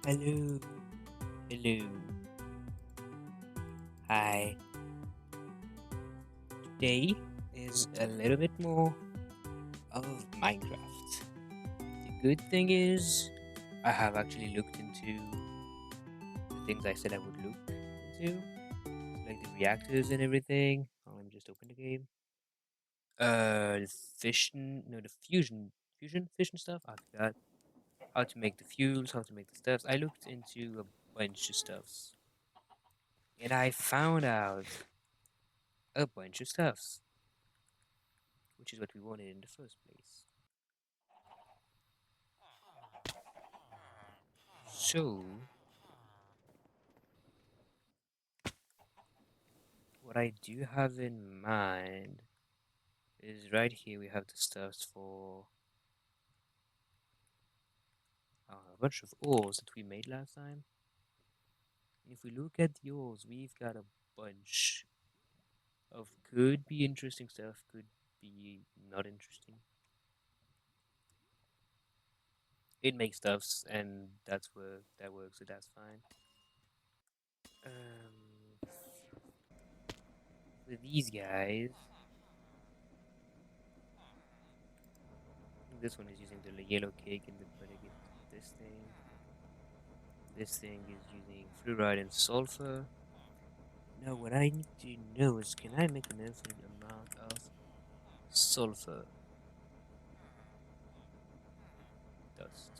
Hello, hello, hi. Today is a little bit more of Minecraft. The good thing is, I have actually looked into the things I said I would look into, like the reactors and everything. Oh, let me just open the game. The fission, no, the fission stuff. I forgot how to make the fuels, how to make the stuffs. I looked into a bunch of stuffs, and I found out a bunch of stuffs, which is what we wanted in the first place. So, what I do have in mind is right here we have the stuffs for a bunch of ores that we made last time. And if we look at the ores, we've got a bunch of could be interesting stuff, could be not interesting. It makes stuffs, and that's where that works, so that's fine. With these guys, I think this one is using the yellow cake, and but I get this thing. This thing is using fluoride and sulfur. Now, what I need to know is, can I make an infinite amount of sulfur dust?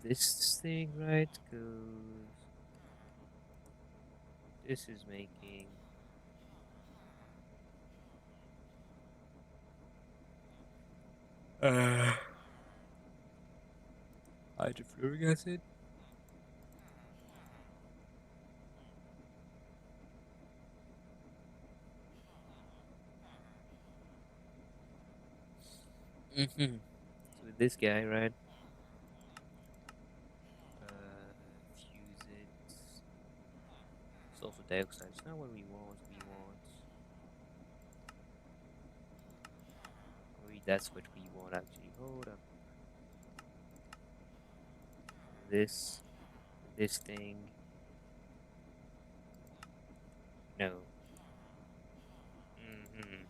This thing, right, goes... This is making... Uh, hydrofluoric acid? Mm-hmm. So with this guy, right, fuse it... Sulfur dioxide. It's not what we want. We want... that's what we want, actually. Hold up. This... This thing... No. Mm-hmm.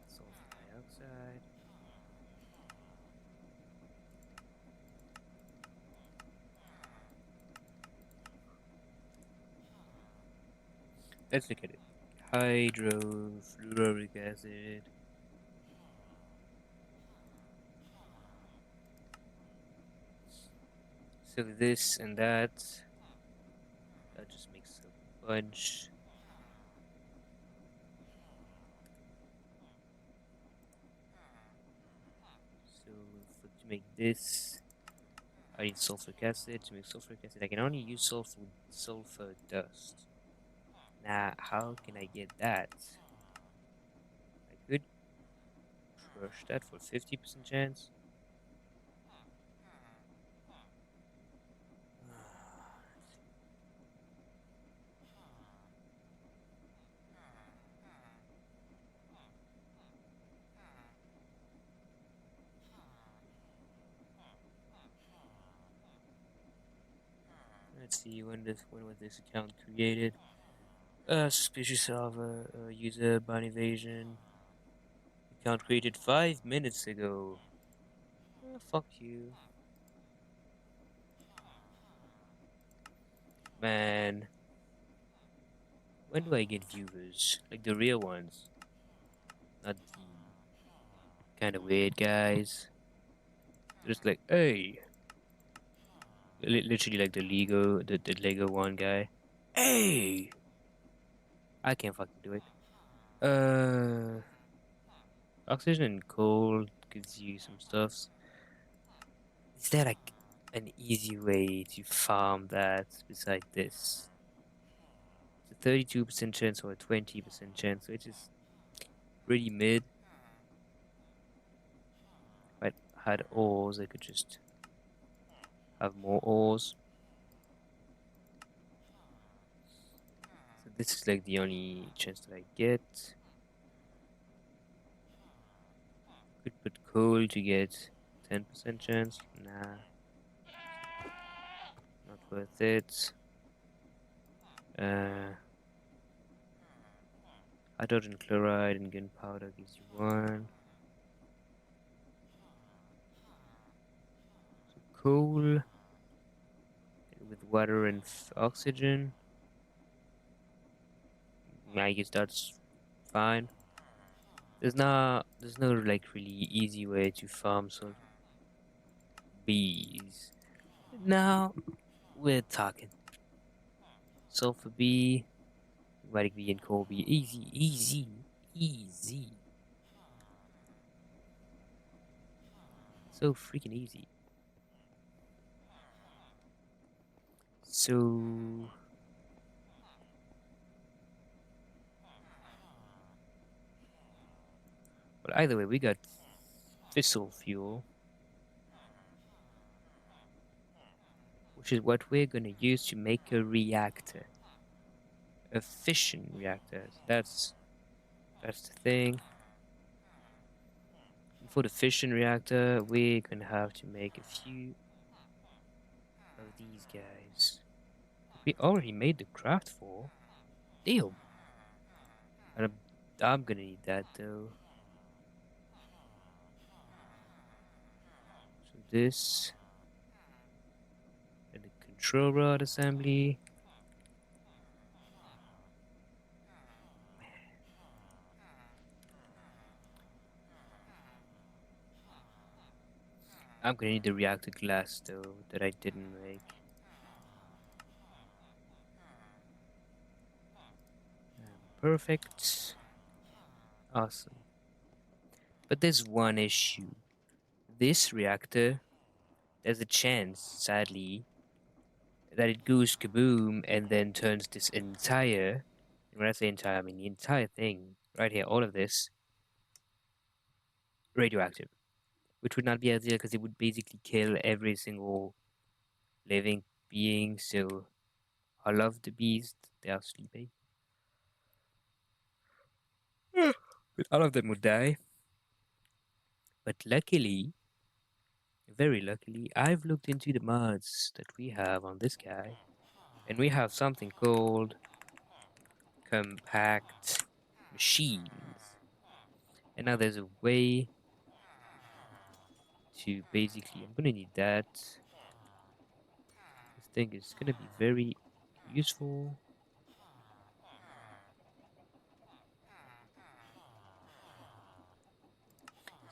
Sulfur dioxide. Let's look at it. Hydrofluoric acid. So this and that just makes a bunch. So to make this, I need sulfuric acid. To make sulfuric acid, I can only use sulfur dust. Now, how can I get that? I could crush that for 50% chance. Let's see when was this account created? Suspicious of a user by invasion. Account created 5 minutes ago. Fuck you, man. When do I get viewers? Like the real ones, not the kind of weird guys. Just like, hey, literally like the Lego one guy. Hey, I can't fucking do it. Uh, oxygen and coal gives you some stuffs. Is there like an easy way to farm that beside this? It's a 32% chance or a 20% chance, which is pretty mid. If I had ores, I could just have more ores. So this is like the only chance that I get. Could put coal to get 10% chance. Nah, not worth it. Uh, hydrogen chloride and gunpowder gives you one. So coal with water and oxygen. I guess that's fine. There's no like really easy way to farm sort of bees. Now we're talking. Sulfur bee, pneumatic bee, and coal bee. Easy, easy, easy. So freaking easy. So, but either way, we got fissile fuel, which is what we're gonna use to make a reactor, a fission reactor. So that's the thing. And for the fission reactor, we're gonna have to make a few of these guys. We already made the craft for. Damn. And I'm gonna need that though. So this and the control rod assembly. I'm gonna need the reactor glass though that I didn't make. Perfect. Awesome. But there's one issue. This reactor, there's a chance, sadly, that it goes kaboom and then turns this entire, and when I say entire, I mean the entire thing, right here, all of this, radioactive. Which would not be ideal because it would basically kill every single living being. So I love the beast. They are sleeping. But all of them would die. But luckily, very luckily, I've looked into the mods that we have on this guy. And we have something called compact machines. And now there's a way to basically, I'm gonna need that. This thing is gonna be very useful.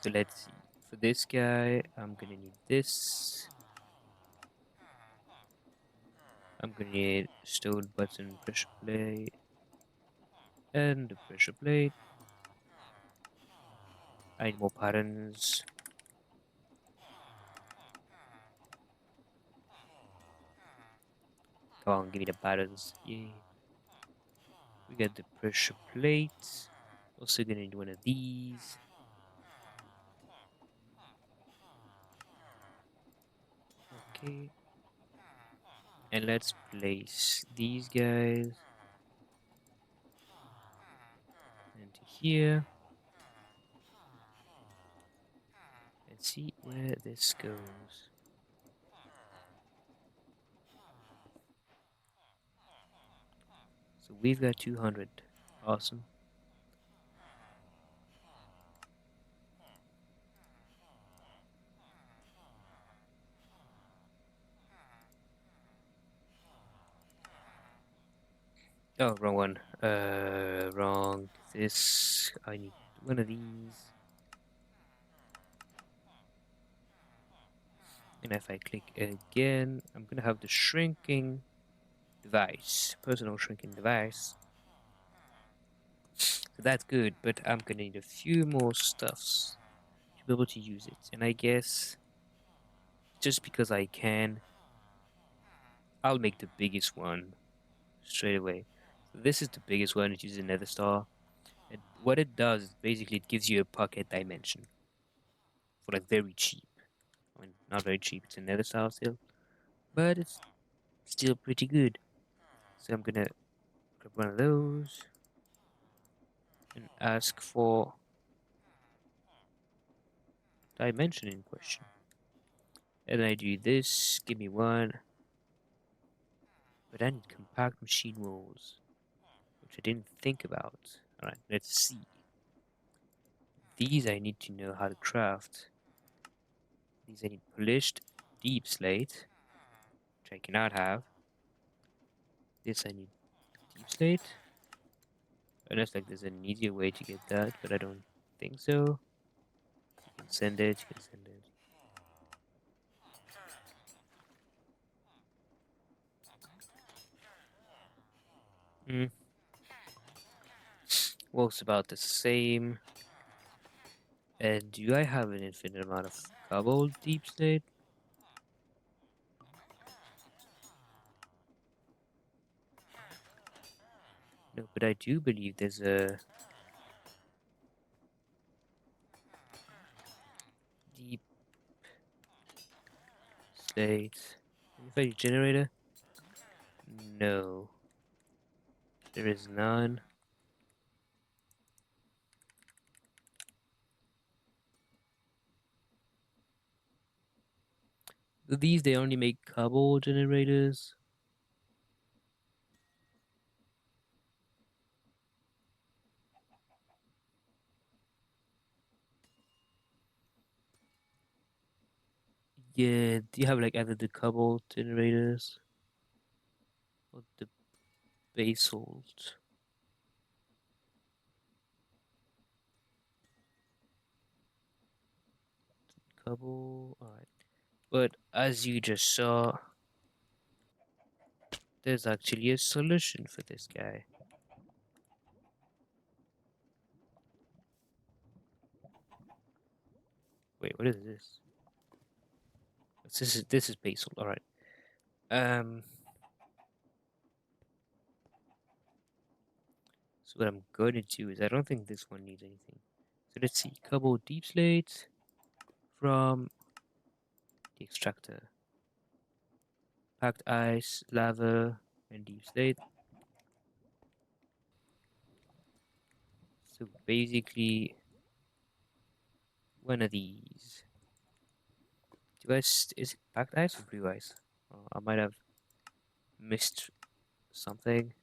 So let's see. For this guy, I'm gonna need this. I'm gonna need stone button pressure plate and the pressure plate. I need more patterns. Come on, give me the patterns. Yay. We got the pressure plate. Also gonna need one of these. Okay. And let's place these guys into here and see where this goes. So we've got 200. Awesome. Oh, wrong one. Wrong. This. I need one of these. And if I click again, I'm gonna have the shrinking device, personal shrinking device. So that's good, but I'm gonna need a few more stuffs to be able to use it. And I guess just because I can, I'll make the biggest one straight away. So this is the biggest one. It uses another star. And what it does is basically it gives you a pocket dimension for like very cheap. I mean, not very cheap. It's another star still, but it's still pretty good. So I'm gonna grab one of those and ask for dimension in question. And I do this, give me one, but I need compact machine walls, which I didn't think about. Alright, let's see. These I need to know how to craft. These I need polished deep slate, which I cannot have. This I need deep slate. Unless like there's an easier way to get that, but I don't think so. You can send it, you can send it. Hmm. Works about the same. And do I have an infinite amount of cobalt deep slate? No, but I do believe there's a deep slate. Infinite generator? No, there is none. These they only make cobalt generators. Yeah, do you have like either the cobalt generators or the basalt? Cobalt, alright. But as you just saw, there's actually a solution for this guy. Wait, what is this? This is basalt, alright. So what I'm going to do is I don't think this one needs anything. So let's see, cobalt deep slate from the extractor. Packed ice, lava, and deep slate. So basically, one of these. Is it packed ice or blue ice? I might have missed something.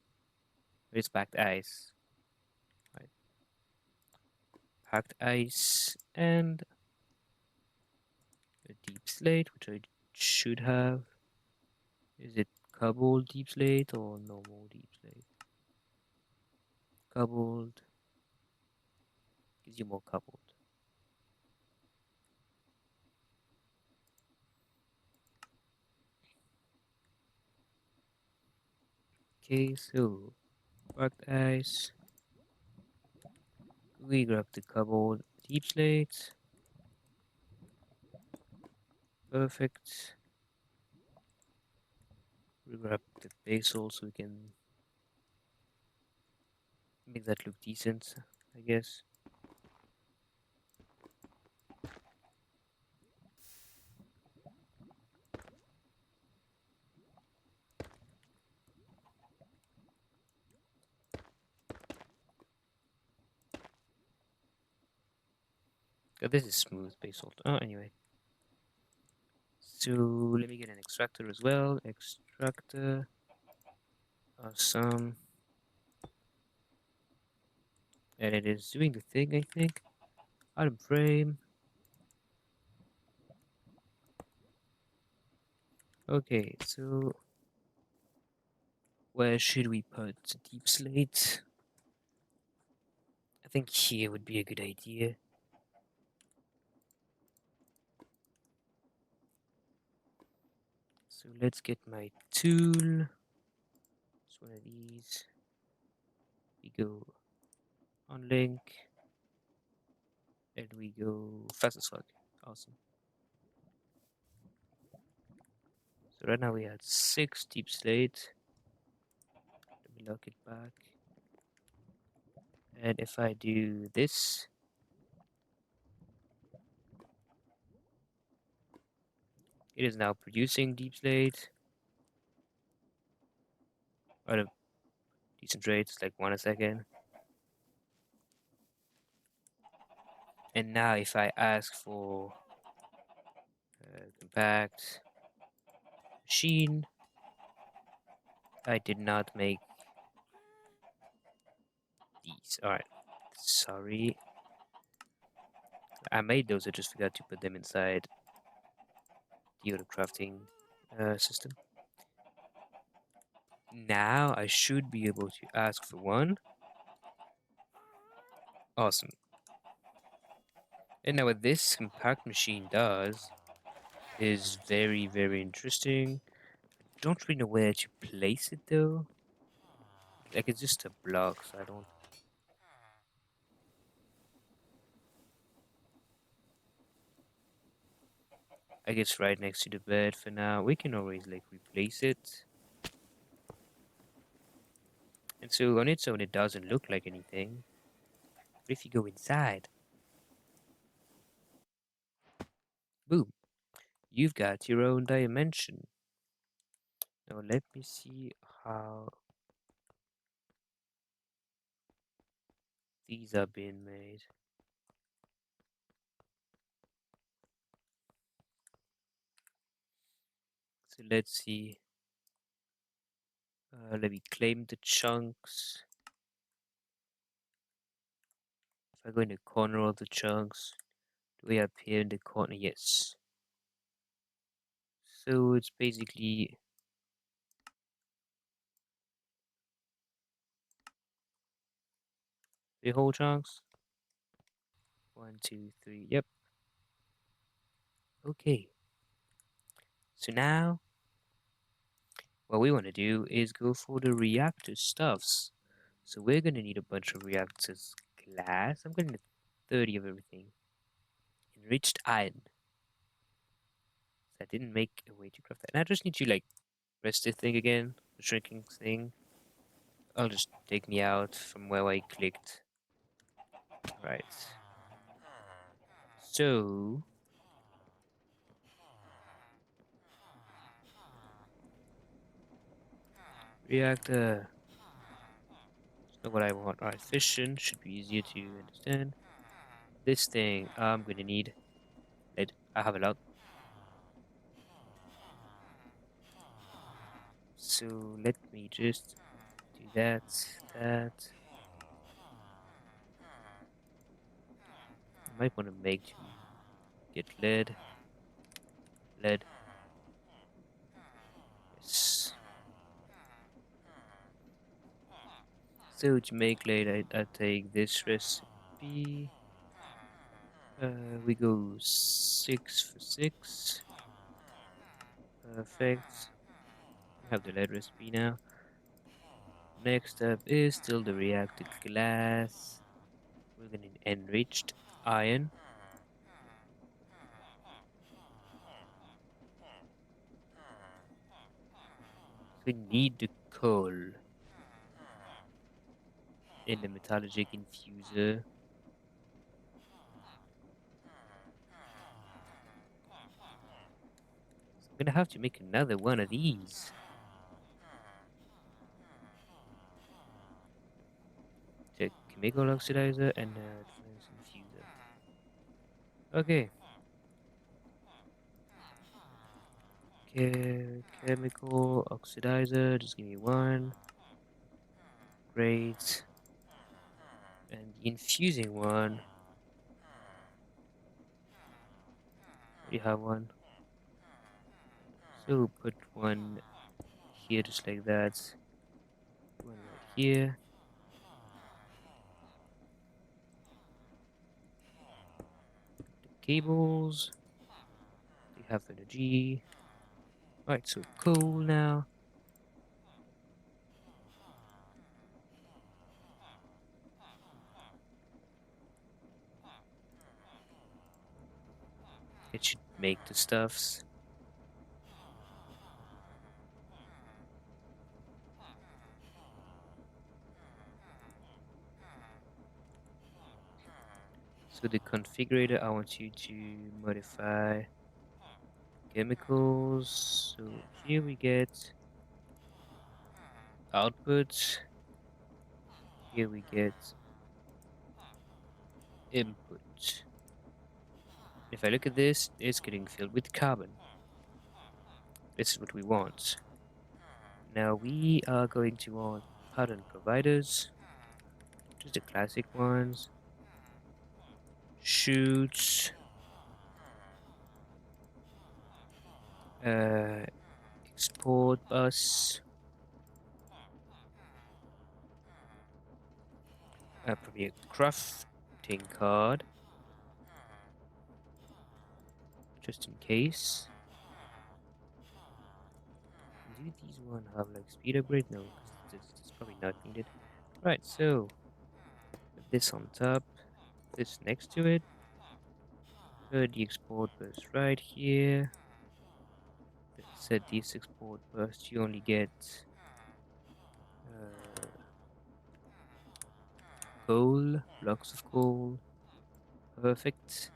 It's packed ice. Right. Packed ice and a deep slate, which I should have. Is it cobalt deep slate or normal deep slate? Cobalt gives you more cobalt. Okay, so packed ice. We grab the cobalt deep slate. Perfect. We grab the basalt so we can make that look decent, I guess. This is smooth basalt. Oh, anyway. So let me get an extractor as well. Extractor. Awesome. And it is doing the thing, I think. Item frame. Okay, so where should we put the deep slate? I think here would be a good idea. So let's get my tool. It's one of these. We go on link. And we go fast as fuck. Awesome. So right now we had 6 deep slate. Let me lock it back. And if I do this, it is now producing deep slate at a decent rate, it's like 1 a second. And now if I ask for compact machine. I did not make these. All right. Sorry. I made those. I just forgot to put them inside the auto crafting system. Now I should be able to ask for one. Awesome. And now what this compact machine does is very, very interesting. Don't really know where to place it though. Like it's just a block, so I don't. I guess right next to the bed for now. We can always like replace it. And so on its own, it doesn't look like anything. But if you go inside, boom, you've got your own dimension. Now let me see how these are being made. So let's see. Let me claim the chunks. If I go in the corner of the chunks, do we appear in the corner? Yes. So it's basically the whole chunks. One, two, three. Yep. Okay. So now what we want to do is go for the reactor stuffs. So we're going to need a bunch of reactors glass. I'm going to need 30 of everything. Enriched iron. So I didn't make a way to craft that. And I just need to like press this thing again, the shrinking thing. I'll just take me out from where I clicked. Right. So reactor. That's not what I want. Alright, fission should be easier to understand. This thing, I'm gonna need lead. I have a lot. So let me just do that, that. I might want to make to get lead. Lead. Yes. So to make lead, I take this recipe. We go 6 for 6. Perfect. We have the lead recipe now. Next up is still the reactor glass. We're gonna need enriched iron. We need the coal in the metallurgic infuser. So I'm gonna have to make another one of these. The chemical oxidizer and advanced infuser. Okay. Chemical oxidizer, just give me one. Great. And the infusing one. We have one. So put one here just like that. One right here. The cables. They have energy. Right, so cool now. It should make the stuffs. So the configurator, I want you to modify chemicals. So here we get output. Here we get input. If I look at this, it's getting filled with carbon. This is what we want. Now we are going to want pattern providers, just the classic ones. Shoots, uh, export bus, probably a crafting card, just in case. Do these one have like speed upgrade? No, because it's probably not needed. Right, so put this on top, this next to it. Put the export bus right here. Set this export bus. You only get uh, coal, blocks of coal. Perfect.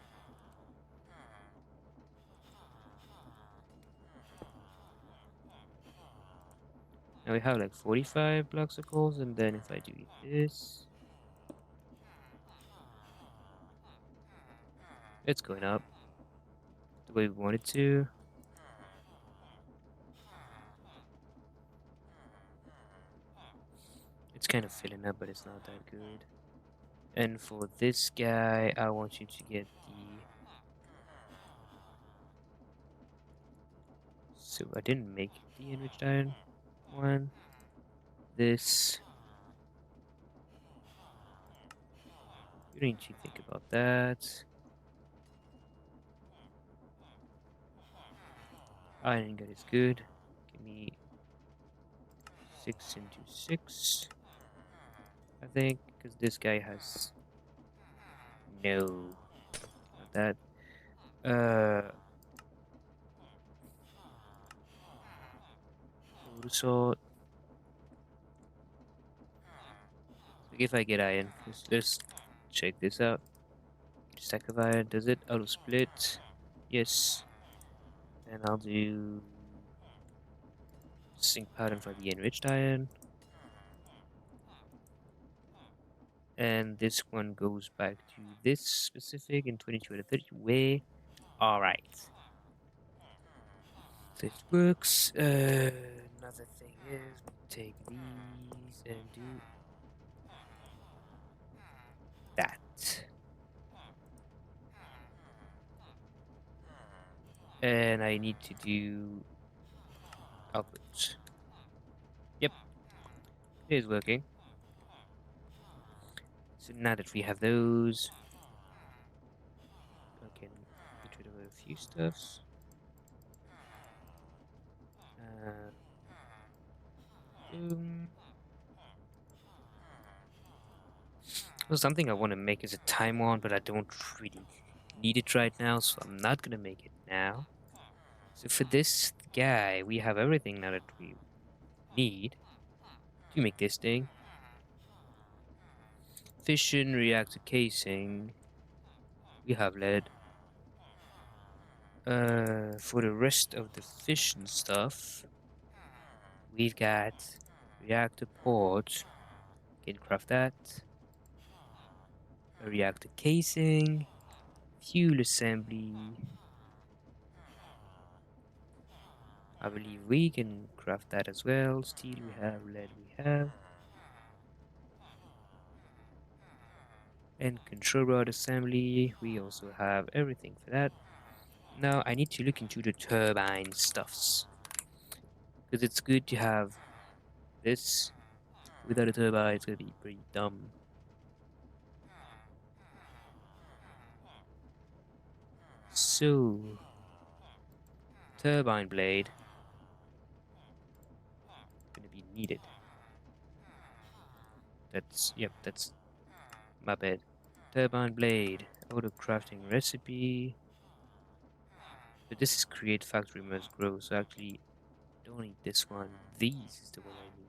Now we have like 45 blocks of coals, and then if I do this, it's going up the way we want it to. It's kind of filling up, but it's not that good. And for this guy, I want you to get the... So I didn't make the enriched iron one. This... You don't need to think about that. Iron ingot is good. Give me 6 into 6. I think, because this guy has... No, not that. Sort. So if I get iron, let's check this out. Get a stack of iron. Does it auto split? Yes. Then I'll do sync pattern for the enriched iron. And this one goes back to this specific in 22 out of 30. Way. Alright. So it works. Another thing is we take these and do that. And I need to do outputs. Yep, it is working. So now that we have those, I can get rid of a few stuffs. Boom. Well, something I want to make is a time one, but I don't really need it right now, so I'm not gonna make it now. So for this guy, we have everything now that we need to make this thing. Fission reactor casing. We have lead. For the rest of the fission stuff, we've got reactor port. Can craft that. A reactor casing. Fuel assembly. I believe we can craft that as well. Steel we have, lead we have. And control rod assembly, we also have everything for that. Now I need to look into the turbine stuffs. Because it's good to have this. Without a turbine, it's gonna be pretty dumb. So, turbine blade gonna be needed. Yep, that's my bad. Turbine blade, auto crafting recipe. But this is create factory must grow, so actually don't need this one. These is the one I need.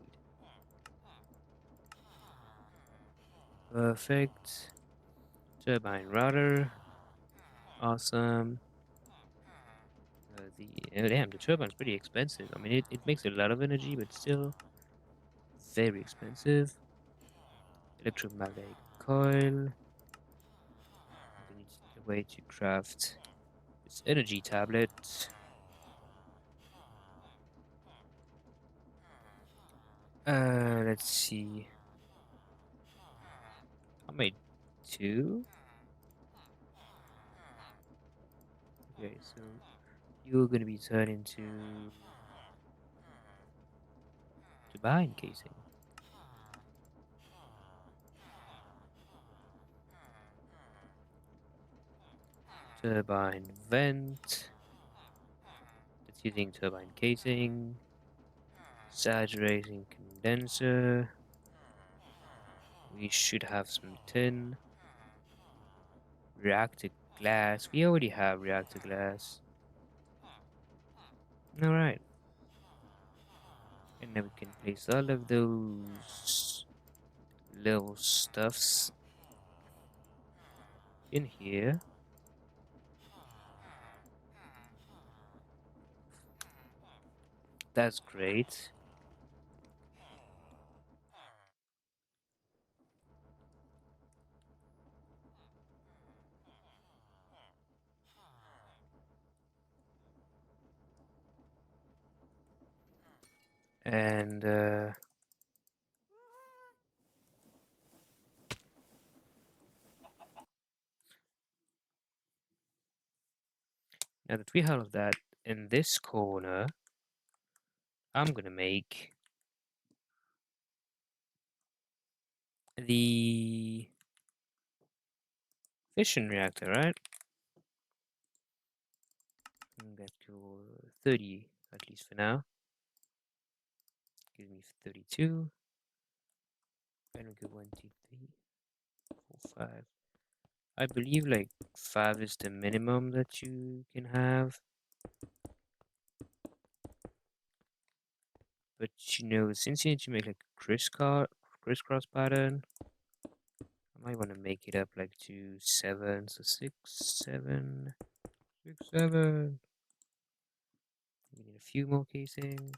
Perfect. Turbine router. Awesome. Damn, the turbine's pretty expensive. I mean, it makes a lot of energy, but still very expensive. Electromagnetic coil. We need a way to craft this energy tablet. Let's see. I made two. Okay, so you're gonna be turned into turbine casing. Turbine vent. That's using turbine casing. Saturating condenser. We should have some tin. Reactor glass. We already have reactor glass. Alright. And now we can place all of those little stuffs in here. That's great. And now that we have that in this corner, I'm gonna make the fission reactor, right? I'm gonna go 30 at least for now. Give me 32. And we go 1, 2, 3, 4, 5. I believe like 5 is the minimum that you can have. But you know, since you need to make like a crisscross pattern, I might want to make it up like to 7, so 6, 7, 6, 7. We need a few more casings.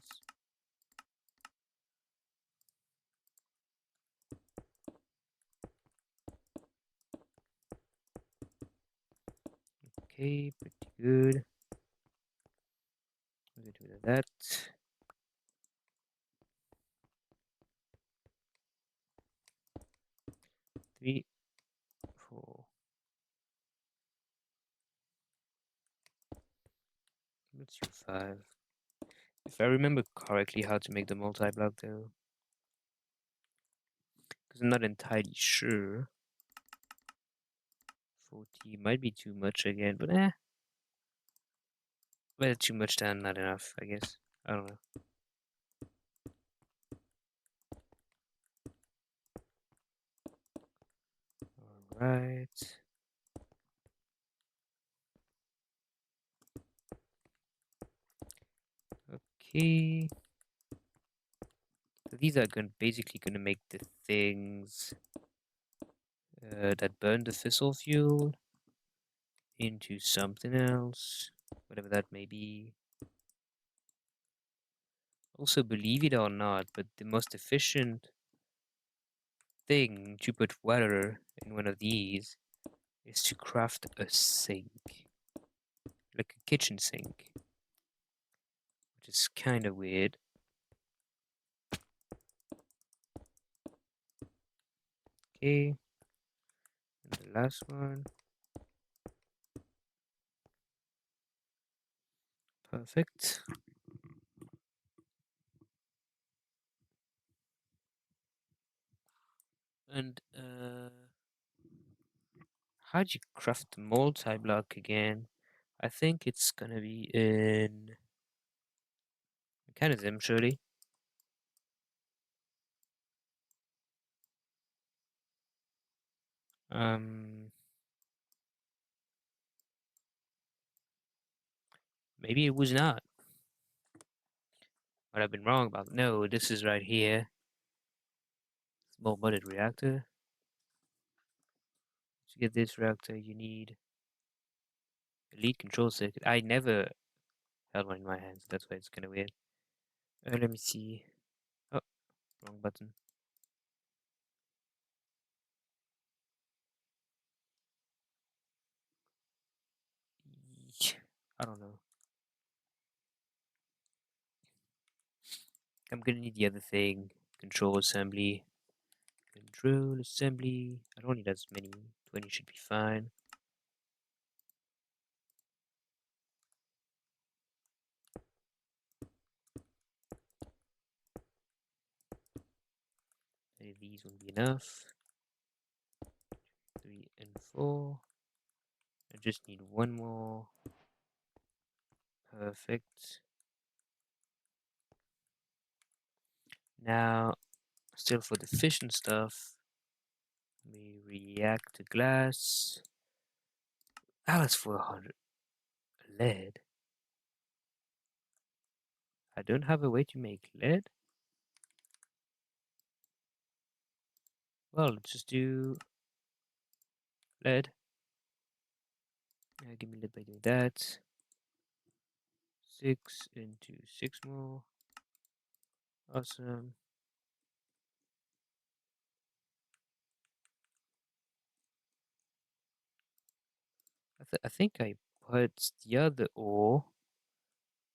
Okay, pretty good. We'll get rid of that. 3, 4. Let's do 5. If I remember correctly how to make the multi-block though, because I'm not entirely sure. 40 might be too much again, but well, too much down, not enough, I guess. I don't know. Alright. Okay. So these are basically gonna make the things that burn the fissile fuel into something else, whatever that may be. Also, believe it or not, but the most efficient thing to put water in one of these is to craft a sink, like a kitchen sink, which is kind of weird. Okay, and the last one. Perfect. And how do you craft the multi-block again? I think it's gonna be in mechanism, surely. Um, Maybe it was not. But I've been wrong about. No, this is right here. Small modded reactor. To get this reactor, you need a lead control circuit. I never held one in my hands. That's why it's kind of weird. Let me see. Oh, wrong button. I don't know. I'm gonna need the other thing. Control assembly. Control assembly. I don't need as many. 20 should be fine. Maybe these won't be enough. 3 and 4. I just need one more. Perfect. Now, still for the fish and stuff, we react to glass. That's 400 lead. I don't have a way to make lead. Well, let's just do lead. Give me lead by doing that. 6 into 6 more. Awesome. I think I put the other ore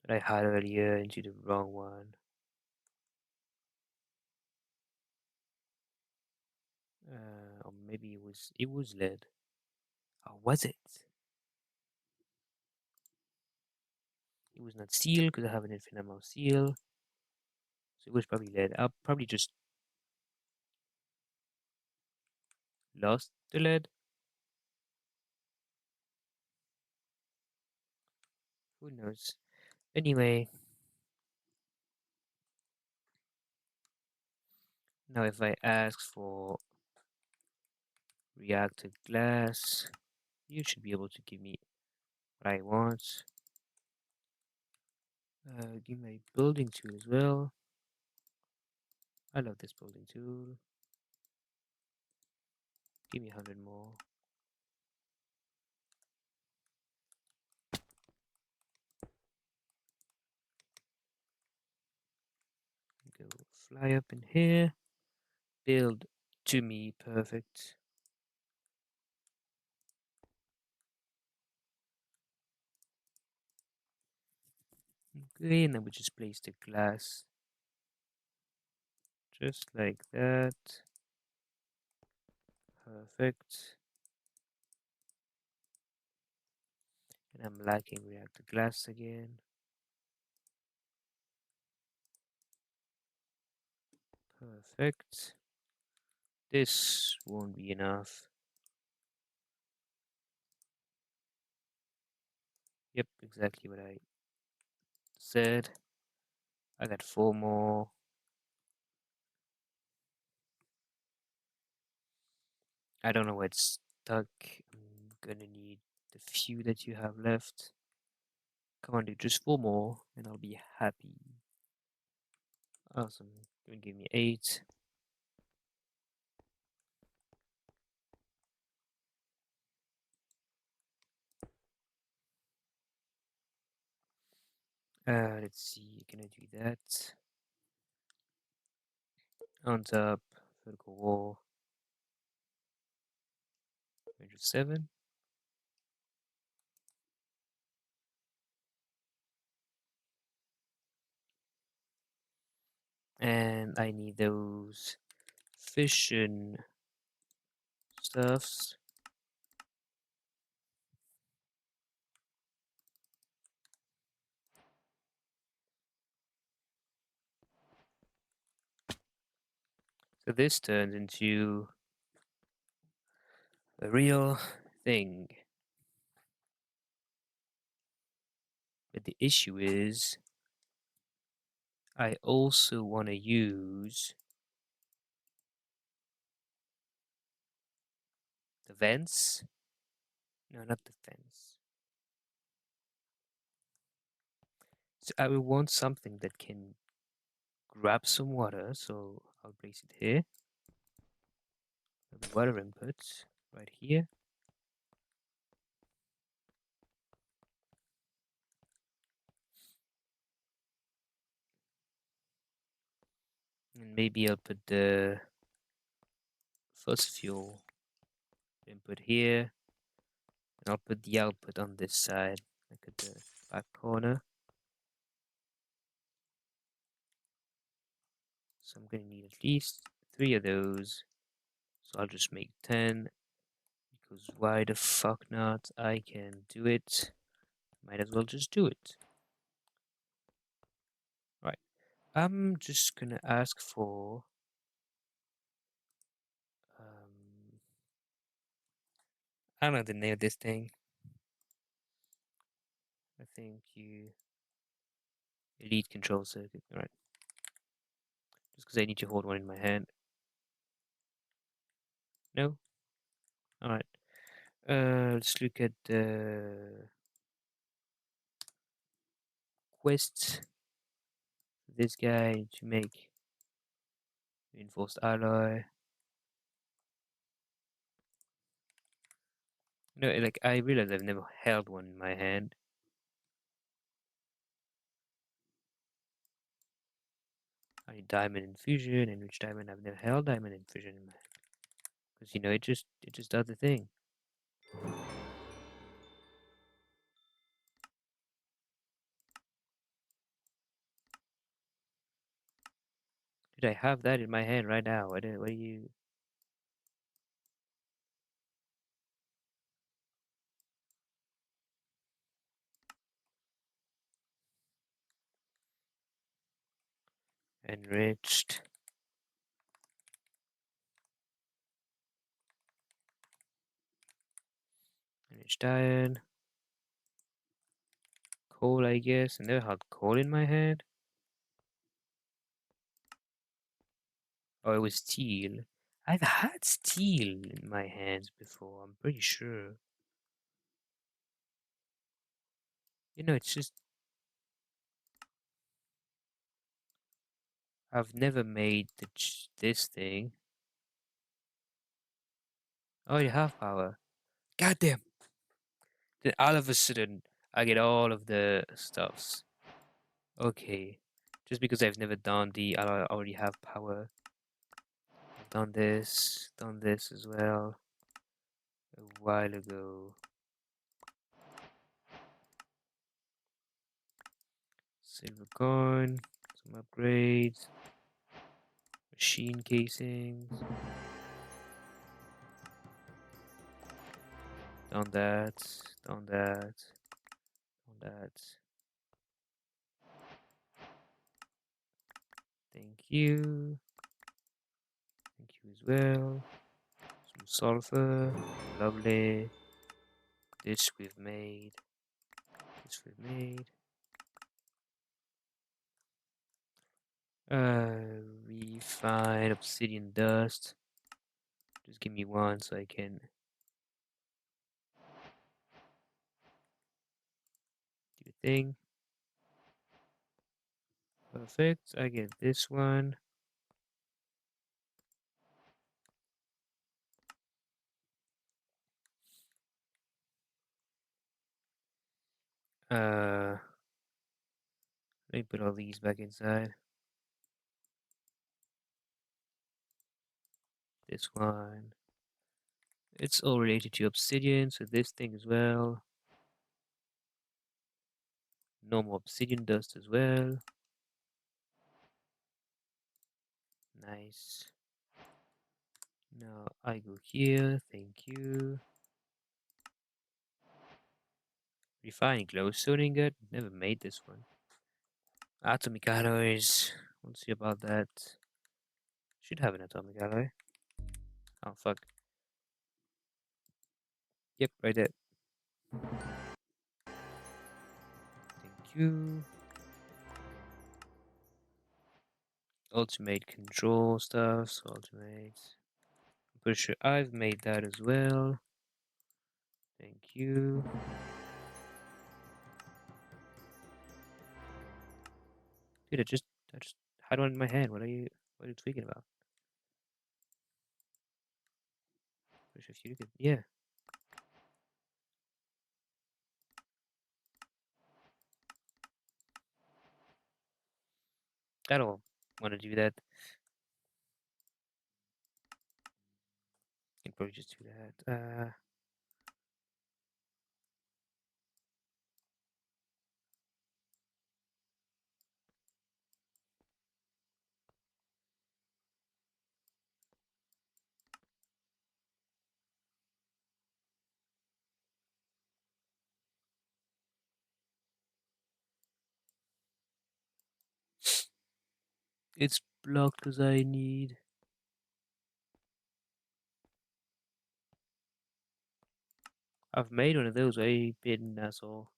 that I had earlier into the wrong one. Or maybe it was lead. Or was it? It was not steel because I have an infinite amount of steel. So it was probably lead. I'll probably just lost the lead. Who knows? Anyway, now if I ask for reactive glass, you should be able to give me what I want. Give me a building tool as well. I love this building tool. Give me 100 more. Go fly up in here. Build to me. Perfect. Okay, and then we just place the glass just like that. Perfect. And I'm lacking reactor glass again. Perfect. This won't be enough. Yep, exactly what I said. I got 4 more. I don't know where it's stuck. I'm gonna need the few that you have left. Come on, dude, just 4 more and I'll be happy. Awesome. Gonna give me 8. Let's see, can I do that? On top, vertical wall, 107. And I need those fission stuffs. So this turns into a real thing. But the issue is, I also want to use the vents. No, not the vents. So I will want something that can grab some water. So I'll place it here. The water input right here. And maybe I'll put the fossil fuel input here. And I'll put the output on this side. I could back corner. So I'm gonna need at least 3 of those. So I'll just make 10, because why the fuck not? I can do it. Might as well just do it. Right. I'm just gonna ask for I don't know the name of this thing. I think you elite control circuit. Alright. Just because I need to hold one in my hand. No? Alright. Let's look at the quests. This guy to make reinforced alloy. No, like I realize I've never held one in my hand. I need diamond infusion, and which diamond I've never held diamond infusion in my hand. Because you know it just does the thing. Dude, I have that in my hand right now. What do you enriched? Enriched iron. Coal, I guess. I never had coal in my hand. Oh, it was steel. I've had steel in my hands before, I'm pretty sure. You know, it's just I've never made this thing. Oh, you have power. Goddamn. Then all of a sudden, I get all of the stuffs. Okay. Just because I've never done I already have power. I've done this as well a while ago. Silver coin, some upgrades, machine casings. Done that, done that, done that. Thank you. Thank you as well. Some sulfur. Lovely. This we've made. This we've made. Refine obsidian dust. Just give me one so I can do a thing. Perfect. I get this one. Let me put all these back inside. This one. It's all related to obsidian, so this thing as well. Normal obsidian dust as well. Nice. Now I go here. Thank you. Refining glowstone ingot. Never made this one. Atomic alloys. We'll see about that. Should have an atomic alloy. Oh fuck. Yep, right there. Thank you. Ultimate control stuff. So ultimate. I'm pretty sure I've made that as well. Thank you. Dude, I just had one in my hand. What are you tweaking about? Push a few. Yeah. I don't want to do that. I can probably just do that. It's blocked because I need. I've made one of those. I been asshole.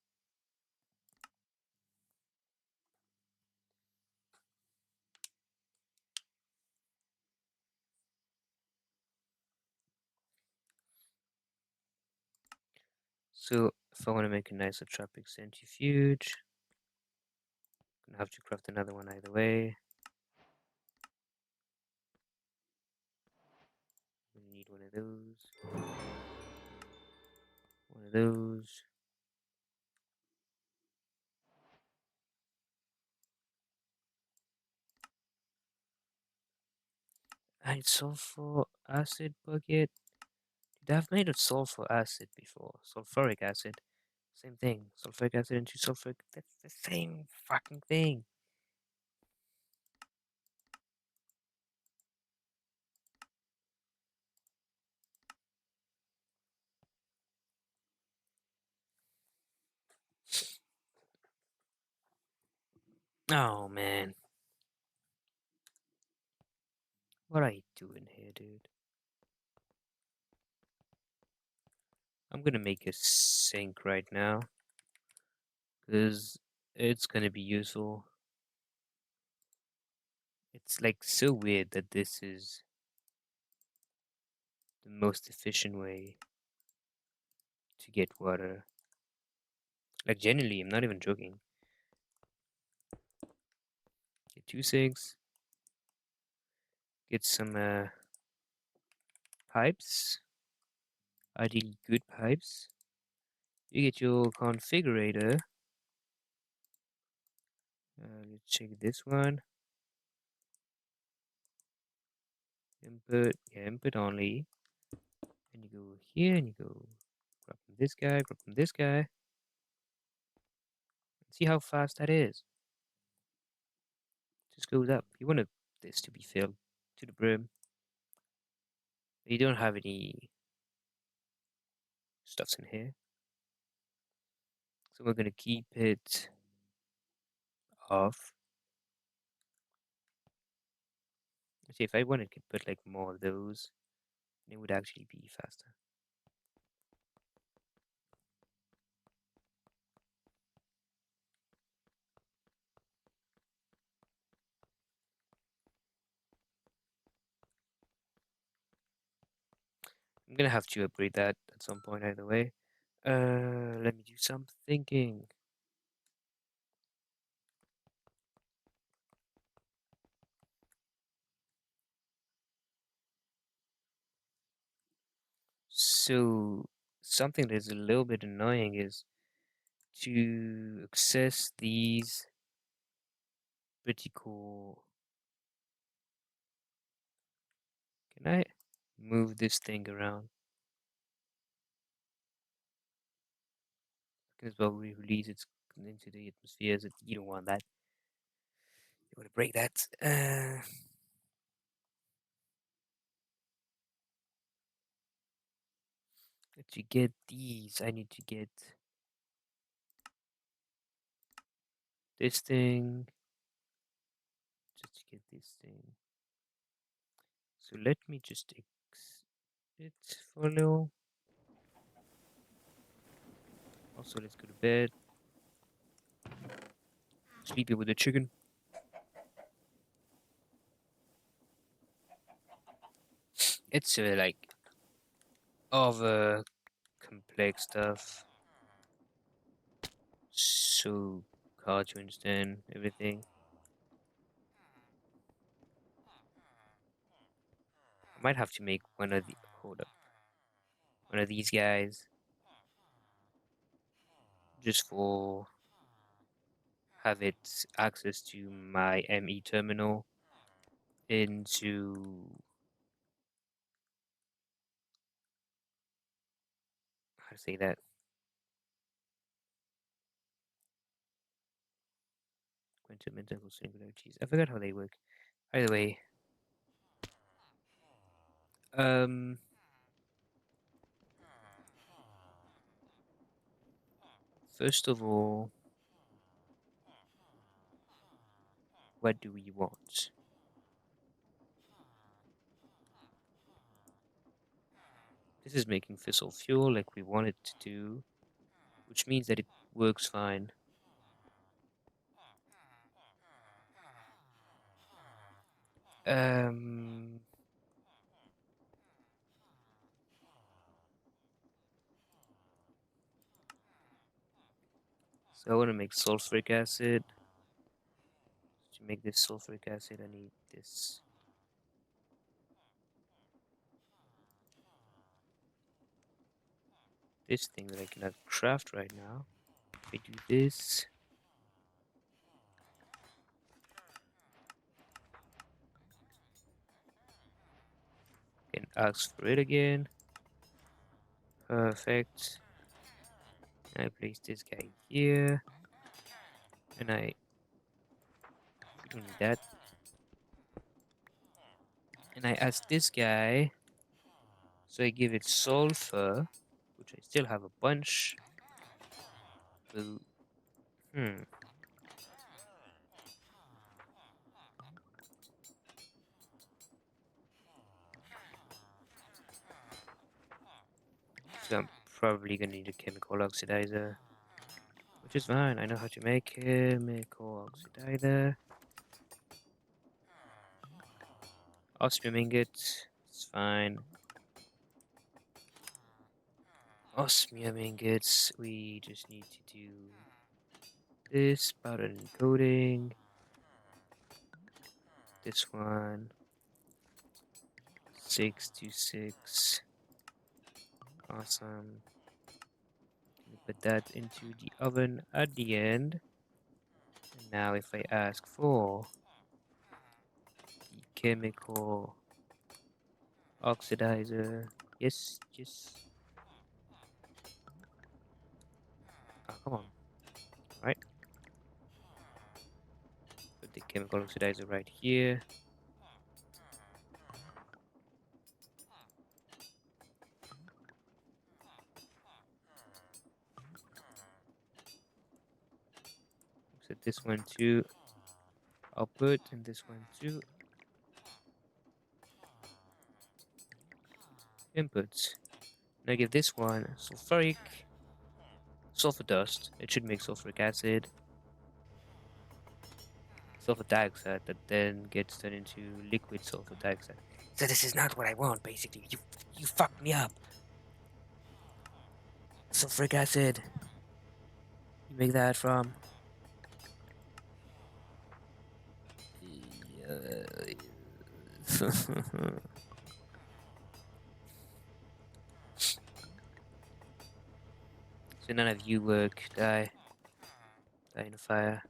So if I want to make a nicer tropic centrifuge, I'm gonna have to craft another one either way. We need one of those. One of those. And sulfur acid bucket. Dude, I've made a sulfur acid before. Sulfuric acid. Same thing. Sulfuric acid into sulfuric. That's the same fucking thing. Oh man. What are you doing here, dude? I'm gonna make a sink right now. Because it's gonna be useful. It's like so weird that this is the most efficient way to get water. Like genuinely, I'm not even joking. Get 2 sinks, get some pipes, ideally good pipes. You get your configurator. Let's check this one. Input, yeah, input only. And you go here and you go grab from this guy, grab from this guy. See how fast that is. Just goes up. You want this to be filled to the brim. You don't have any stuffs in here. So we're gonna keep it off. See if I wanted to put like more of those, it would actually be faster. I'm gonna have to upgrade that at some point either way. Let me do some thinking. So something that's a little bit annoying is to access these pretty cool. Can I move this thing around? Because while we release it into the atmosphere, you don't want that. You want to break that. To get these, I need to get this thing. Just to get this thing. So let me just exit for a little. Also, let's go to bed. Sleepy with the chicken. It's like over complex stuff. So hard to understand everything. I might have to make one of the hold up. One of these guys just for have it access to my ME terminal into how to say that quantum mechanical singularities. I forgot how they work. Either way, um, first of all, what do we want? This is making fissile fuel like we want it to do, which means that it works fine. Um, so I want to make sulfuric acid. To make this sulfuric acid, I need this thing that I cannot craft right now. If I do this, I can ask for it again. Perfect. And I place this guy here, and we don't need that. And I ask this guy, so I give it sulfur, which I still have a bunch. Boo. So I'm probably gonna need a chemical oxidizer, which is fine. I know how to make chemical oxidizer. Osmium ingot, it's fine. Osmium ingots, we just need to do this, powder encoding. This one, 626. Awesome. Put that into the oven at the end. And now if I ask for the chemical oxidizer, yes, yes. Oh, come on. Right. Put the chemical oxidizer right here. Set this one to output and this one to inputs. Now give this one sulfur dust. It should make sulfuric acid, sulfur dioxide that then gets turned into liquid sulfur dioxide. So this is not what I want, basically. You fucked me up. Sulfuric acid. You make that from so none of you work. Die in a fire.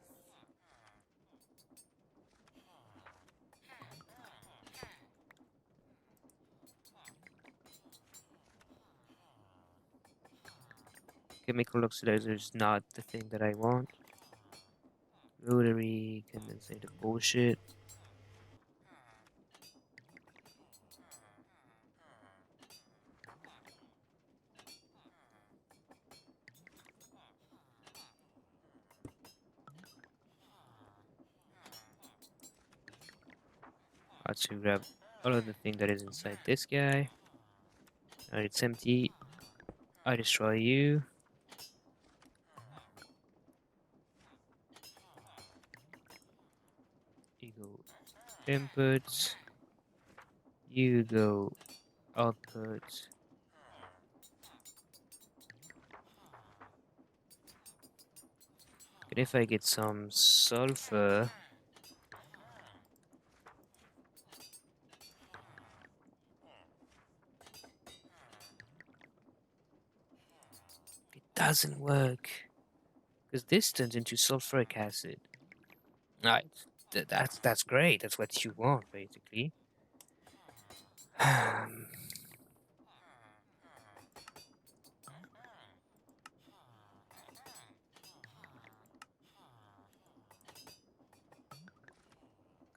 Chemical oxidizer is not the thing that I want. Rotary condensator bullshit. I have to grab all of the thing that is inside this guy. Alright, it's empty. I destroy you. You go input. You go output. And if I get some sulfur, it doesn't work. Because this turns into sulfuric acid. Right. That's great. That's what you want, basically.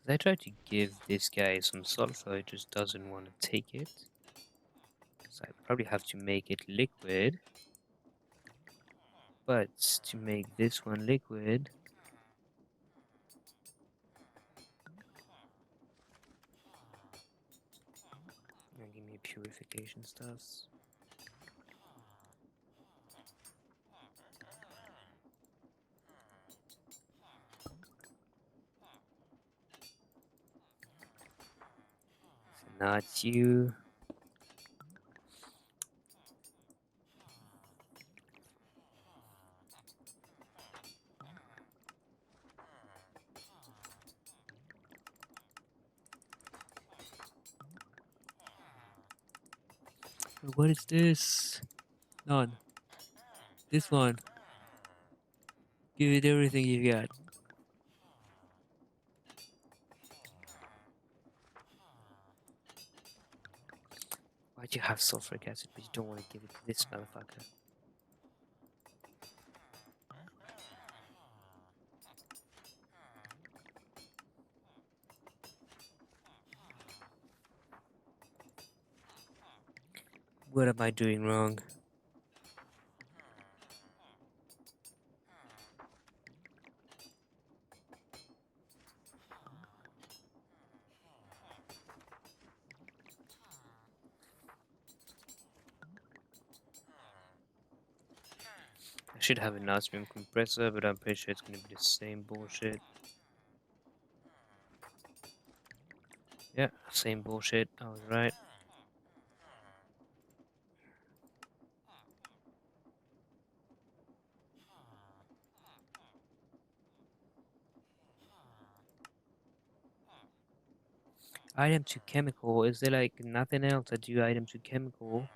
I tried to give this guy some sulfur, it just doesn't want to take it. So I probably have to make it liquid. But to make this one liquid, give me purification stuffs. Not you. What is this? None. This one. Give it everything you got. Why'd you have sulfuric acid, but you don't want to give it to this motherfucker? What am I doing wrong? I should have an osmium compressor, but I'm pretty sure it's gonna be the same bullshit. Yeah, same bullshit. I was right. Item to chemical. Is there like nothing else that do item to chemical?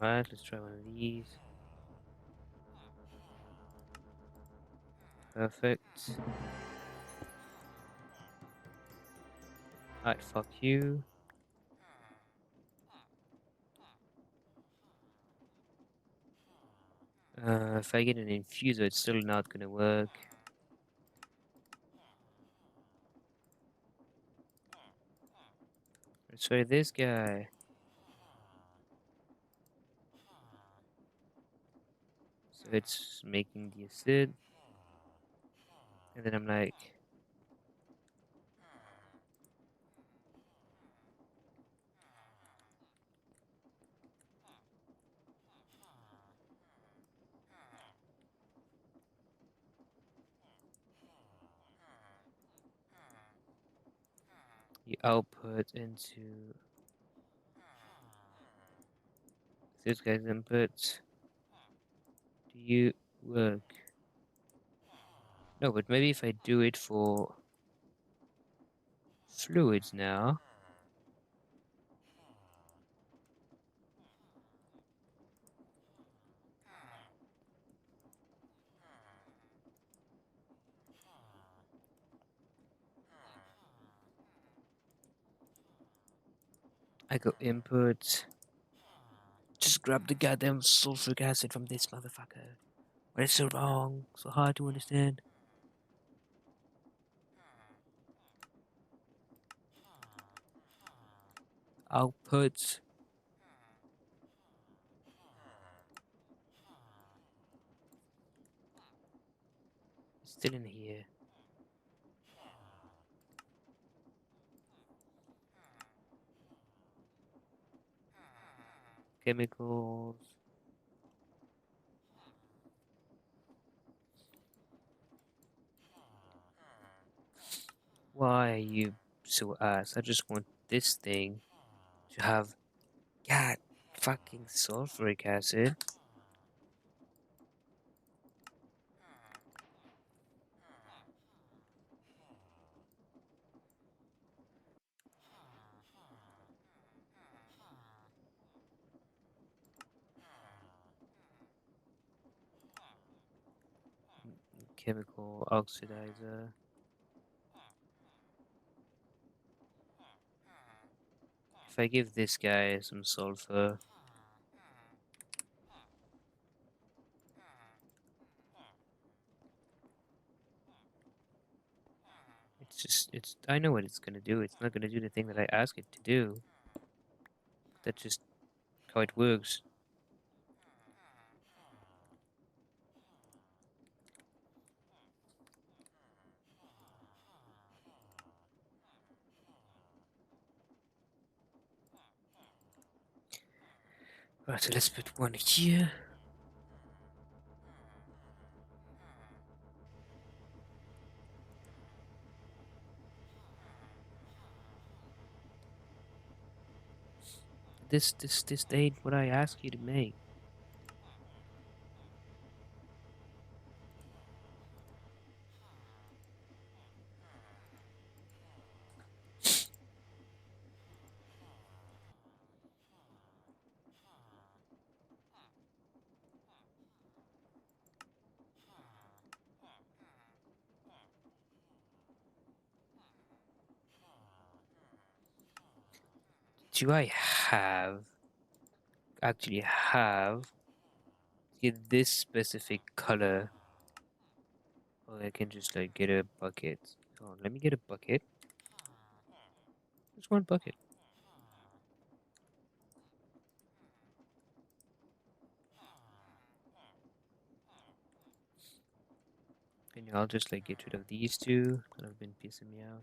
Alright, let's try one of these. Perfect. Alright, fuck you. If I get an infuser, it's still not gonna work. Let's try this guy. So it's making the acid. And then I'm like, the output into this guy's input. Do you work? No, but maybe if I do it for fluids now. I go input. Just grab the goddamn sulfuric acid from this motherfucker. What is so wrong? So hard to understand. Output. Still in here. Chemicals. Why are you so ass? I just want this thing to have god fucking sulfuric acid. Chemical oxidizer. If I give this guy some sulfur, I know what it's gonna do. It's not gonna do the thing that I ask it to do. That's just how it works. Right, so let's put one here. This ain't what I asked you to make. Do I actually have get this specific color? Or I can just like get a bucket. Oh, let me get a bucket. Just one bucket. And I'll just like get rid of these two that have been pissing me off.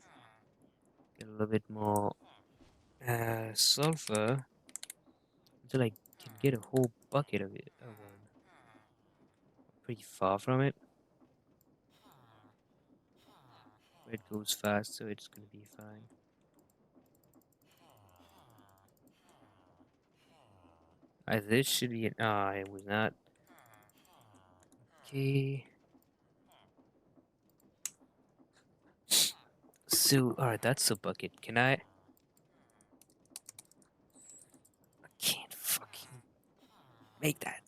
Get a little bit more sulfur until I can get a whole bucket of it. Oh, pretty far from it. It goes fast, so it's gonna be fine. This should be an. Ah, it was not. Okay. So, alright, that's a bucket. Can I? I can't fucking make that.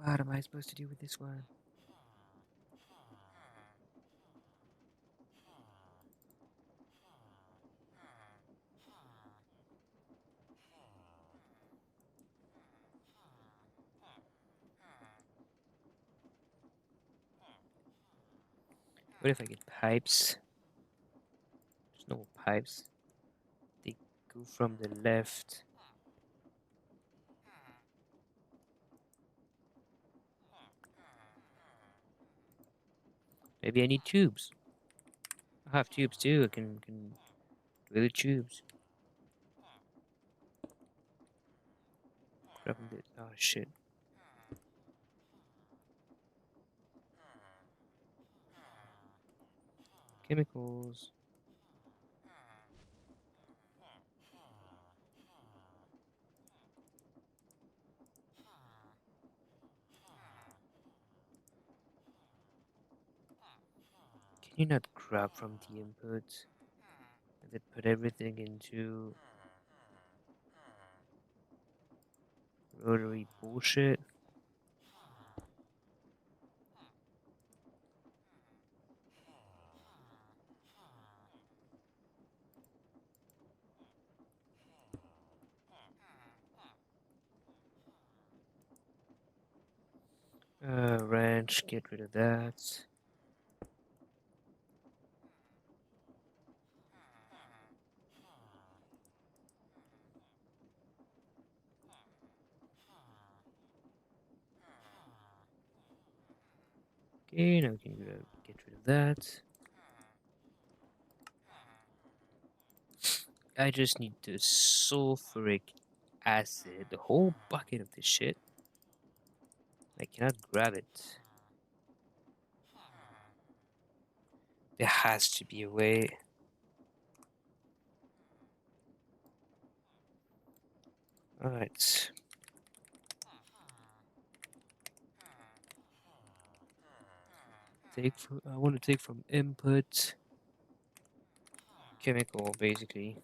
What am I supposed to do with this one? What if I get pipes? There's no pipes. They go from the left. Maybe I need tubes. I have tubes too. I can do the tubes. Grabbing this. Oh shit. Chemicals. Can you not grab from the input and then put everything into rotary bullshit? Wrench, get rid of that. Okay, now we can get rid of that. I just need the sulfuric acid, the whole bucket of this shit. I cannot grab it. There has to be a way. Alright. I want to take from input chemical, basically.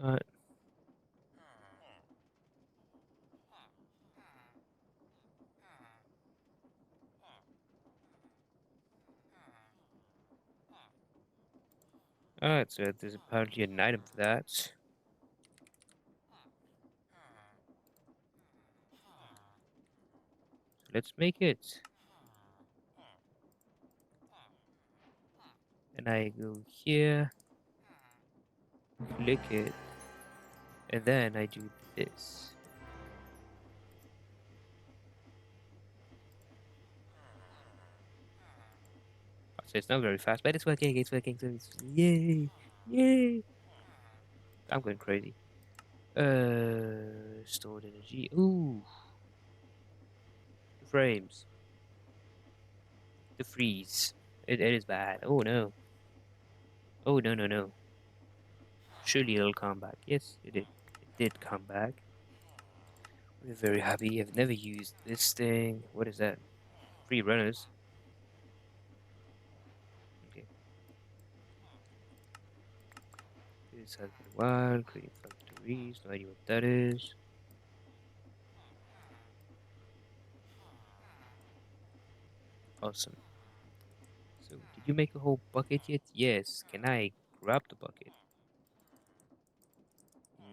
Alright. Alright, so there's apparently an item for that. So let's make it. And I go here, click it, and then I do this. So it's not very fast, but it's working. It's working. So it's yay, yay! I'm going crazy. Stored energy. Ooh, the frames, the freeze. It is bad. Oh no. Oh no no no. Surely it'll come back. Yes, it did. It did come back. We're very happy. I've never used this thing. What is that? Free runners. Okay. This has been a while. Creating factories. No idea what that is. Awesome. So, did you make a whole bucket yet? Yes. Can I grab the bucket?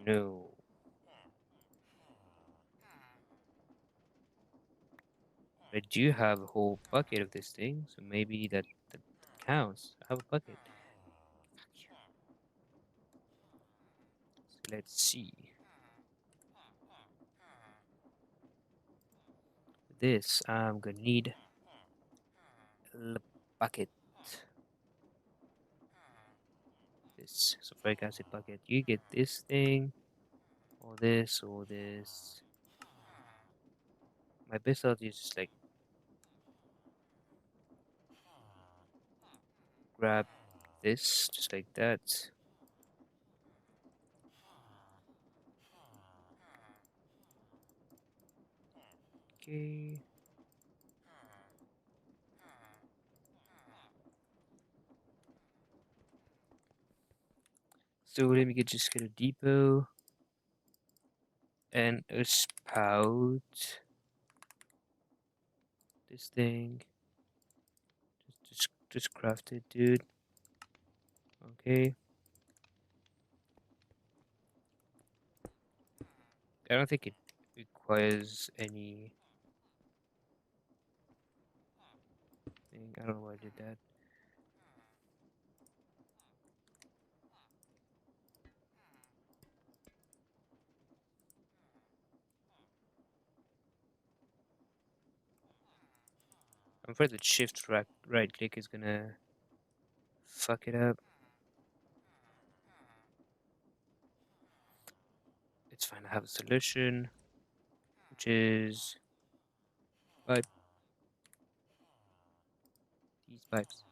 No. I do have a whole bucket of this thing, so maybe that counts. I have a bucket. Fuck you. So let's see. This I'm gonna need a bucket. This sulfuric acid bucket. You get this thing, or this, or this. My best idea is just like grab this, just like that. Okay. So let me just get a depot and a spout. This thing. Just craft it, dude. Okay. I don't think it requires anything. I don't know why I did that. I'm afraid that shift right click is gonna fuck it up. It's fine. I have a solution, which is pipe. These pipes.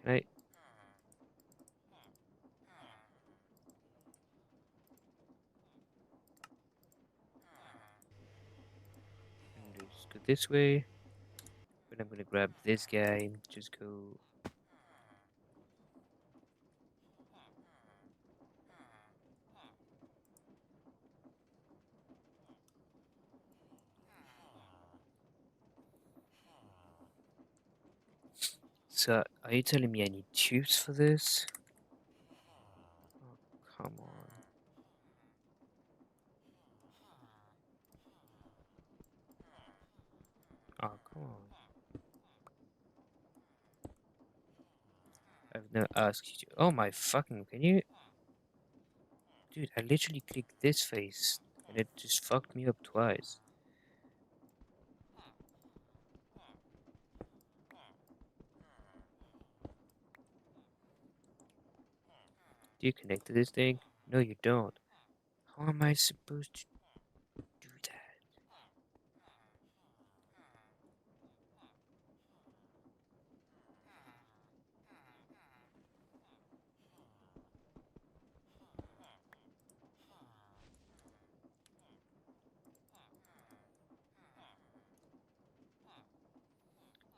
Can I? Just go this way. But I'm gonna grab this guy and just go. So, are you telling me I need tubes for this? Oh, come on. Oh, come on. I've never asked you to. Oh my fucking. Can you. Dude, I literally clicked this face and it just fucked me up twice. Do you connect to this thing? No, you don't. How am I supposed to do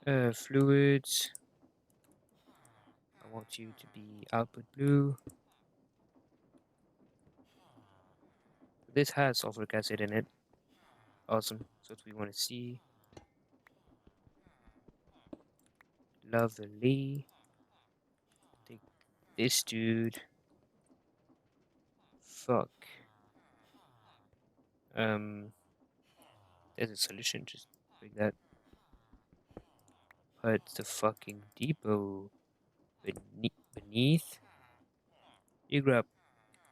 that? Fluids. I want you to be output blue. This has sulfuric acid in it. Awesome. So what we want to see. Lovely. Take this dude. Fuck. There's a solution. Just break that. Put the fucking depot beneath. You grab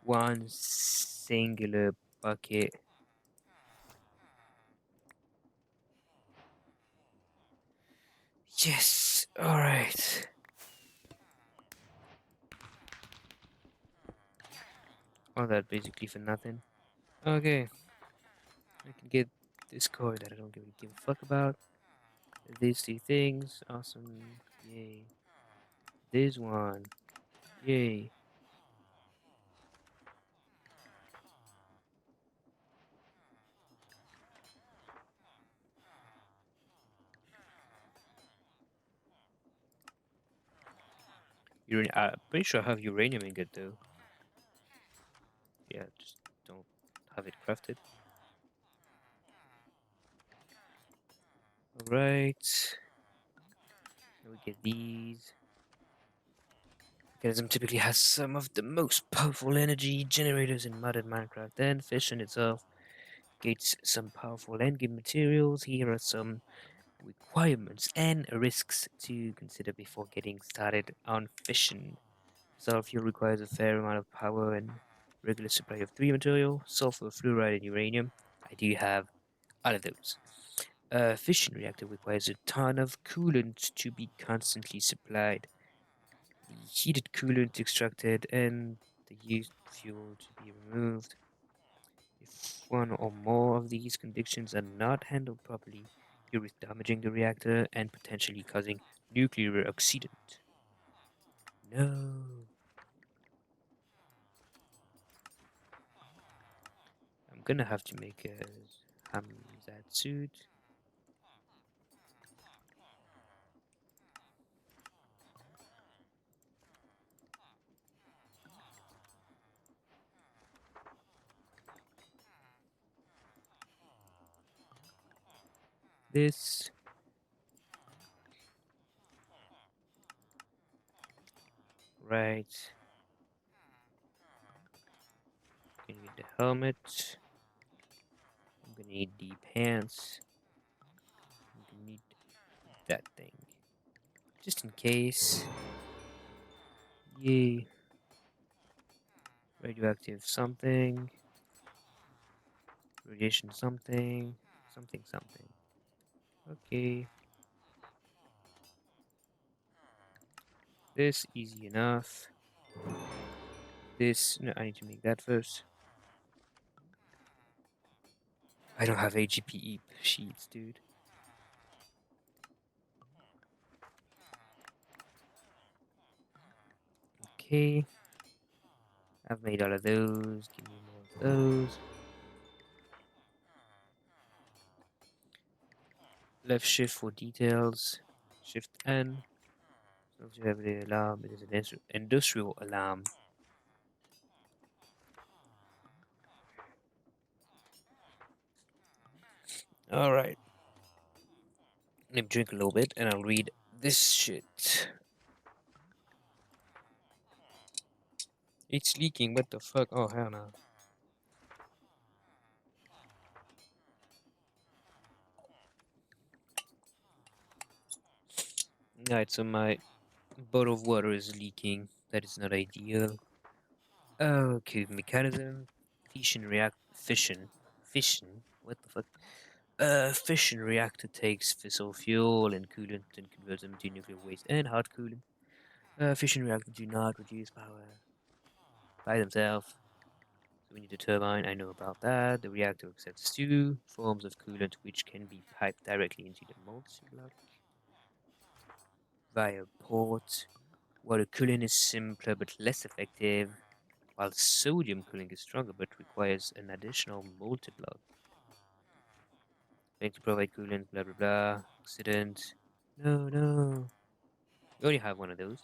one singular bucket. Yes, alright. All that basically for nothing. Okay, I can get this core that I don't really give a fuck about. These two things, awesome, yay. This one, yay. I'm pretty sure I have uranium ingot though. Yeah, just don't have it crafted. Alright. Now we get these. Mechanism typically has some of the most powerful energy generators in modern Minecraft, and fission itself gets some powerful endgame materials. Here are some requirements and risks to consider before getting started on fission. Sulfur fuel requires a fair amount of power and regular supply of three material, sulfur, fluoride, and uranium. I do have all of those. A fission reactor requires a ton of coolant to be constantly supplied, the heated coolant extracted, and the used fuel to be removed. If one or more of these conditions are not handled properly, you risk damaging the reactor and potentially causing nuclear accident. No. I'm gonna have to make a Hamzat suit. This. Right. Gonna need the helmet. I'm gonna need the pants. I'm gonna need that thing. Just in case. Yay. Radioactive something. Radiation something. Something something. Okay. This easy enough. This. No, I need to make that first. I don't have AGPE sheets, dude. Okay. I've made all of those. Give me more of those. Left shift for details. Shift N. So you have the alarm. It is an industrial alarm. Alright. Let me drink a little bit and I'll read this shit. It's leaking. What the fuck? Oh, hell no. Right, so my bottle of water is leaking. That is not ideal. Okay, mechanism. Fission. What the fuck? Fission reactor takes fissile fuel and coolant and converts them into nuclear waste and hot coolant. Fission reactors do not reduce power by themselves. So we need a turbine. I know about that. The reactor accepts two forms of coolant which can be piped directly into the multi-block via port. Water cooling is simpler but less effective, while sodium cooling is stronger but requires an additional multi-block. Going to provide coolant, blah blah blah. Accident. No, no. We already have one of those.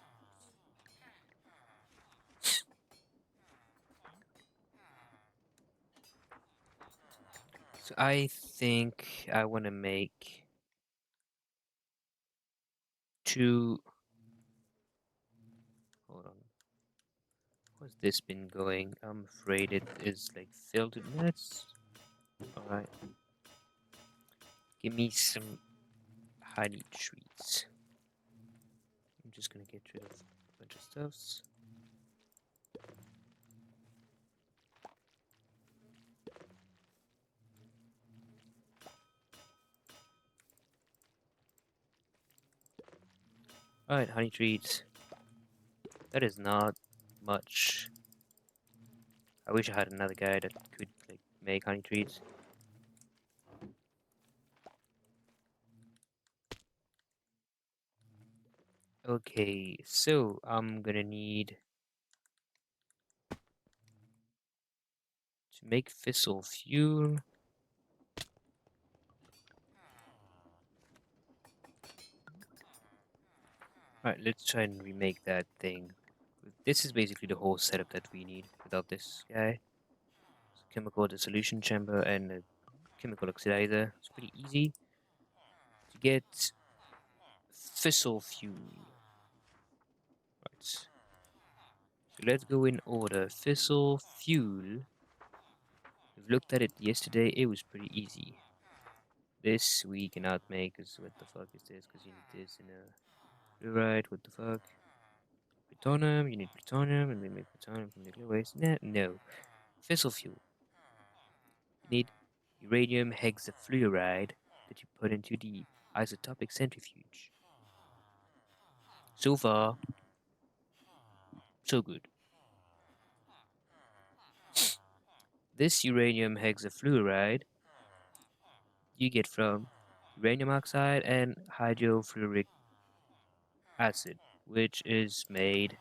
So I think I want to make two. Hold on. What's this been going? I'm afraid it is like filtered nuts. Alright. Give me some honey treats. I'm just gonna get rid of a bunch of stuffs. Alright, honey treats. That is not much. I wish I had another guy that could like make honey treats. Okay, so I'm gonna need to make fissile fuel. Alright, let's try and remake that thing. This is basically the whole setup that we need without this guy. So chemical dissolution chamber and a chemical oxidizer. It's pretty easy to get fissile fuel. Right. So let's go in order. Fissile fuel. We've looked at it yesterday. It was pretty easy. This we cannot make, because what the fuck is this? Because you need this in a fluoride. What the fuck? Plutonium. You need plutonium, and we make plutonium from nuclear waste. No. Fissile fuel. You need uranium hexafluoride that you put into the isotopic centrifuge. So far, so good. This uranium hexafluoride you get from uranium oxide and hydrofluoric acid, which is made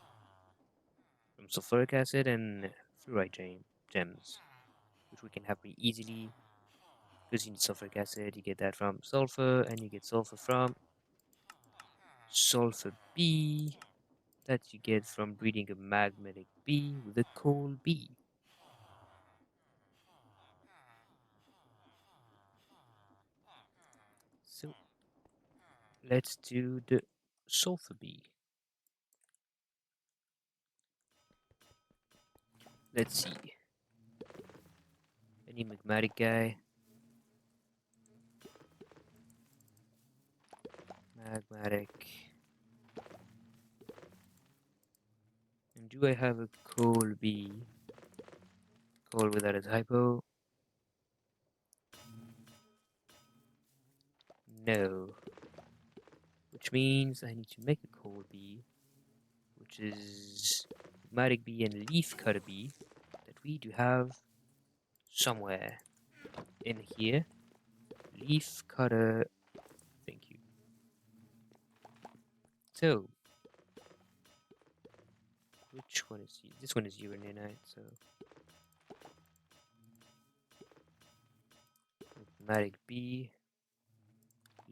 from sulfuric acid and fluoride gems, which we can have pretty easily because you need sulfuric acid, you get that from sulfur, and you get sulfur from sulfur B that you get from breeding a magnetic bee with a coal bee. So let's do the sulfur bee. Let's see. Any magmatic guy? Magmatic. And do I have a coal bee? Coal without a typo? No. Which means I need to make a coal bee, which is magmatic bee and leaf cutter bee that we do have somewhere in here. Leaf cutter. Thank you. So, which one is this one is uranite, so magmatic bee,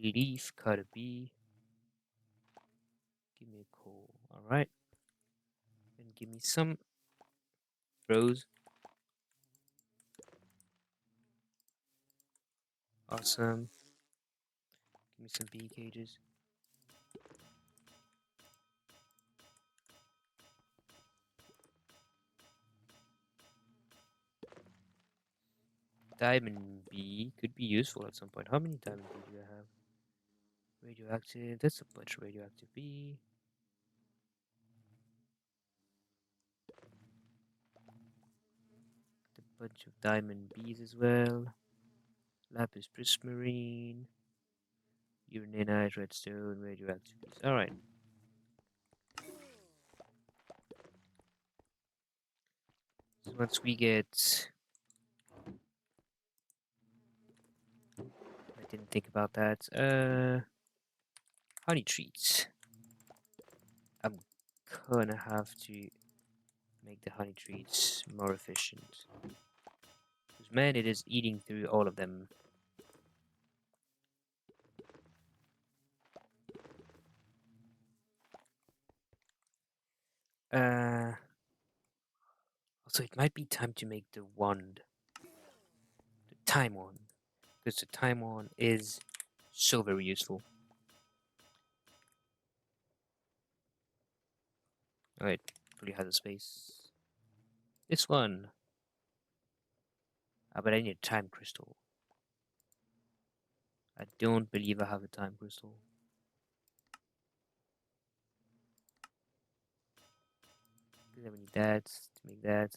leaf cutter bee. Give me a coal, alright. And give me some rose. Awesome. Give me some bee cages. Diamond bee could be useful at some point. How many diamond bee do I have? Radioactive. That's a bunch of radioactive bee. A bunch of diamond bees as well. Lapis prismarine. Uraninite, redstone, radioactive bees. Alright. So once we get... I didn't think about that. Honey treats. I'm gonna have to make the honey treats more efficient. Because man, it is eating through all of them. Also, it might be time to make the wand. The time wand. Because the time wand is so very useful. Alright, probably has a space. This one. Ah, but I need a time crystal. I don't believe I have a time crystal. Because I need that to make that.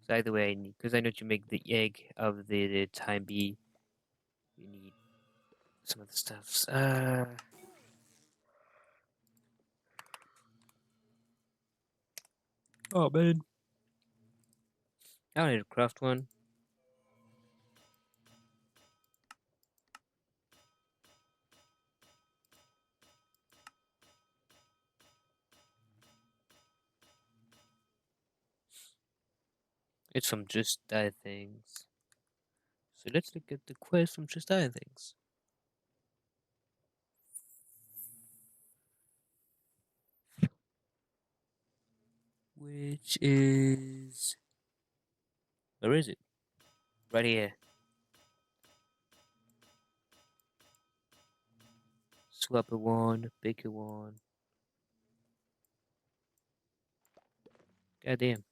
So either way, I need, because I know to make the egg of the time bee, we need some of the stuffs. Oh man. I need to craft one. It's from Just Die Things. So let's look at the quest from Just Die Things. Which is... Where is it? Right here. Swap a one, pick a one. Goddamn.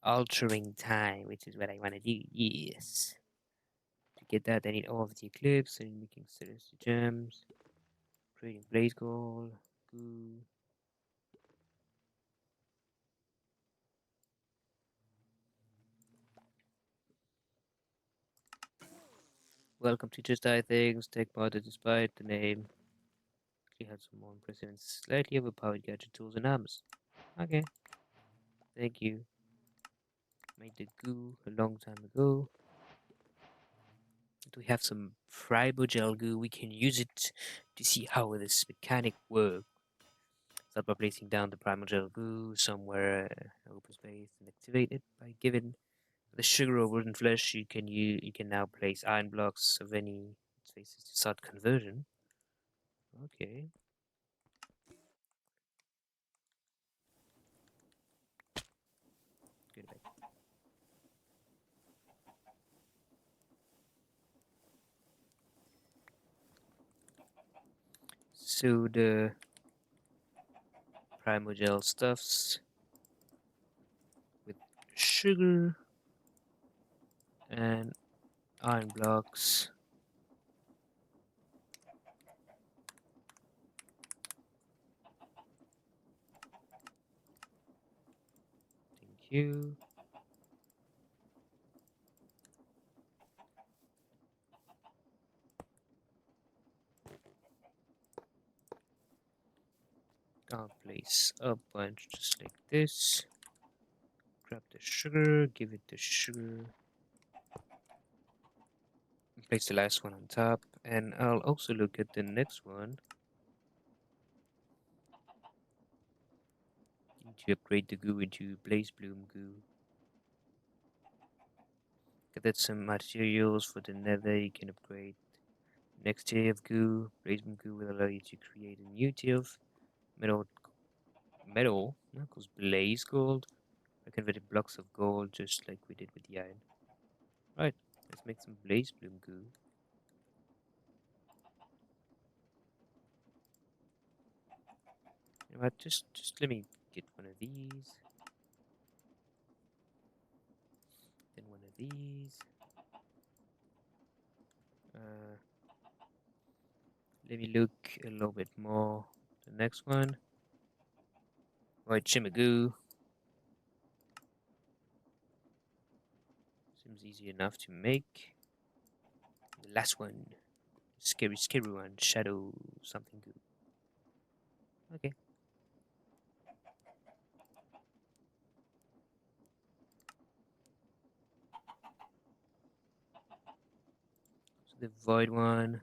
Altering time, which is what I want to do. Yes. To get that, I need all of the eclipse and making celestial gems. Creating blaze gold. Goo. Welcome to Just Die Things. Take part despite the name. He had some more impressive and slightly overpowered gadget tools and armors. Okay. Thank you. Made the goo a long time ago. Do we have some gel goo? We can use it to see how this mechanic works. Start by placing down the primal gel goo somewhere in open space and activate it by giving the sugar or wooden flesh. You can now place iron blocks of any spaces to start conversion. Okay. Good. So the primogel stuffs with sugar and iron blocks. Thank you. I'll place a bunch just like this. Grab the sugar, give it the sugar. Place the last one on top, and I'll also look at the next one. Need to upgrade the goo into Blaze Bloom goo. Get some materials for the nether. You can upgrade next tier of goo. Blaze Bloom goo will allow you to create a new tier of metal, that goes blaze gold. I converted blocks of gold just like we did with the iron. Right, let's make some blaze bloom goo. You know what, just let me get one of these. Then one of these. Uh, Let me look a little bit more. The next one. Right, Chimagoo. Seems easy enough to make. The last one. Scary one. Shadow something goo. Okay. So the void one.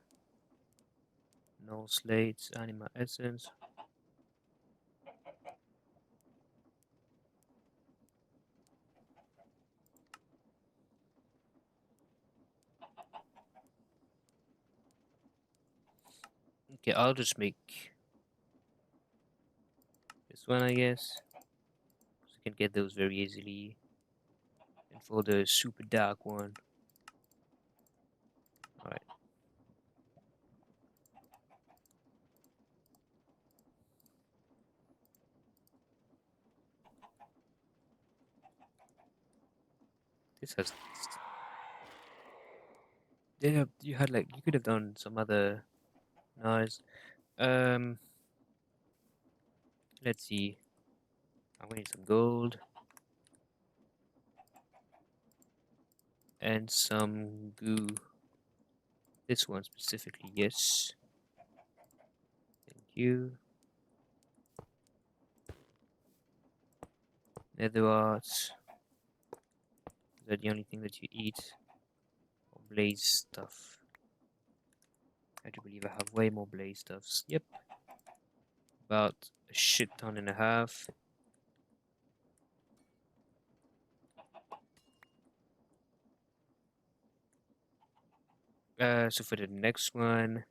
Null slates, anima essence. Okay, I'll just make this one, I guess. So you can get those very easily. And for the super dark one. Alright. This has... Yeah, you had like... You could have done some other... Nice. Um... Let's see. I'm gonna need some gold. And some goo. This one specifically, yes. Thank you. Nether arts. Is that the only thing that you eat? Or blaze stuff? I do believe I have way more blaze stuffs. Yep. About a shit ton and a half. So for the next one,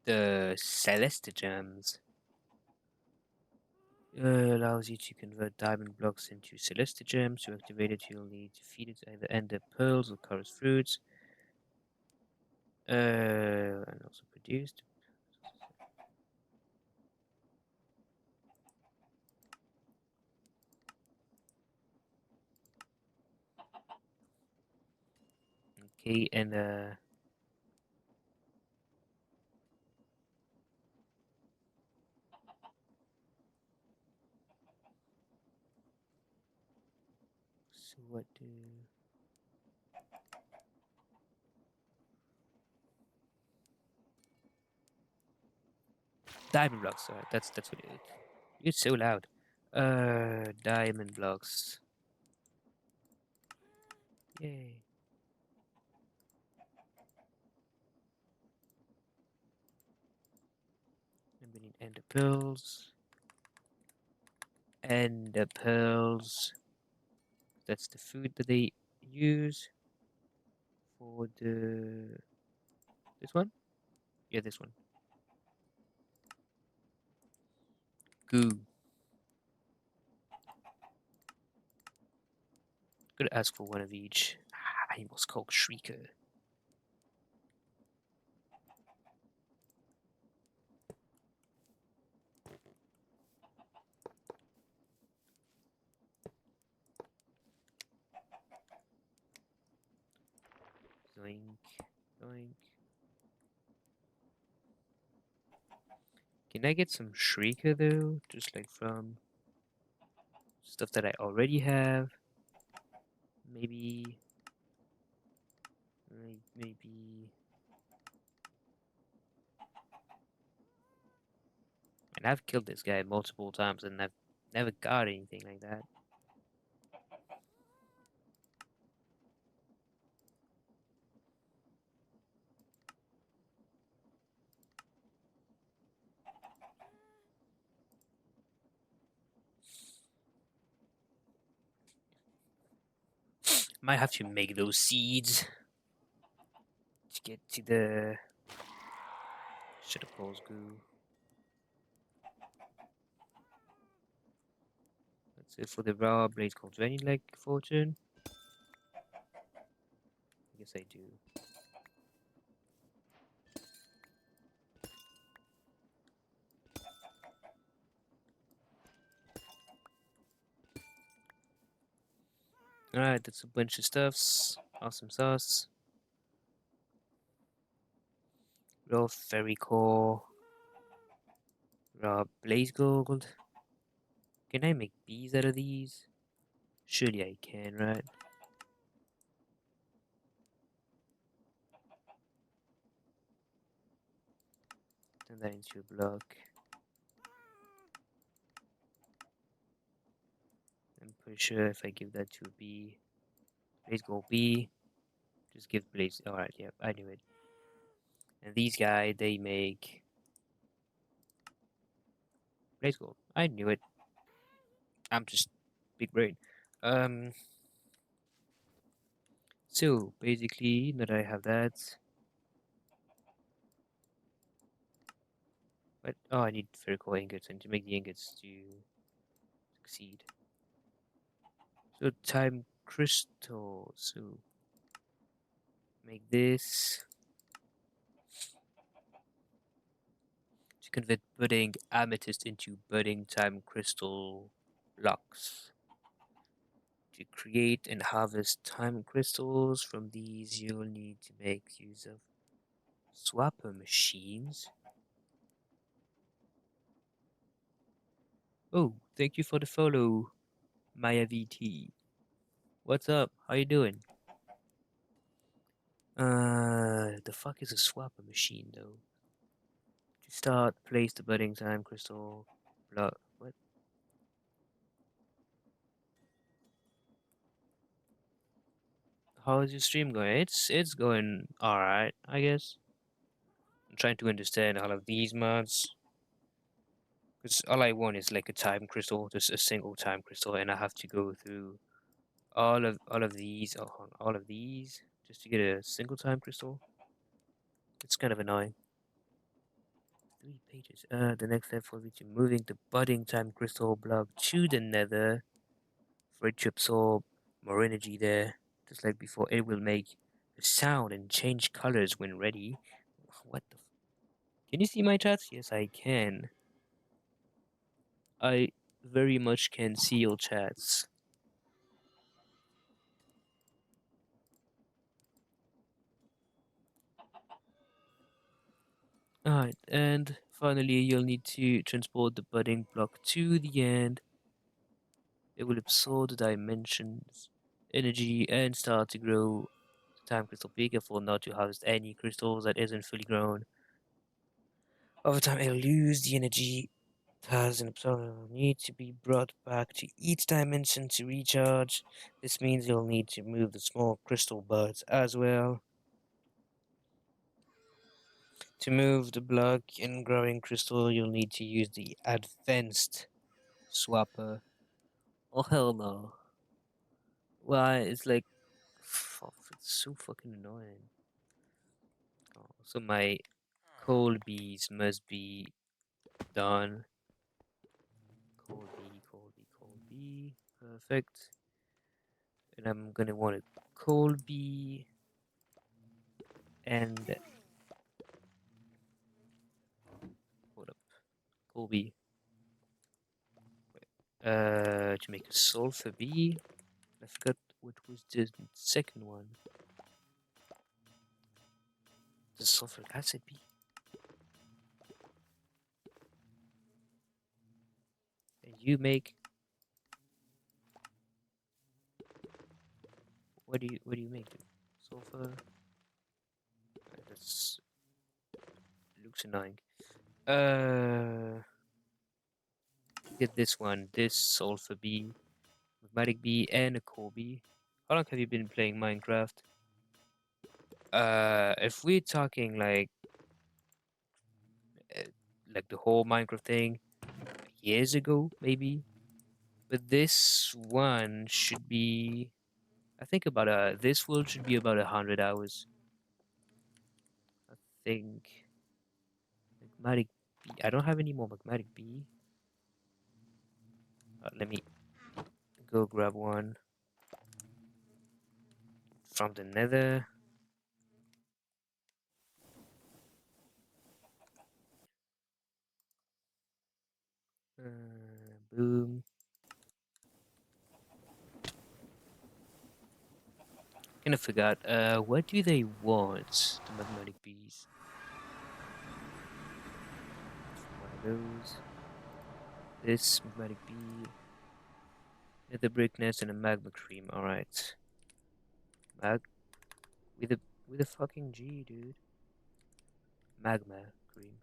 the Celeste gems allows you to convert diamond blocks into Celeste gems. To activate it, you'll need to feed it either ender pearls or chorus fruits. And also produced. Okay, and so what do diamond blocks? Alright, that's what it is. It's so loud. Diamond blocks. Yay. And we need ender pearls. Ender pearls. That's the food that they use for the this one? Yeah, this one. Goo. Could ask for one of each. Ah, he was called Shrieker. Zoink, zoink. Can I get some Shrieker though? Just like from stuff that I already have. Maybe, maybe. And I've killed this guy multiple times, and I've never got anything like that. Might have to make those seeds to get to the shut up, balls goo. That's it for the raw blade gold. Do I need like fortune? I guess I do. Alright, that's a bunch of stuffs. Awesome sauce. Raw fairy core. Raw blaze gold. Can I make bees out of these? Surely I can, right? Turn that into a block. I'm pretty sure if I give that to a bee, blaze gold bee, just give blaze. Alright, yeah, I knew it. And these guys, they make blaze gold. I knew it. I'm just big brain. Um, so basically, that I have that. But oh, I need spherical ingots, and to make the ingots to succeed. So time crystal. So make this to convert budding amethyst into budding time crystal blocks. To create and harvest time crystals from these, you'll need to make use of swapper machines. Oh, thank you for the follow, Maya VT. What's up? How you doing? The fuck is a swapper machine though? To start, place the budding time crystal block. What? How's your stream going? It's going all right, I guess. I'm trying to understand all of these mods because all I want is like a time crystal, just a single time crystal, and I have to go through all of these, all of these, just to get a single time crystal. It's kind of annoying. 3 pages. The next step will be to moving the budding time crystal block to the nether for it to absorb more energy there. Just like before, it will make a sound and change colors when ready. What the? Can you see my chats? Yes, I can. I very much can see your chats. Alright, and finally, you'll need to transport the budding block to the end. It will absorb the dimensions, energy, and start to grow the time crystal. Be careful not to harvest any crystals that isn't fully grown. Over time, it'll lose the energy it has and will need to be brought back to each dimension to recharge. This means you'll need to move the small crystal buds as well. To move the block in growing crystal, you'll need to use the advanced swapper. Oh hell no. Why? It's like, fuck, it's so fucking annoying. Oh, so my coal bees must be done. Coal bee, coal bee, coal bee. Perfect. And I'm gonna want a coal bee and hold up. Coal bee. To make a sulfur bee. I forgot what was the second one. The sulfuric acid bee. And you make, what do you make? Dude? Sulfur. That's looks annoying. Uh, get this one. This sulfur bee, magmatic bee, and a core bee. How long have you been playing Minecraft? If we're talking uh, like the whole Minecraft thing, years ago maybe. But this one should be, I think about this world should be about 100 hours. I think magmatic bee. I don't have any more magmatic bee. Let me go grab one from the nether. Boom. Kind of forgot. What do they want? The magmatic bees. One of those. This magmatic bee. Nether brick nest and a magma cream. All right. Mag with a fucking G, dude. Magma cream.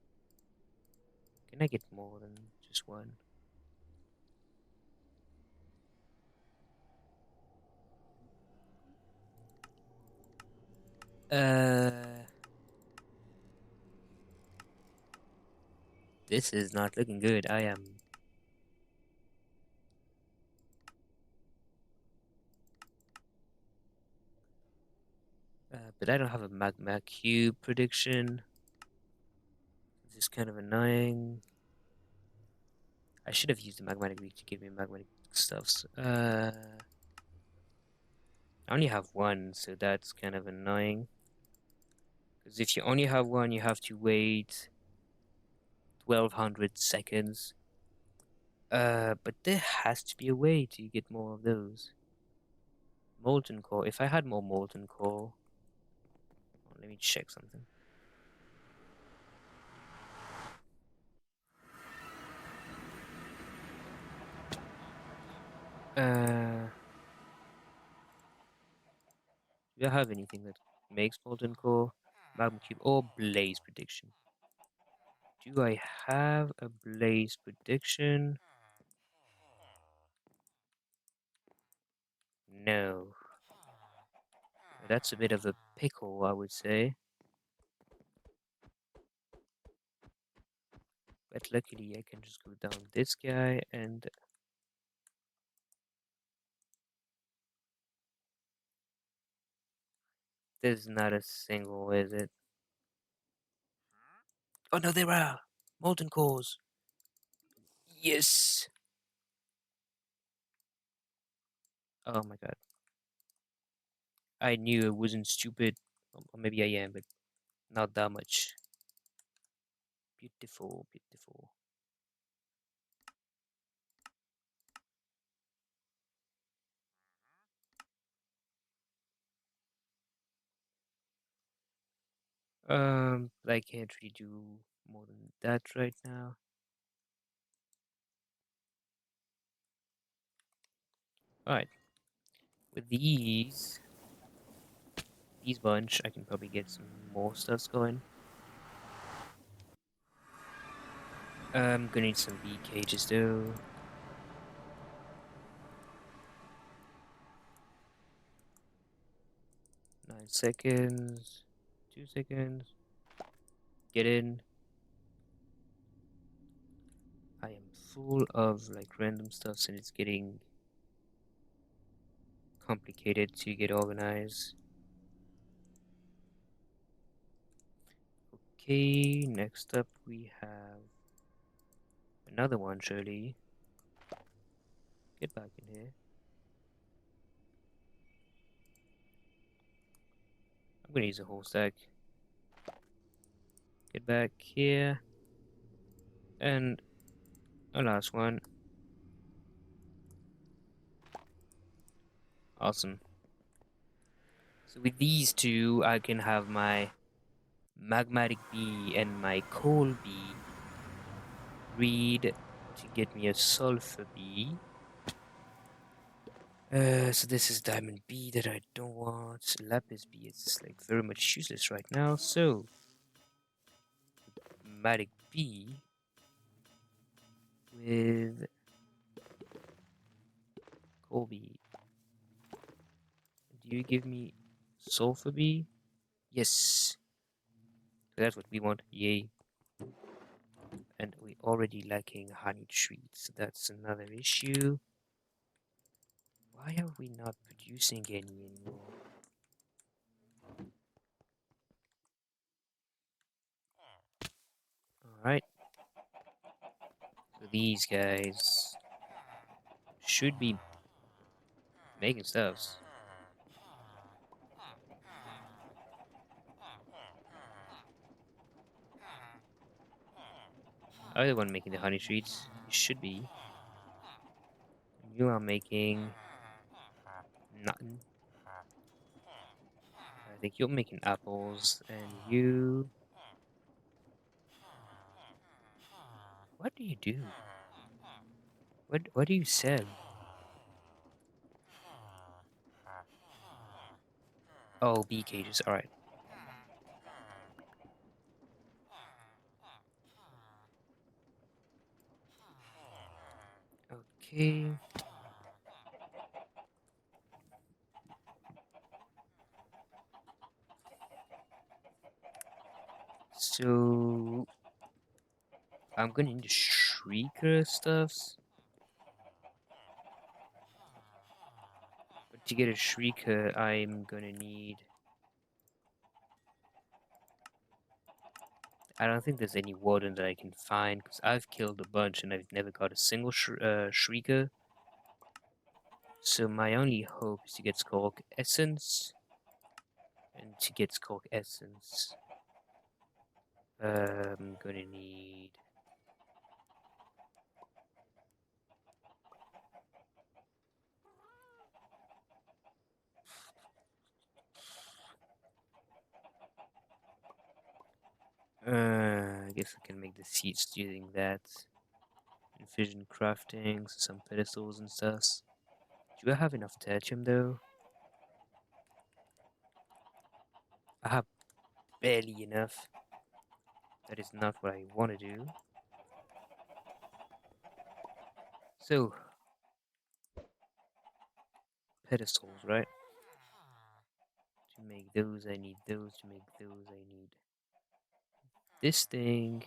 Can I get more than just one? Uh, this is not looking good. I am. But I don't have a magma cube prediction. This is kind of annoying. I should have used the magmatic leak to give me magmatic stuffs. I only have one, so that's kind of annoying. Because if you only have one, you have to wait 1200 seconds. But there has to be a way to get more of those. Molten core. If I had more molten core, let me check something. Do I have anything that makes molten core, magma cube, or blaze prediction? Do I have a blaze prediction? No. That's a bit of a pickle, I would say. But luckily, I can just go down this guy, and there's not a single, is it? Oh no, there are molten cores. Yes. Oh my god. I knew it wasn't stupid. Or maybe I am, but not that much. Beautiful, beautiful. I can't really do more than that right now. Alright, with these bunch, I can probably get some more stuffs going. I'm gonna need some bee cages though. 9 seconds. 2 seconds. Get in. I am full of like random stuff and it's getting complicated to get organized. Okay, next up we have another one, surely. Get back in here. I'm gonna use a whole stack. Get back here. And a last one. Awesome. So with these two, I can have my magmatic bee and my coal bee breed to get me a sulfur bee. So this is diamond bee that I don't want. Lapis bee is like very much useless right now. So magmatic bee with coal bee. Do you give me sulfur bee? Yes. That's what we want. Yay. And we already lacking honey treats. That's another issue. Why are we not producing any anymore? Alright. So these guys should be making stuffs. I'm the one making the honey treats. You should be. You are making nothing. I think you're making apples, and you. What do you do? What do you sell? Oh, bee cages. All right. Okay. So I'm gonna need shrieker stuffs. But to get a shrieker, I'm gonna need. I don't think there's any warden that I can find because I've killed a bunch and I've never got a single shrieker. So my only hope is to get Skulk Essence. And to get Skulk Essence, I'm gonna need. I guess I can make the seats using that. And fission crafting, some pedestals and stuff. Do I have enough tertium though? I have barely enough. That is not what I want to do. So, pedestals, right? To make those, I need those. To make those, I need this thing.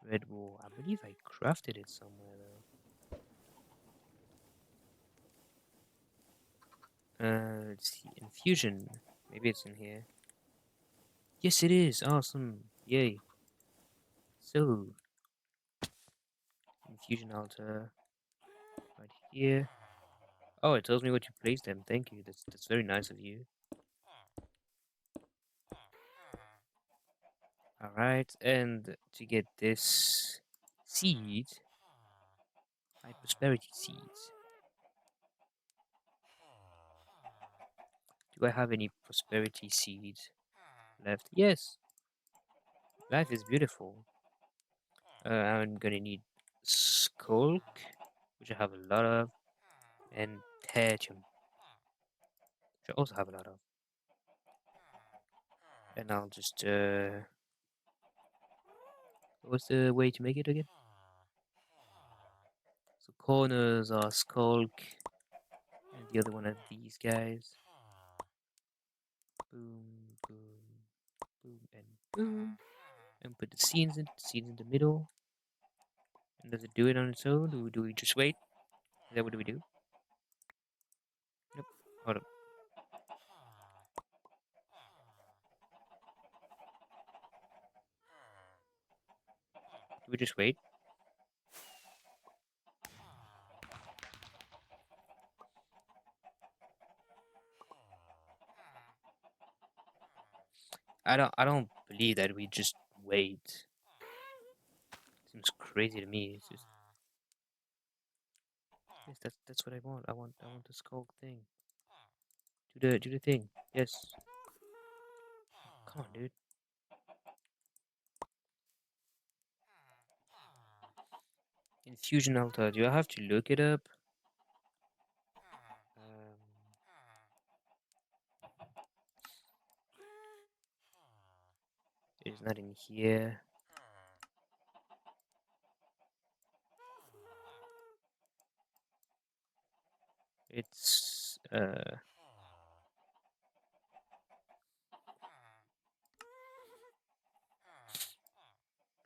Red wool. I believe I crafted it somewhere though. Let's see. Infusion. Maybe it's in here. Yes, it is. Awesome. Yay. So, infusion altar right here. Oh, it tells me what you place them. Thank you. That's very nice of you. All right, and to get this seed, prosperity seeds. Do I have any prosperity seeds left? Yes. Life is beautiful. I'm gonna need skulk, which I have a lot of, and tertium, which I also have a lot of. And I'll just what's the way to make it again? So corners are skulk, and the other one are these guys. Boom, boom, boom, and boom. And put the seeds in the middle. And does it do it on its own? Do we just wait? Is that what do we do? Nope. Hold up. Do we just wait? I don't believe that we just wait. Seems crazy to me. It's just yes, that's what I want. I want the skull thing. Do the thing. Yes. Come on, dude. Infusion altar. Do I have to look it up? Um, it's not in here. It's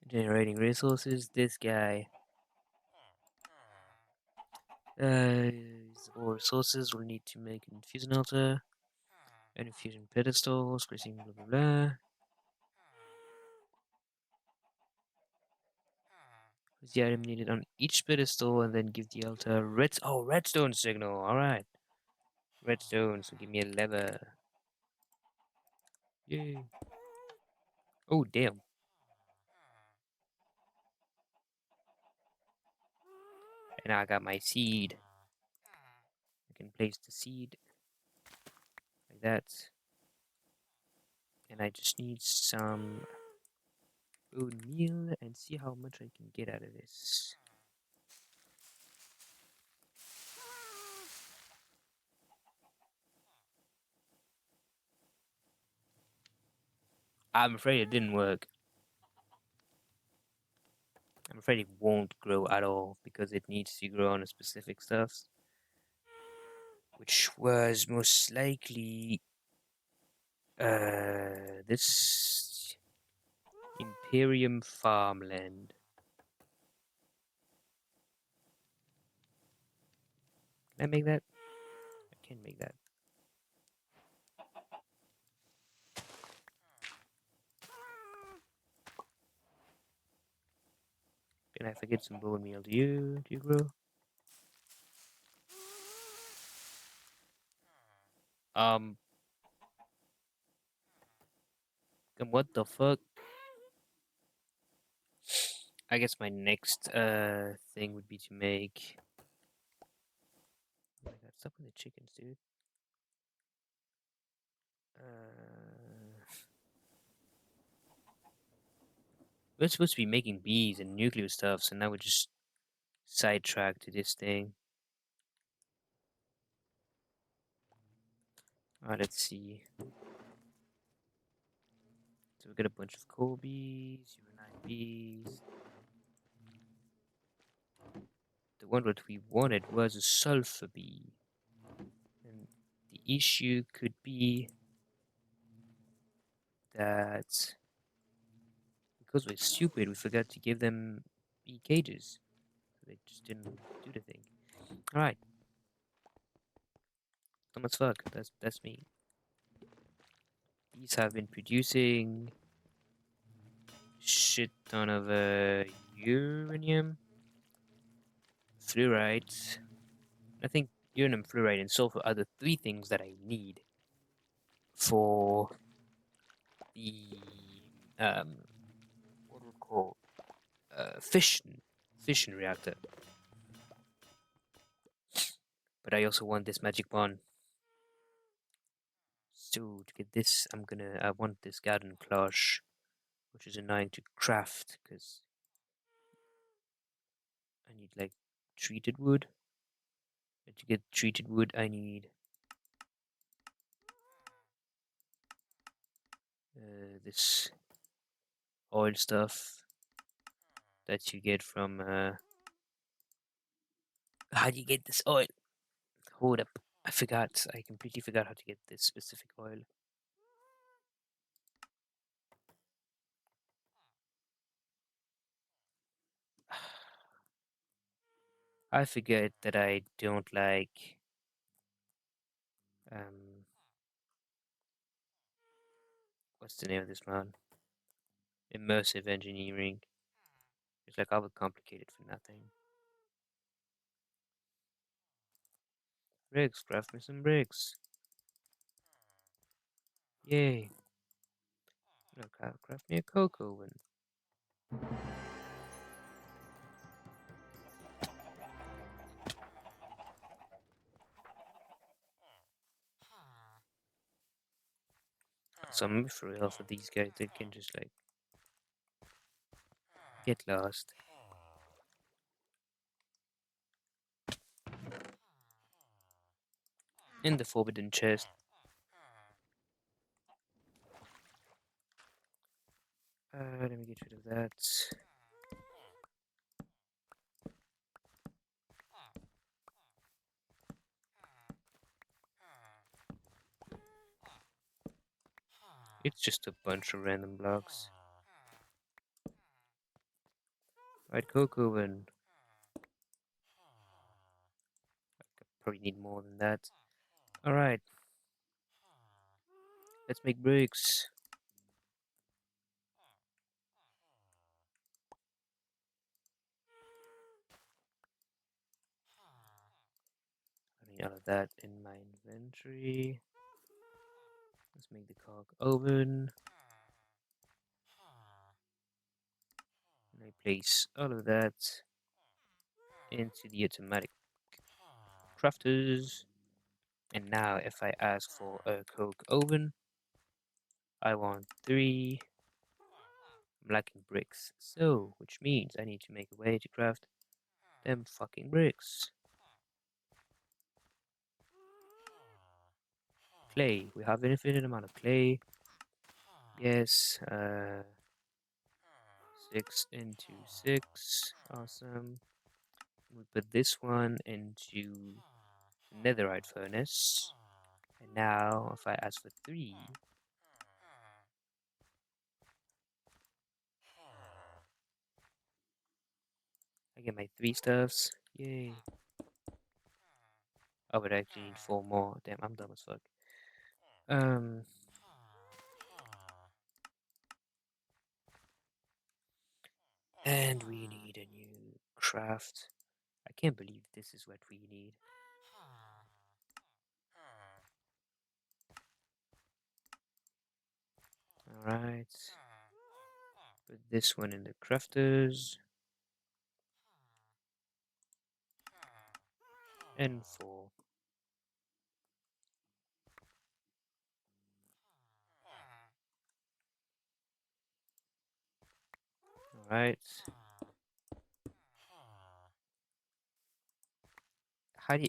generating resources. This guy. All resources. We'll need to make an infusion altar, an infusion pedestal, spacing, blah blah blah. Use the item needed on each pedestal, and then give the altar redstone signal. All right, redstone. So give me a lever. Yay! Oh damn! And I got my seed. I can place the seed like that, and I just need some bone meal and see how much I can get out of this. I'm afraid it didn't work. I'm afraid it won't grow at all because it needs to grow on a specific stuff, which was most likely this Imperium farmland. Can I make that? I can make that. Can I forget some bone meal? Do you grow? Um, what the fuck? I guess my next thing would be to make. Oh my god, stop with the chickens, dude. We're supposed to be making bees and nuclear stuff, so now we're just sidetracked to this thing. Alright, let's see. So we got a bunch of coal bees, uranite bees. The one that we wanted was a sulfur bee. And the issue could be that because we're stupid, we forgot to give them cages. So they just didn't do the thing. Alright, dumb as fuck. That's me. These have been producing shit ton of uranium, fluoride. I think uranium, fluoride, and sulfur are the three things that I need for the um what do we call fission reactor. But I also want this magic bond. So to get this, I want this garden cloche, which is annoying to craft because I need like treated wood. And to get treated wood, I need this oil stuff that you get from. How do you get this oil? Hold up, I forgot. I completely forgot how to get this specific oil. I forget that I don't like um. What's the name of this man? Immersive engineering. It's like overcomplicated for nothing. Bricks, craft me some bricks. Yay. No, craft me a cocoa oven. So maybe for real for these guys, they can just like get lost. In the forbidden chest. Let me get rid of that. It's just a bunch of random blocks. Right, cocoa oven. I probably need more than that. Alright, let's make bricks. I need all of that in my inventory. Let's make the cock oven. And I place all of that into the automatic crafters. And now if I ask for a coke oven, I want 3. I'm lacking bricks. So, which means I need to make a way to craft them fucking bricks. Clay. We have an infinite amount of clay. Yes. 6 into 6. Awesome. We put this one into netherite furnace. And now, if I ask for 3, I get my 3 stuffs. Yay. Oh, but I actually need 4 more. Damn, I'm dumb as fuck. And we need a new craft. I can't believe this is what we need. Alright. Put this one in the crafters. And 4. Alright. How do you...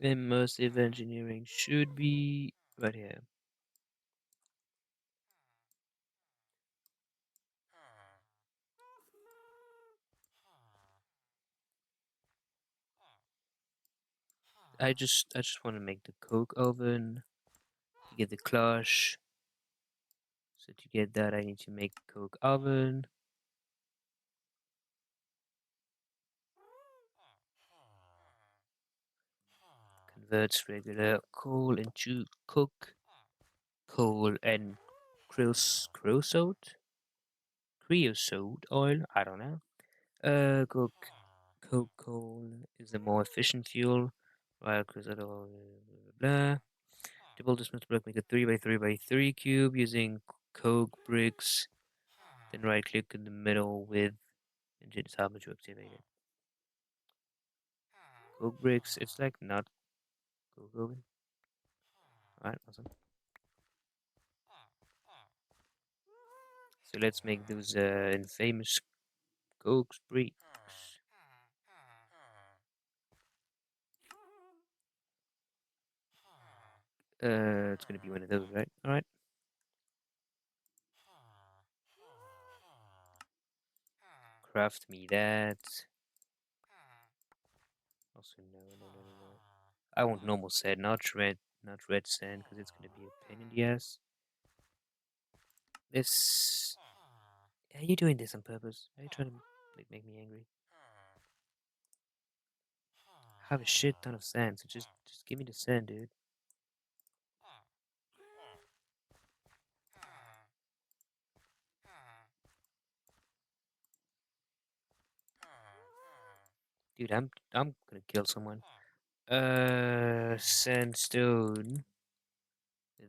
Immersive engineering should be right here. I just want to make the coke oven to get the clutch. So to get that, I need to make coke oven. Converts regular coal into coke, coal and creosote oil. I don't know. Coke coal is a more efficient fuel, while creosote oil, blah, blah, blah. To build this block, make a 3 by 3 by 3 cube using coke bricks. Then right click in the middle with engine salvage to activate it. Coke bricks, it's like not coke oven. Alright, awesome. So let's make those infamous coke bricks. It's gonna be one of those, right? Alright. Craft me that. Also, no. I want normal sand, not red sand, because it's gonna be a pain in the ass. This. Are you doing this on purpose? Are you trying to like make me angry? I have a shit ton of sand, so just give me the sand, dude. Dude, I'm gonna kill someone. Sandstone.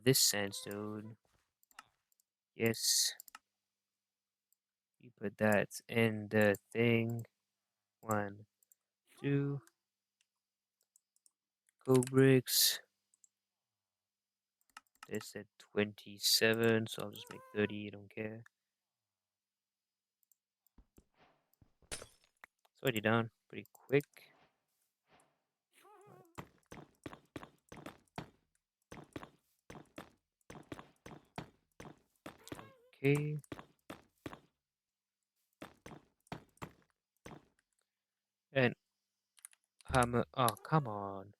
This sandstone. Yes. You put that in the thing. 1, 2. Coke bricks. This at 27, so I'll just make 30. I don't care. It's already done pretty quick. Okay. And hammer. Oh, come on.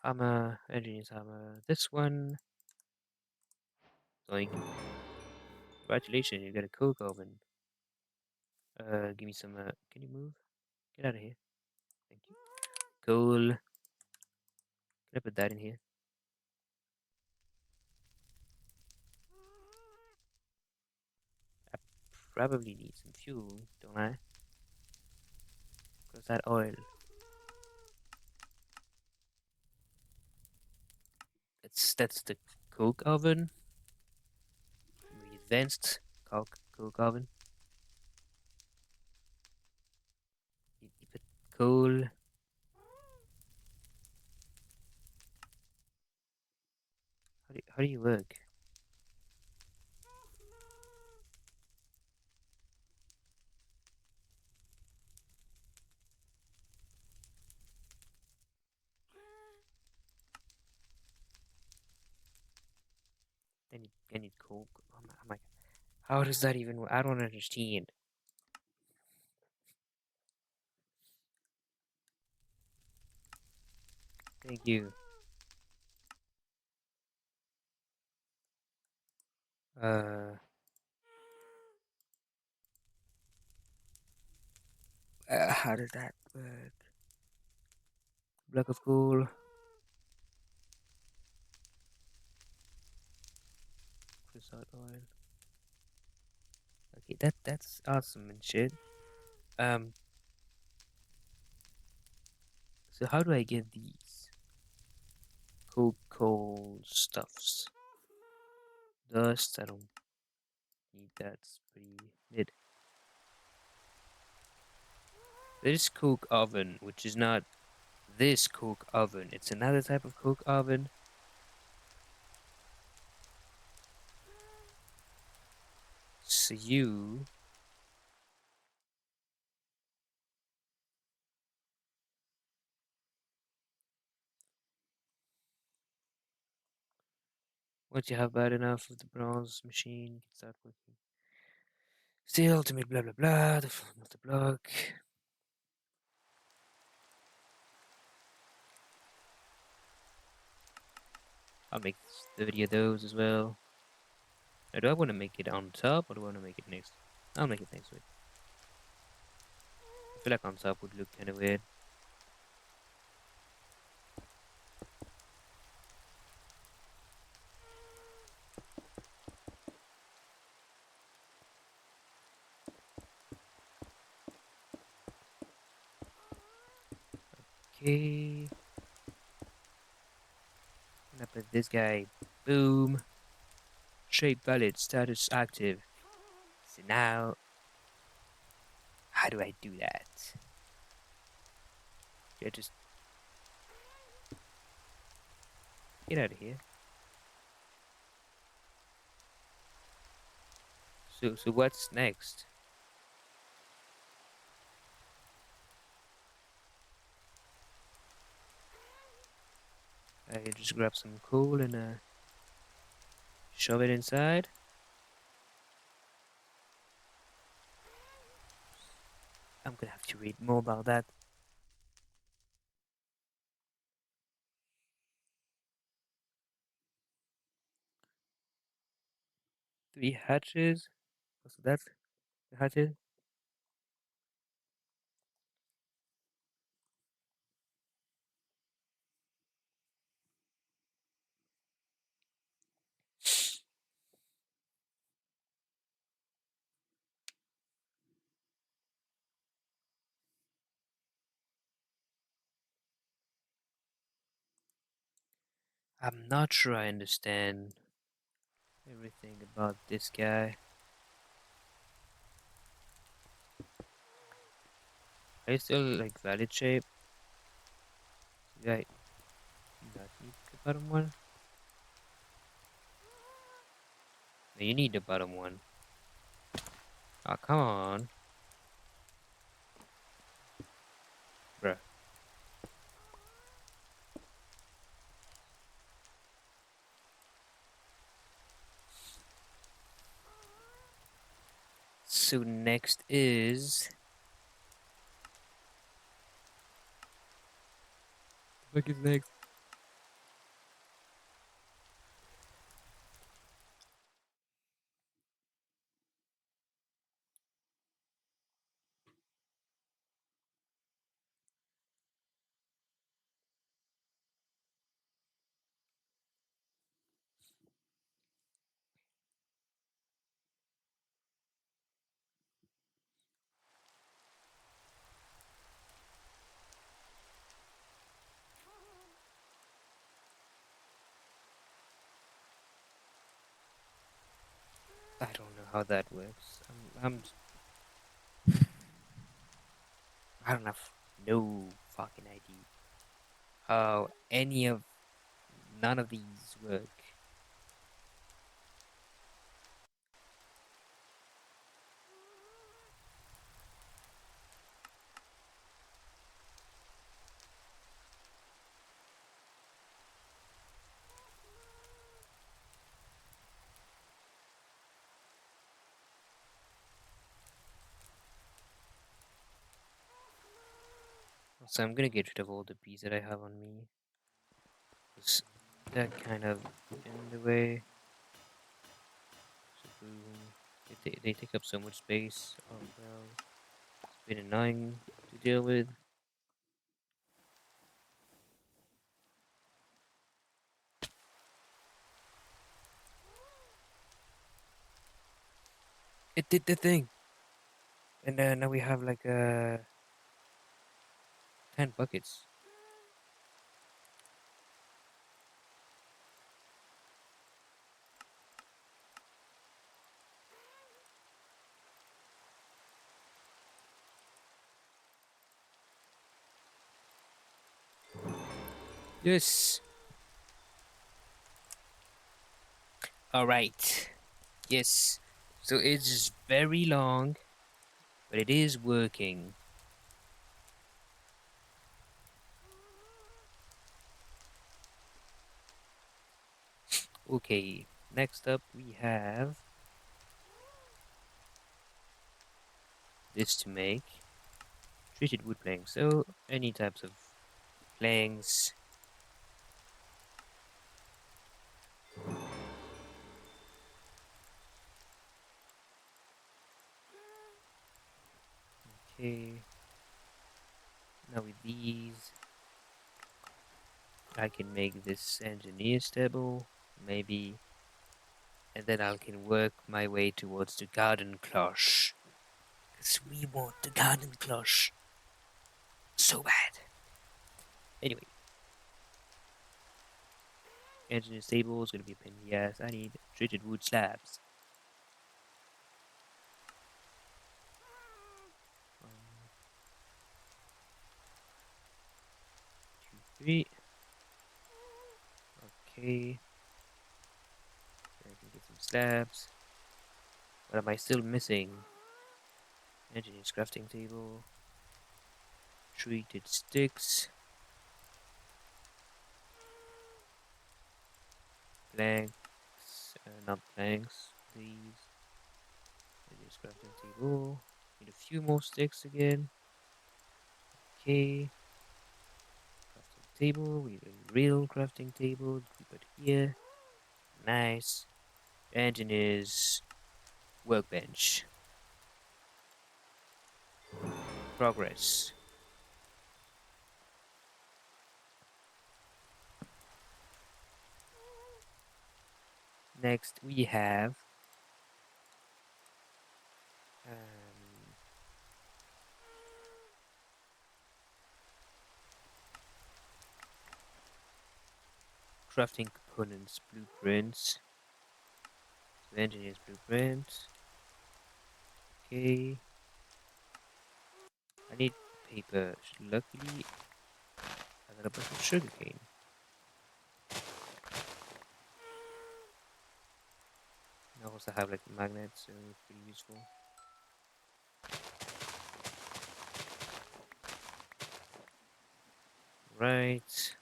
Hammer. Engineer's hammer. This one. Like, congratulations, you got a coke oven. Give me some. Can you move? Get out of here. Thank you. Cool. Can I put that in here? I probably need some fuel, don't I? Because that oil. That's the coke oven. The advanced coke oven. You put coal. How do you work? I need coke. Oh my. How does that even work? I don't understand. Thank you. Uh, how does that work? Block of coal. Crescent oil. Okay, that's awesome and shit. Um, so how do I get these coal stuffs? Dust. I don't need that. It's pretty mid. There's coke oven, which is not this coke oven. It's another type of coke oven. So once you have bad enough of the bronze machine, you can start working. Steel ultimate blah blah blah. The block. I'll make 30 of those as well. Now, do I want to make it on top or do I want to make it next? I'll make it next week. I feel like on top would look kind of weird. Okay. And I put this guy. Boom. Shape valid. Status active. So now, how do I do that? Do I just get out of here? So what's next? I just grab some coal and shove it inside. I'm gonna have to read more about that. 3 hatches. So that's the hatches. I'm not sure I understand everything about this guy. Are you still like valid shape? Guy, you not need the bottom one? No, you need the bottom one. Oh, come on. Bruh. So next is... What is next? I don't know how that works. I don't have no fucking idea how none of these work. So I'm gonna get rid of all the bees that I have on me. 'Cause that kind of in the way. So boom. They take up so much space. Oh well. It's been annoying to deal with. It did the thing. And now we have like 10 buckets. Yes. Alright. Yes. So it's just very long, but it is working. Okay. Next up we have this to make. Treated wood planks. So any types of planks. Okay. Now with these, I can make this engineer stable, maybe, and then I can work my way towards the garden cloche. Because we want the garden cloche so bad. Anyway, engineer stable is going to be a pain in the ass. I need treated wood slabs. 1, 2, 3. Okay. I can get some slabs. What am I still missing? Engineer's crafting table. Treated sticks. Planks. Not planks. These. Engineer's crafting table. Need a few more sticks again. Okay. Crafting table. We need a real crafting table. We put here. Nice. Engineer's workbench. Progress. Next, we have um, crafting components, blueprints. So engineer's blueprint. Okay. I need paper. Luckily, I got a bunch of sugarcane. I also have like magnets, so pretty useful. Right.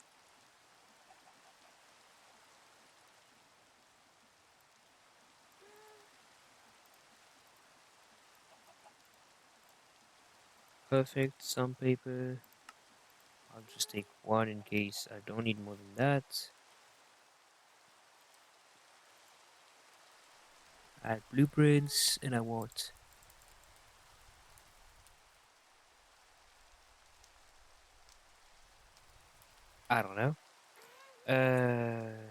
Perfect. Some paper. I'll just take one in case I don't need more than that. Add blueprints, and I want. I don't know. Uh,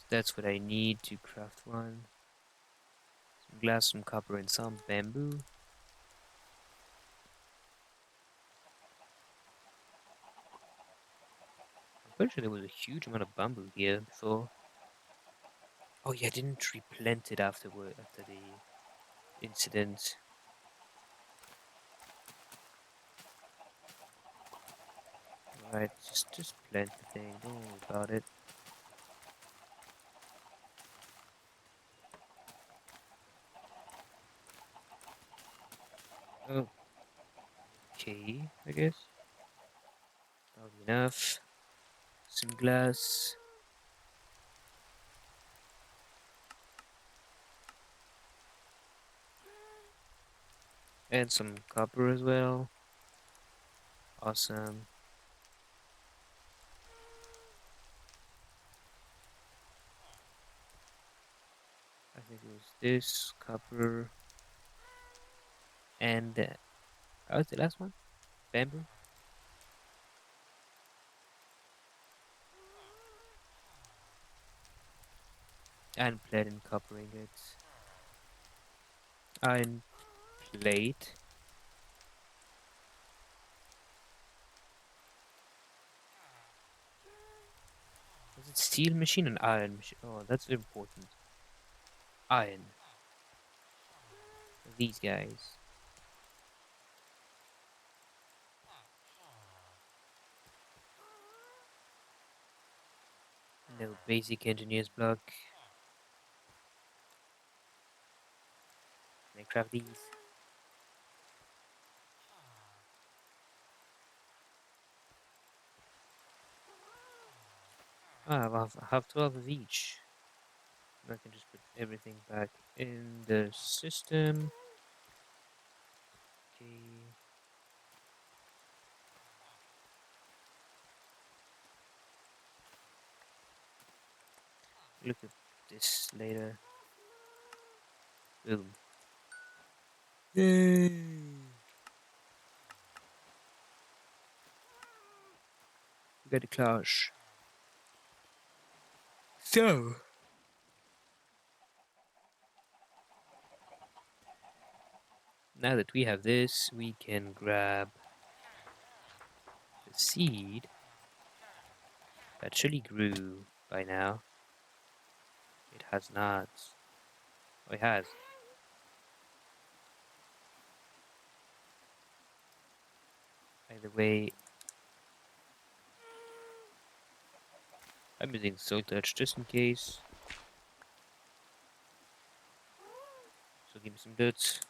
that's what I need to craft one. Some glass, some copper, and some bamboo. I'm pretty sure there was a huge amount of bamboo here before. Oh yeah, I didn't replant it afterward after the incident. Alright, just plant the thing, don't worry about it. Okay, I guess. That'll be enough. Some glass. And some copper as well. Awesome. I think it was this, copper, and what was the last one? Bamboo? And platinum copper ingots. Iron plate. Was it steel machine and iron machine? Oh, that's important. Iron. These guys. No basic engineer's block. Can I craft these? Ah, I have 12 of each. I can just put everything back in the system. Okay. look at this later. Boom. Yay! We got a clash. So, now that we have this, we can grab the seed that surely grew by now. It has not. Oh, it has. Either way, I'm using soul touch just in case. So give me some dirt.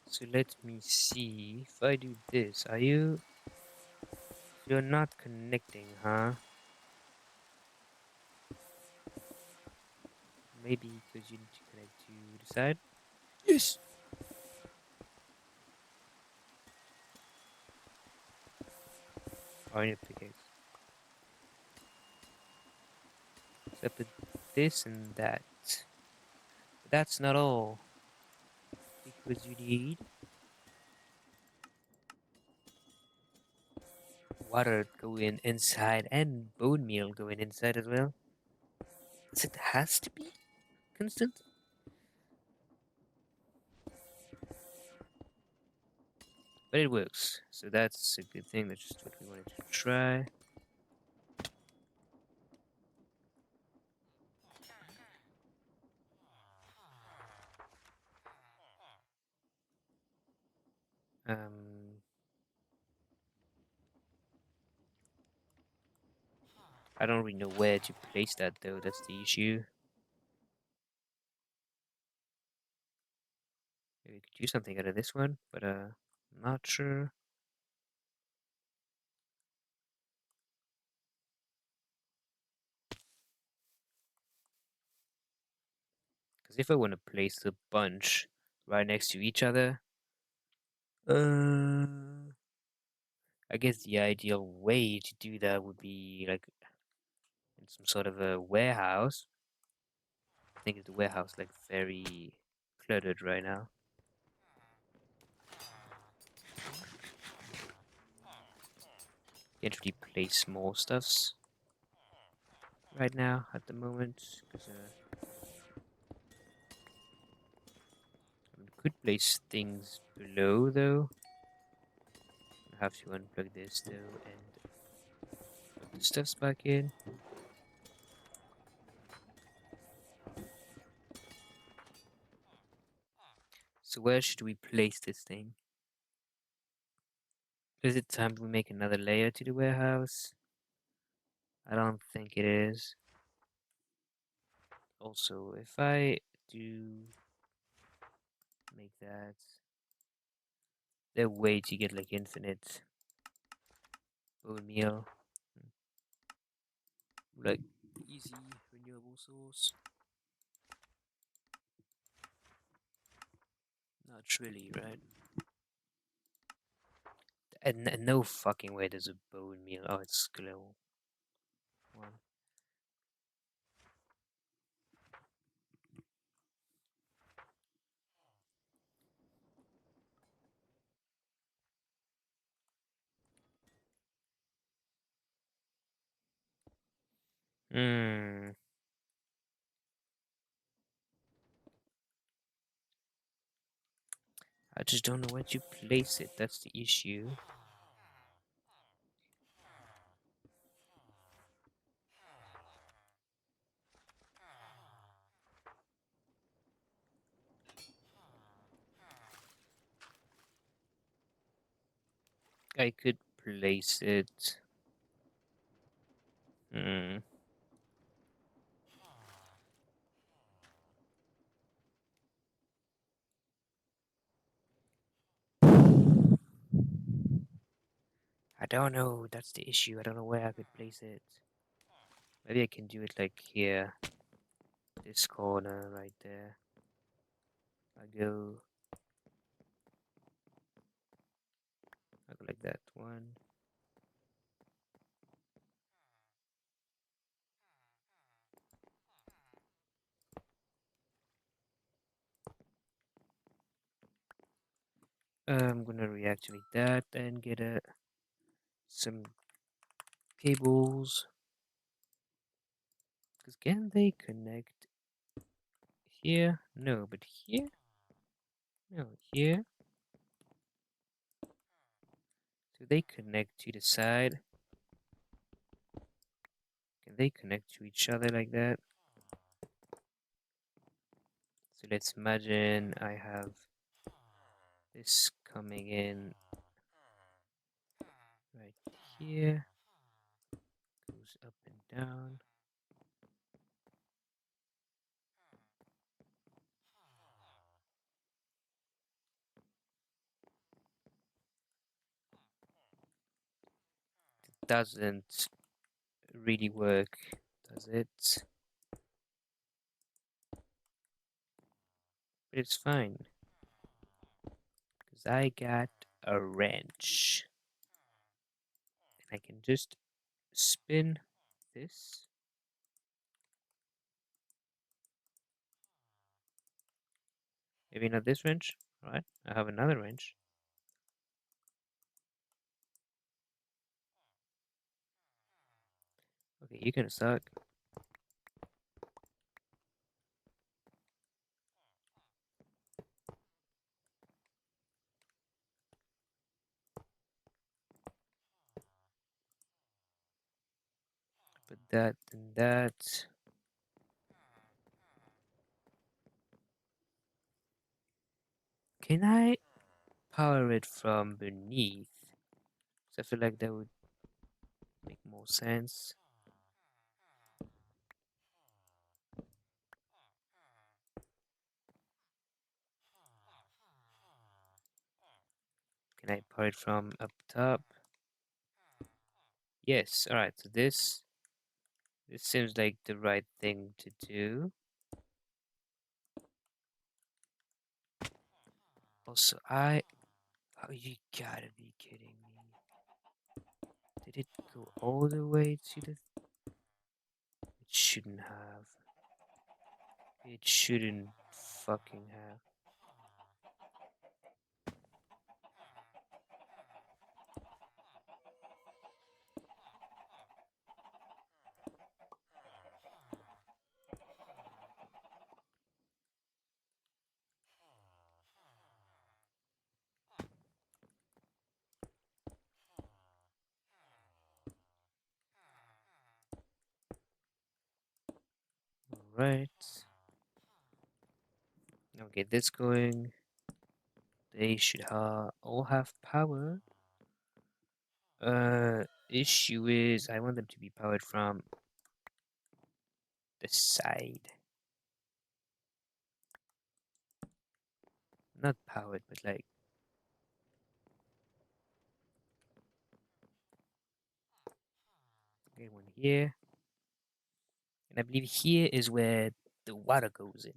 So let me see if I do this. Are you? You're not connecting, huh? Maybe because you need to connect to the side. Yes. Oh, I need a pickaxe. So I put this and that. But that's not all. Because you need water going inside and bone meal going inside as well. So it has to be constant. But it works. So that's a good thing. That's just what we wanted to try. Um, I don't really know where to place that though. That's the issue. Maybe we could do something out of this one, but not sure. Because if I want to place the bunch right next to each other, uh, I guess the ideal way to do that would be like in some sort of a warehouse. I think the warehouse like very cluttered right now. Can't really place more stuffs right now at the moment because I could place things below though. I have to unplug this though and put the stuffs back in. So where should we place this thing? Is it time we make another layer to the warehouse? I don't think it is. Also, if I do make that, there's a way to get like infinite bone meal. Like easy renewable source. Not really, right? And no fucking way there's a bone meal. Oh, it's glow one. Hmm. I just don't know where to place it. That's the issue. I could place it. Hmm. I don't know. That's the issue. I don't know where I could place it. Maybe I can do it like here. This corner right there. I go like that. One. I'm gonna reactivate that and get some cables. Because can they connect here? No, but here? No, here. So they connect to the side. Can they connect to each other like that? So let's imagine I have this coming in right here, goes up and down. Doesn't really work, does it? But it's fine, because I got a wrench. And I can just spin this. Maybe not this wrench. Alright, I have another wrench. Okay, you're gonna suck. But that and that. Can I power it from beneath? So I feel like that would make more sense. Can I power it from up top? Yes, alright, so this seems like the right thing to do. Also, oh, you gotta be kidding me. Did it go all the way to the... It shouldn't have. It shouldn't fucking have. Alright. Now get this going. They should all have power. Issue is I want them to be powered from the side. Not powered, but like... Okay, one here. And I believe here is where the water goes in.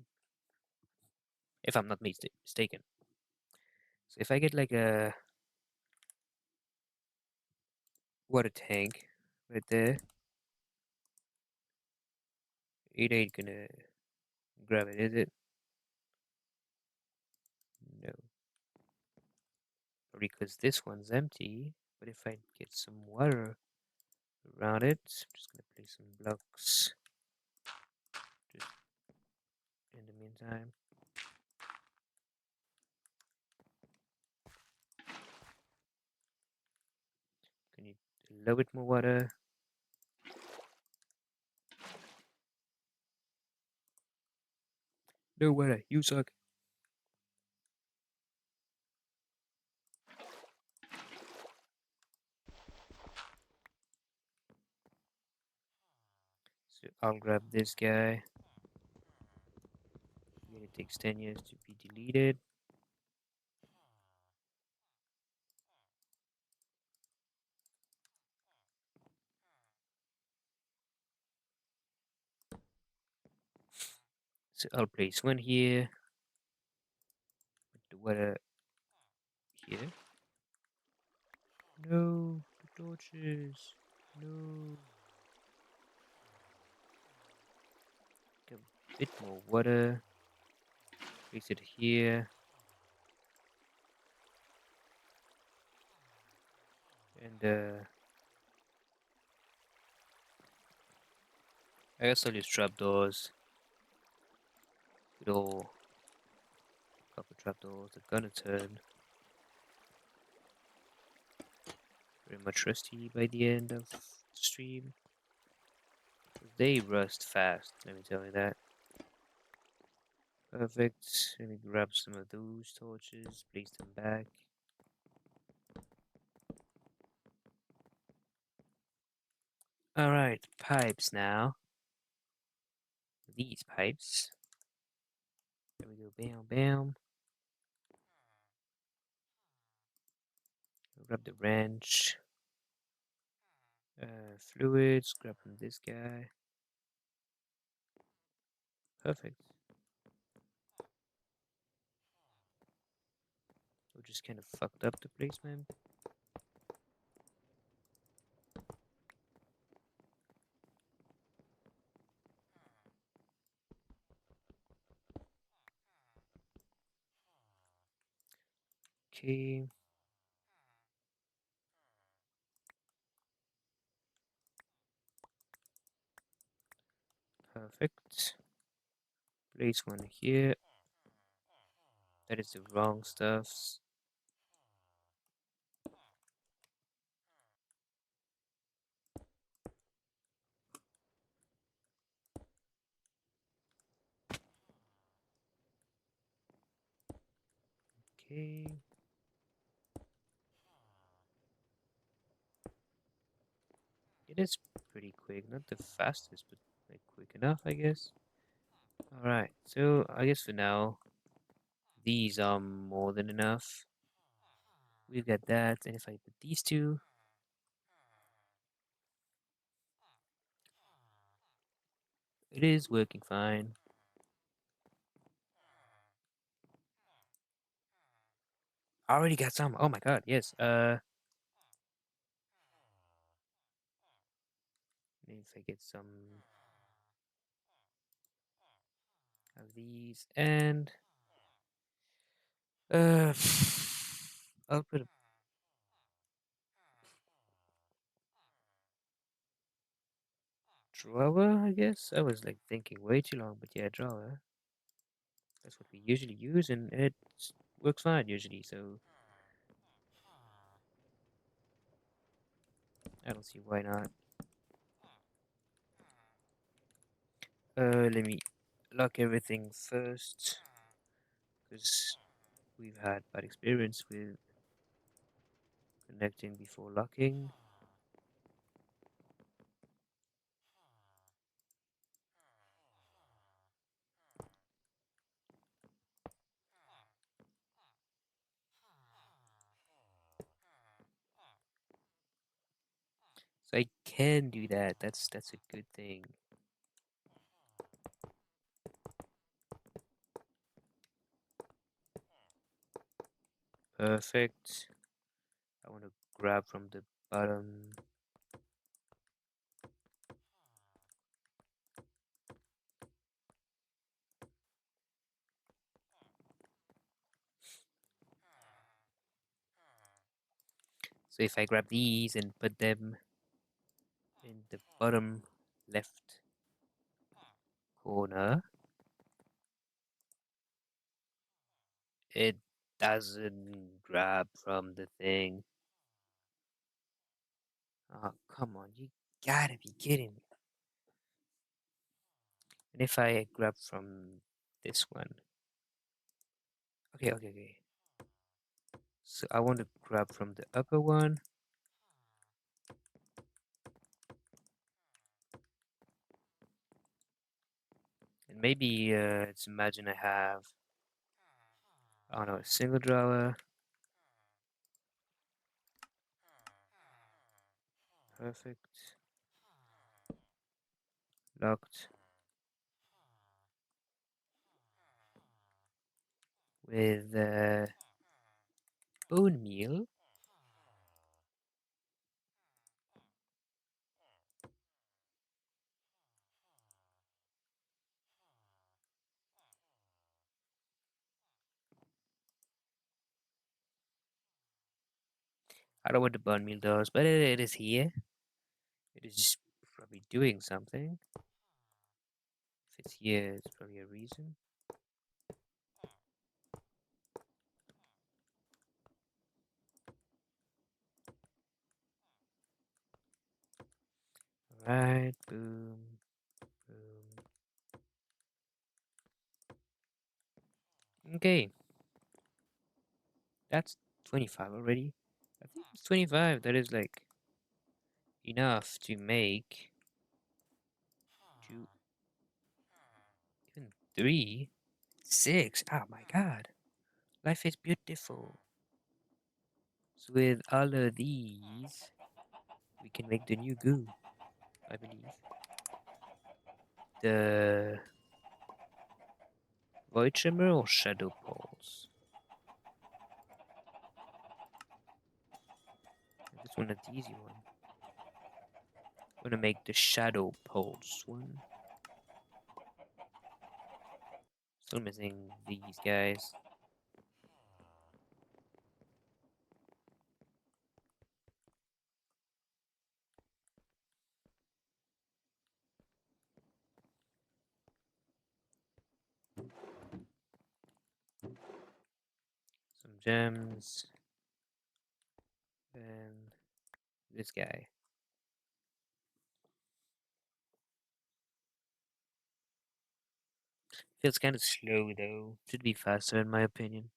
If I'm not mistaken. So if I get like a water tank right there, it ain't gonna grab it, is it? No. Probably because this one's empty. But if I get some water around it, I'm just gonna place some blocks just in the meantime. Can you a little bit more water? No water, you suck. So I'll grab this guy. It takes 10 years to be deleted. So I'll place one here. water here. No, the torches. No. Get a bit more water. Place it here. And I guess I'll use trapdoors. Good old couple trapdoors. They're gonna turn very much rusty by the end of the stream. They rust fast, let me tell you that. Perfect. Let me grab some of those torches, place them back. Alright, pipes now. These pipes. There we go, bam, bam. Grab the wrench. Fluids, grab from this guy. Perfect. We just kind of fucked up the placement. Okay. Perfect. Place one here. That is the wrong stuffs. Okay. It is pretty quick. Not the fastest, but like quick enough, I guess. Alright, so I guess for now, these are more than enough. We've got that, and if I put these two, it is working fine. I already got some. Oh my god, yes. Maybe if I get some of these, and uh, I'll put a drawer, I guess. I was like thinking way too long, but yeah, drawer. That's what we usually use, and it works fine usually. So I don't see why not. Let me lock everything first, because we've had bad experience with connecting before locking. So I can do that. That's a good thing. Perfect. I want to grab from the bottom. So if I grab these and put them in the bottom left corner, it doesn't grab from the thing. Oh, come on, you gotta be kidding me. And if I grab from this one, okay. So I want to grab from the upper one. And maybe let's imagine I have, I don't know, a single drawer. Perfect. Locked. With Bone meal? I don't know what the bone meal does, but it is here. It is probably doing something. If it's here, it's probably a reason. Alright, boom, boom. Okay, that's 25 already. I think it's 25. That is like enough to make two, even three, six. Oh my god. Life is beautiful. So with all of these, we can make the new goo, I believe. The void shimmer or shadow pulse? This one is the easy one. I'm gonna make the shadow pulse one. Still missing these guys. Some gems. And this guy. Feels kind of slow though. Should be faster in my opinion.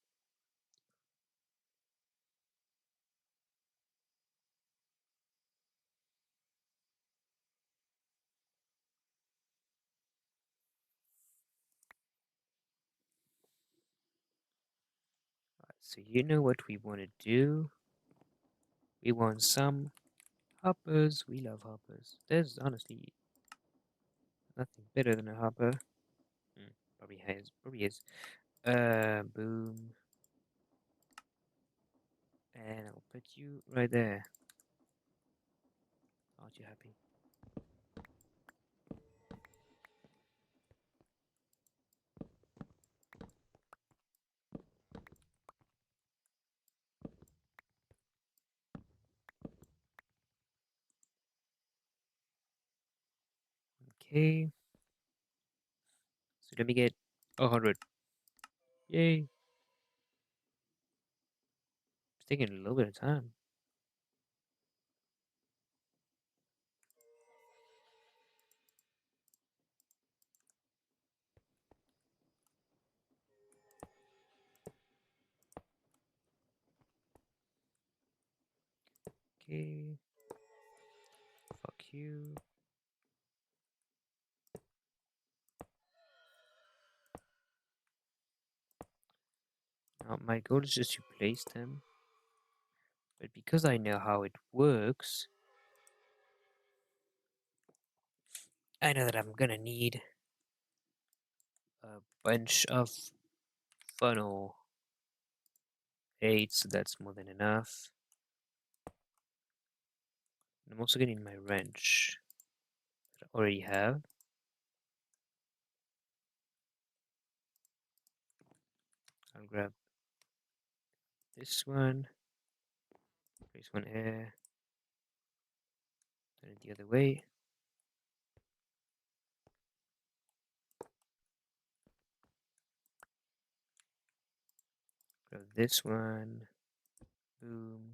So you know what we want to do? We want some hoppers. We love hoppers. There's honestly nothing better than a hopper. Probably has. Probably is. Boom. And I'll put you right there. Aren't you happy? Okay. So let me get 100. Yay. It's taking a little bit of time. Okay. Fuck you. Now my goal is just to place them. But because I know how it works, I know that I'm gonna need a bunch of funnel 8, so that's more than enough. And I'm also getting my wrench that I already have. I'll grab this one, place one here, turn it the other way. Grab this one, boom,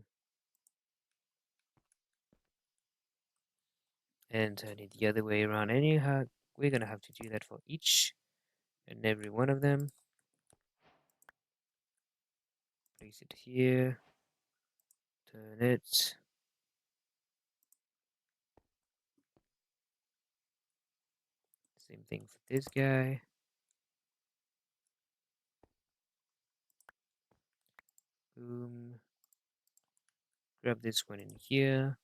and turn it the other way around. Anyhow, we're gonna have to do that for each and every one of them. Place it here, turn it. Same thing for this guy. Boom. Grab this one in here.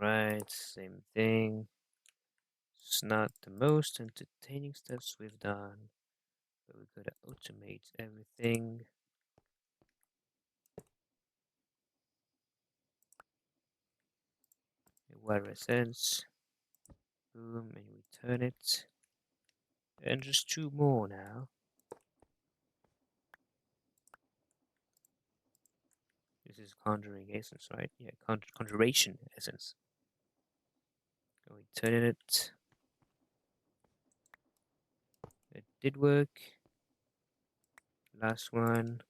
Alright, same thing. It's not the most entertaining steps we've done, but we gotta automate everything. Wire sense. Boom, and we turn it. And just two more now. This is conjuring essence, right? Yeah, conjuration essence. And we turn it. It did work. Last one.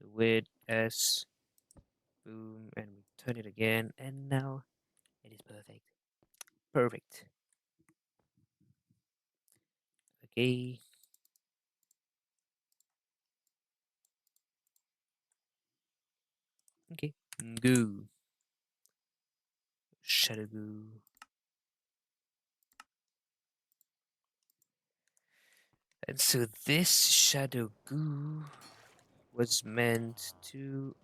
The width S. Boom, and we turn it again. And now it is perfect. Perfect. Okay. Okay. Goo. Shadow goo. And so this shadow goo was meant to.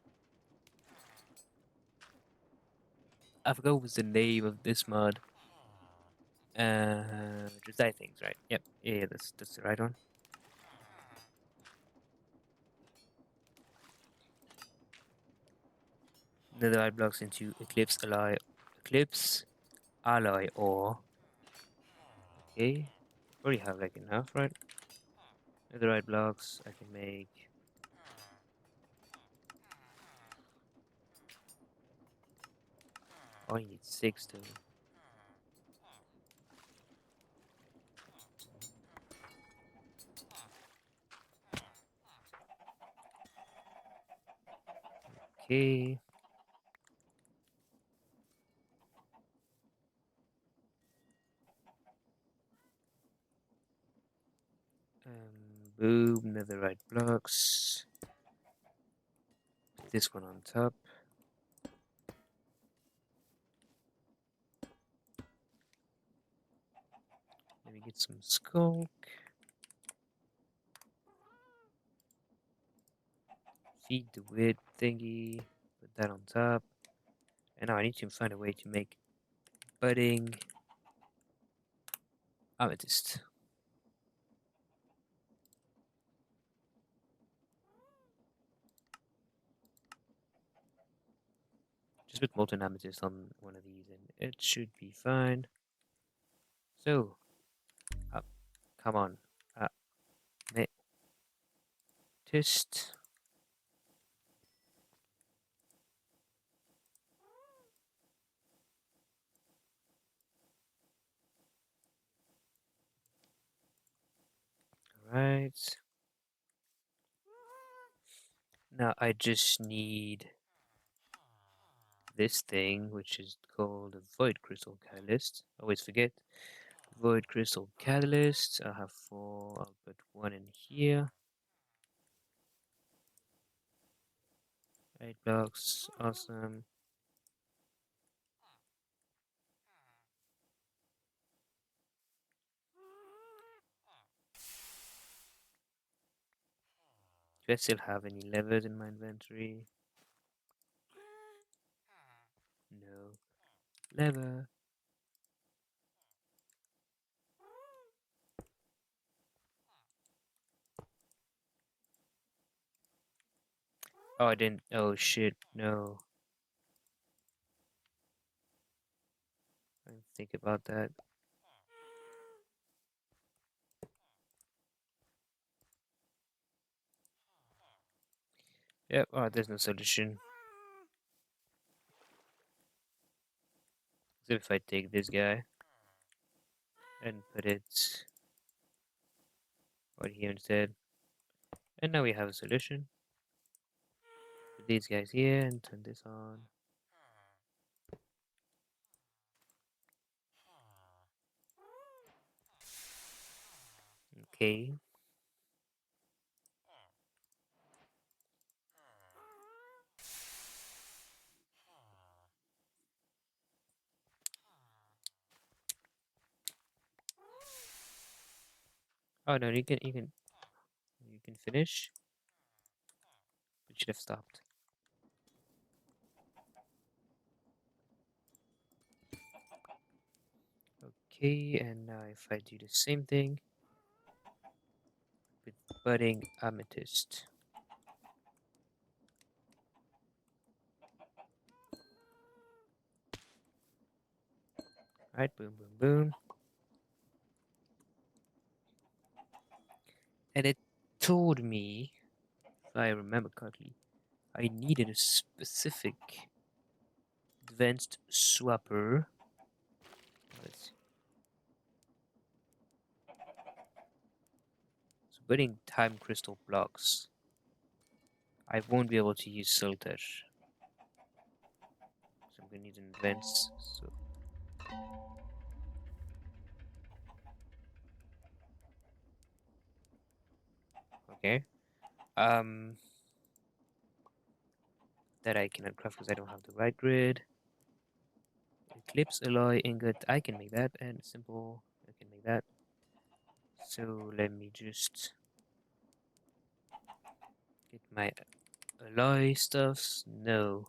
I forgot what was the name of this mod. Just die things, right? Yep. Yeah, that's the right one. Netherite blocks into Eclipse alloy ore. Okay. Already have like enough, right? Netherite blocks I can make. Oh, I need 6 though. Okay. Boom, netherite blocks. Put this one on top. Let me get some skulk. Feed the wood thingy. Put that on top. And now I need to find a way to make budding amethyst. Just put molten amethyst on one of these and it should be fine. So, up, come on. Amethyst. Alright. Now I just need this thing, which is called a Void Crystal Catalyst. Always forget. Void Crystal Catalyst. I have 4. I'll put 1 in here. 8 blocks. Awesome. Do I still have any levers in my inventory? No. Lever. Oh, I didn't. Oh, shit. No. I didn't think about that. Yep. Oh, there's no solution. So if I take this guy and put it right here instead. And now we have a solution. Put these guys here and turn this on. Okay. Oh no, you can finish. We should have stopped. Okay, and now if I do the same thing with budding amethyst. Right, boom, boom, boom. And it told me, if I remember correctly, I needed a specific advanced swapper. Let's see. So building time crystal blocks. I won't be able to use Silter. So I'm gonna need an advanced. So okay. Um, that I cannot craft because I don't have the right grid. Eclipse alloy ingot. I can make that, and simple. I can make that. So let me just get my alloy stuffs. No,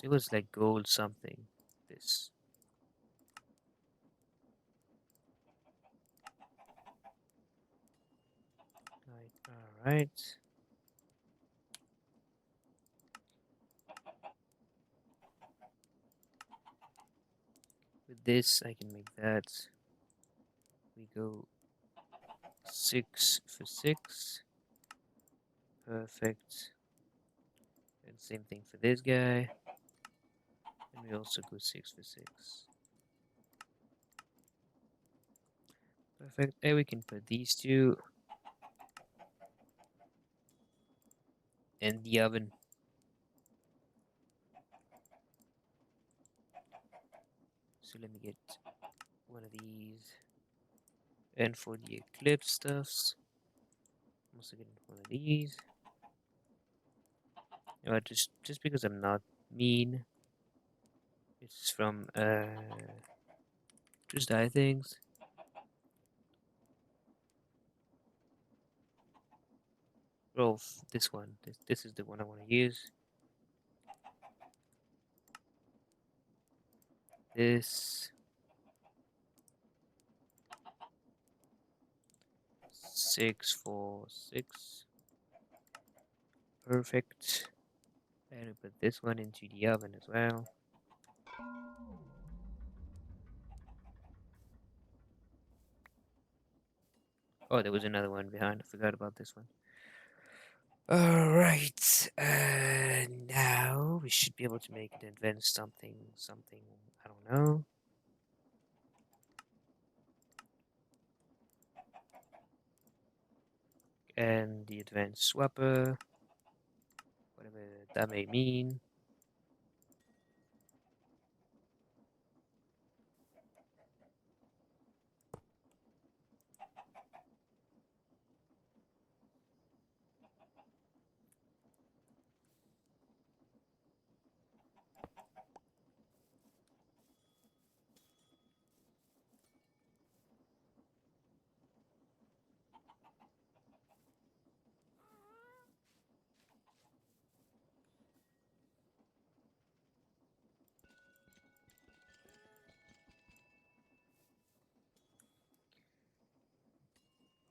it was like gold something. This. Right. All right. With this, I can make that. We go 6 for 6. Perfect. And same thing for this guy. And we also go 6 for 6. Perfect. And we can put these two in the oven. So let me get one of these. And for the eclipse stuffs, I'm also getting one of these. You know, just because I'm not mean, it's from just die things. Oh, this one. This is the one I want to use. This 6 for 6. Perfect. And we put this one into the oven as well. Oh, there was another one behind. I forgot about this one. Alright. Now we should be able to make an advanced something. I don't know. And the advanced swapper. Whatever that may mean.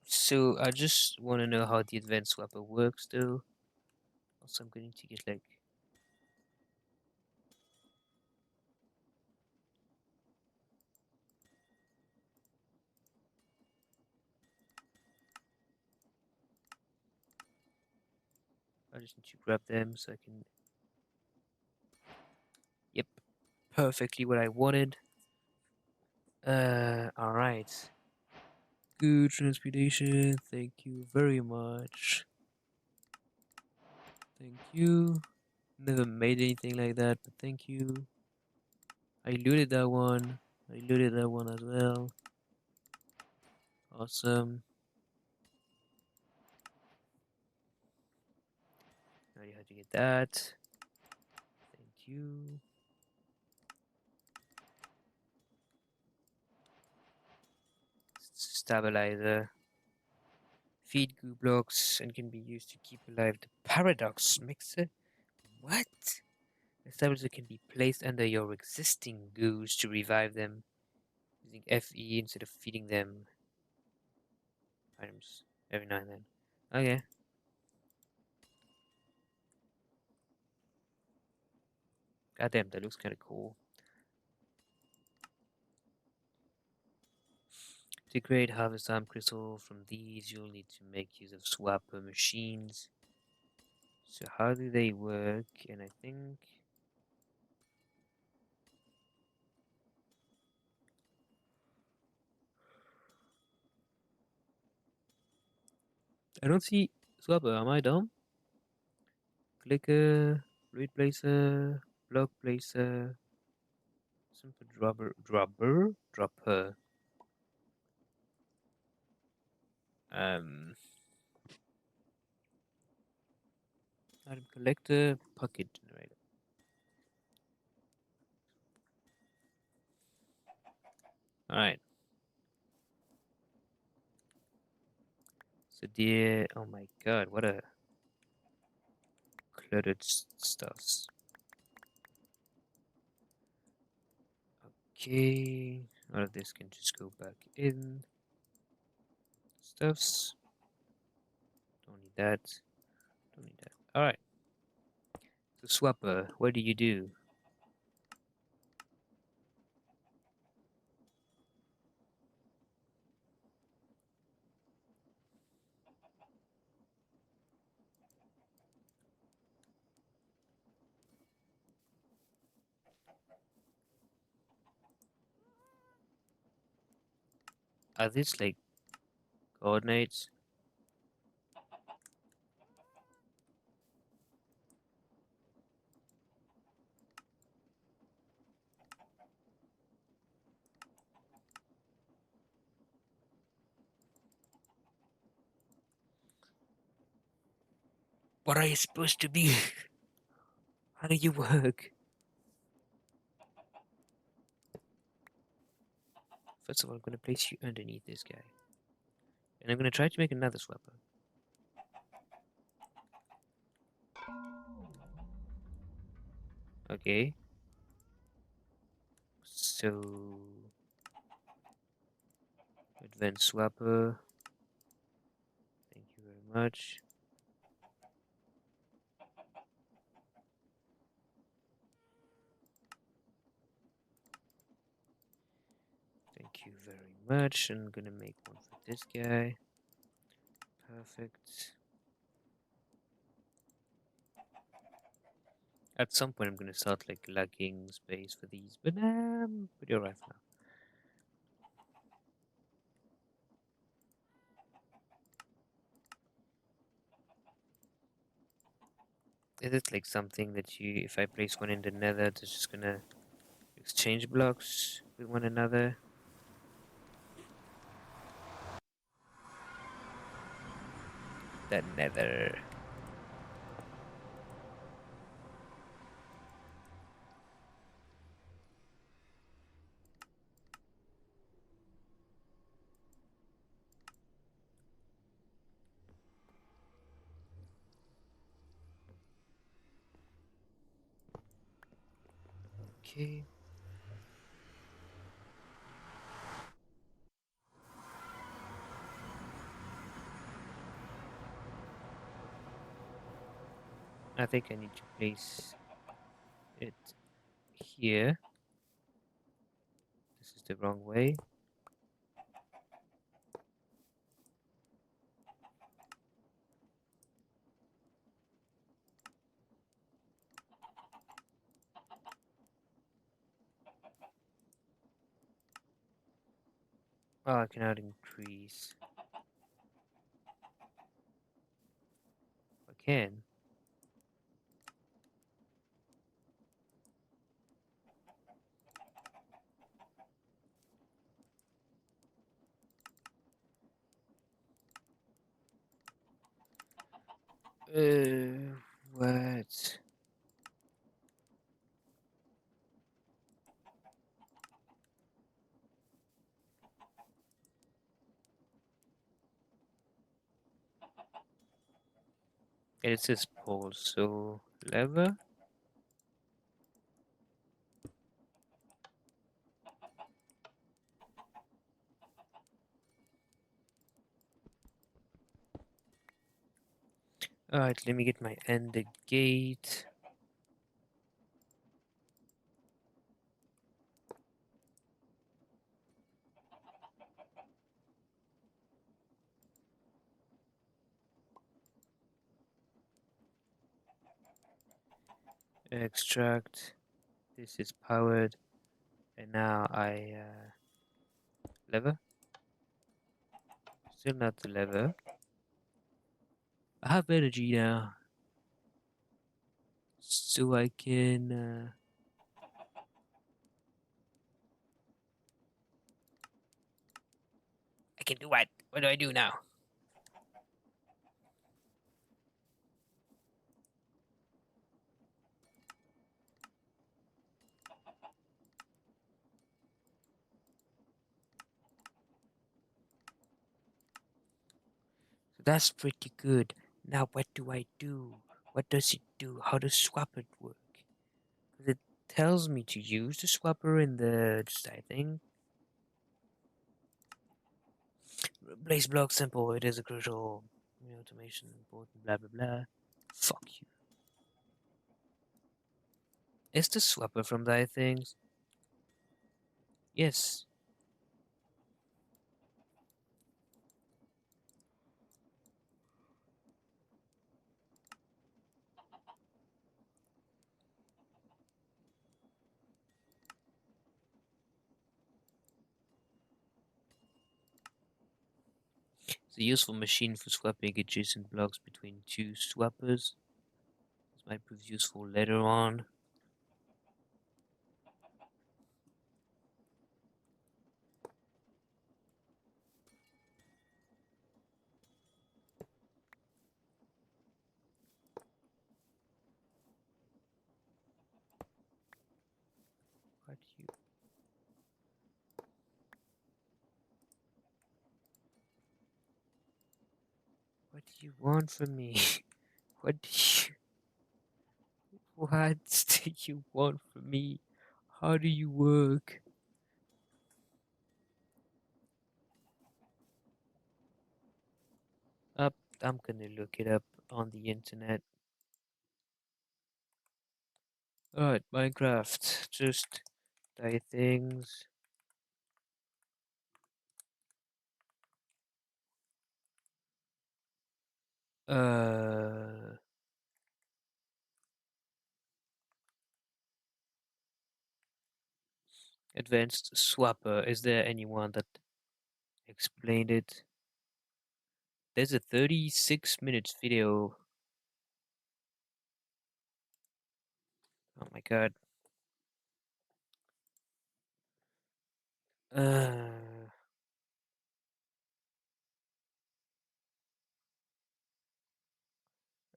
So I just want to know how the advanced swapper works though. Also, I'm going to get like I just need to grab them so I can. Yep, perfectly what I wanted. Alright. Good transportation. Thank you very much. Thank you. Never made anything like that, but thank you. I looted that one. I looted that one as well. Awesome. Now you have to get that. Thank you. Stabilizer. Feed goo blocks and can be used to keep alive the paradox mixer. What? A stabilizer can be placed under your existing goose to revive them using FE instead of feeding them items every now and then. Okay. Goddamn, that looks kind of cool. To create harvest arm crystal from these, you'll need to make use of swapper machines. So how do they work? And I think I don't see swapper. Am I dumb? Clicker, read placer, block placer, simple dropper. Um, item collector, pocket generator. All right. So dear, oh my god, what a cluttered stuffs. Okay, all of this can just go back in. Stuffs. Don't need that. Don't need that. All right. So swapper, what do you do? Are these like coordinates? What are you supposed to be? How do you work? First of all, I'm going to place you underneath this guy. And I'm going to try to make another swapper. Okay. So... Advanced swapper. Thank you very much. Thank you very much. I'm going to make one for this guy. Perfect. At some point, I'm going to start like lacking space for these, but I'm pretty alright for now. Is it like something that you, if I place one in the nether, it's just gonna exchange blocks with one another? The nether. Okay. I think I need to place it here. This is the wrong way. Oh, I cannot increase. I can. What? It says pole, so lever? Alright, let me get my ender gate. Extract. This is powered. And now lever. Still not the lever. I have energy now. So I can I can do what? What do I do now? So that's pretty good. Now what do I do? What does it do? How does swapper work? 'Cause it tells me to use the swapper in the just I think. Place block simple. It is a crucial automation important. Blah blah blah. Fuck you. Is the swapper from thy things? Yes. It's a useful machine for swapping adjacent blocks between two swappers. This might prove useful later on. What do you want from me? What do you what do you want from me? How do you work? Up I'm gonna look it up on the internet. Alright, Minecraft. Just die things. Uh Advanced swapper. Is there anyone that explained it? There's a 36 minutes video. Oh my god. Uh,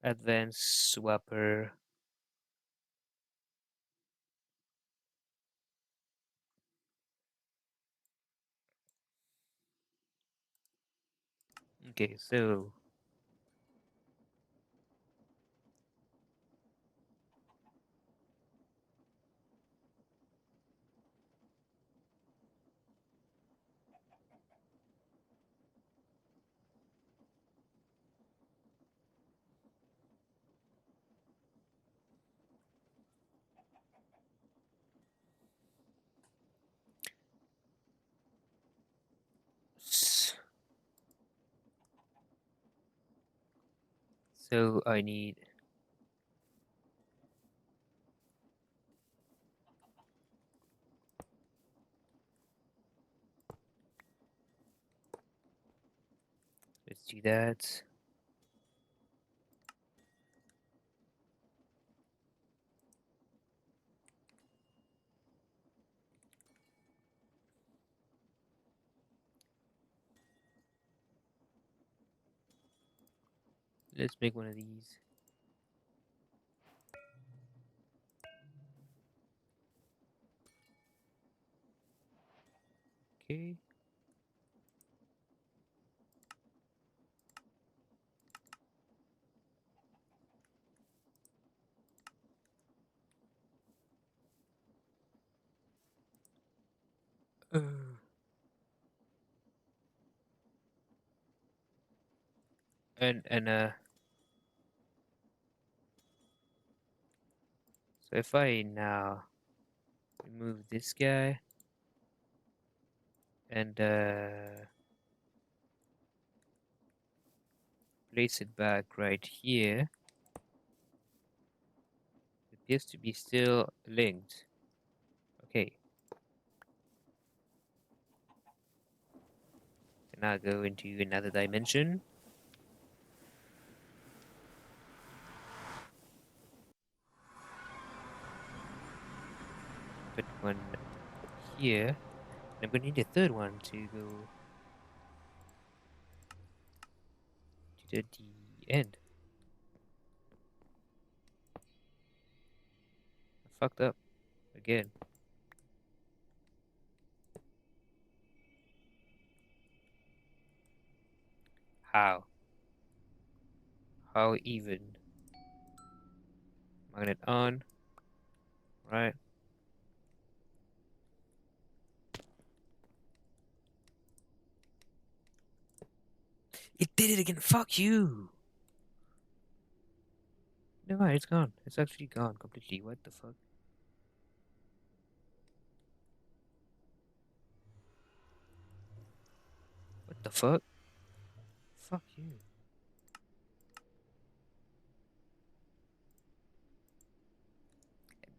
Advanced swapper. Okay, so so I need let's do that. Let's make one of these. Okay. Uh, and So if I now remove this guy and place it back right here, it appears to be still linked. Okay. Can now go into another dimension. Put one here. And I'm going to need a third one to go to the end. I fucked up again. How? How even? Magnet on. Right. It did it again. Fuck you. No, it's gone. It's actually gone completely. What the fuck? What the fuck? Fuck you.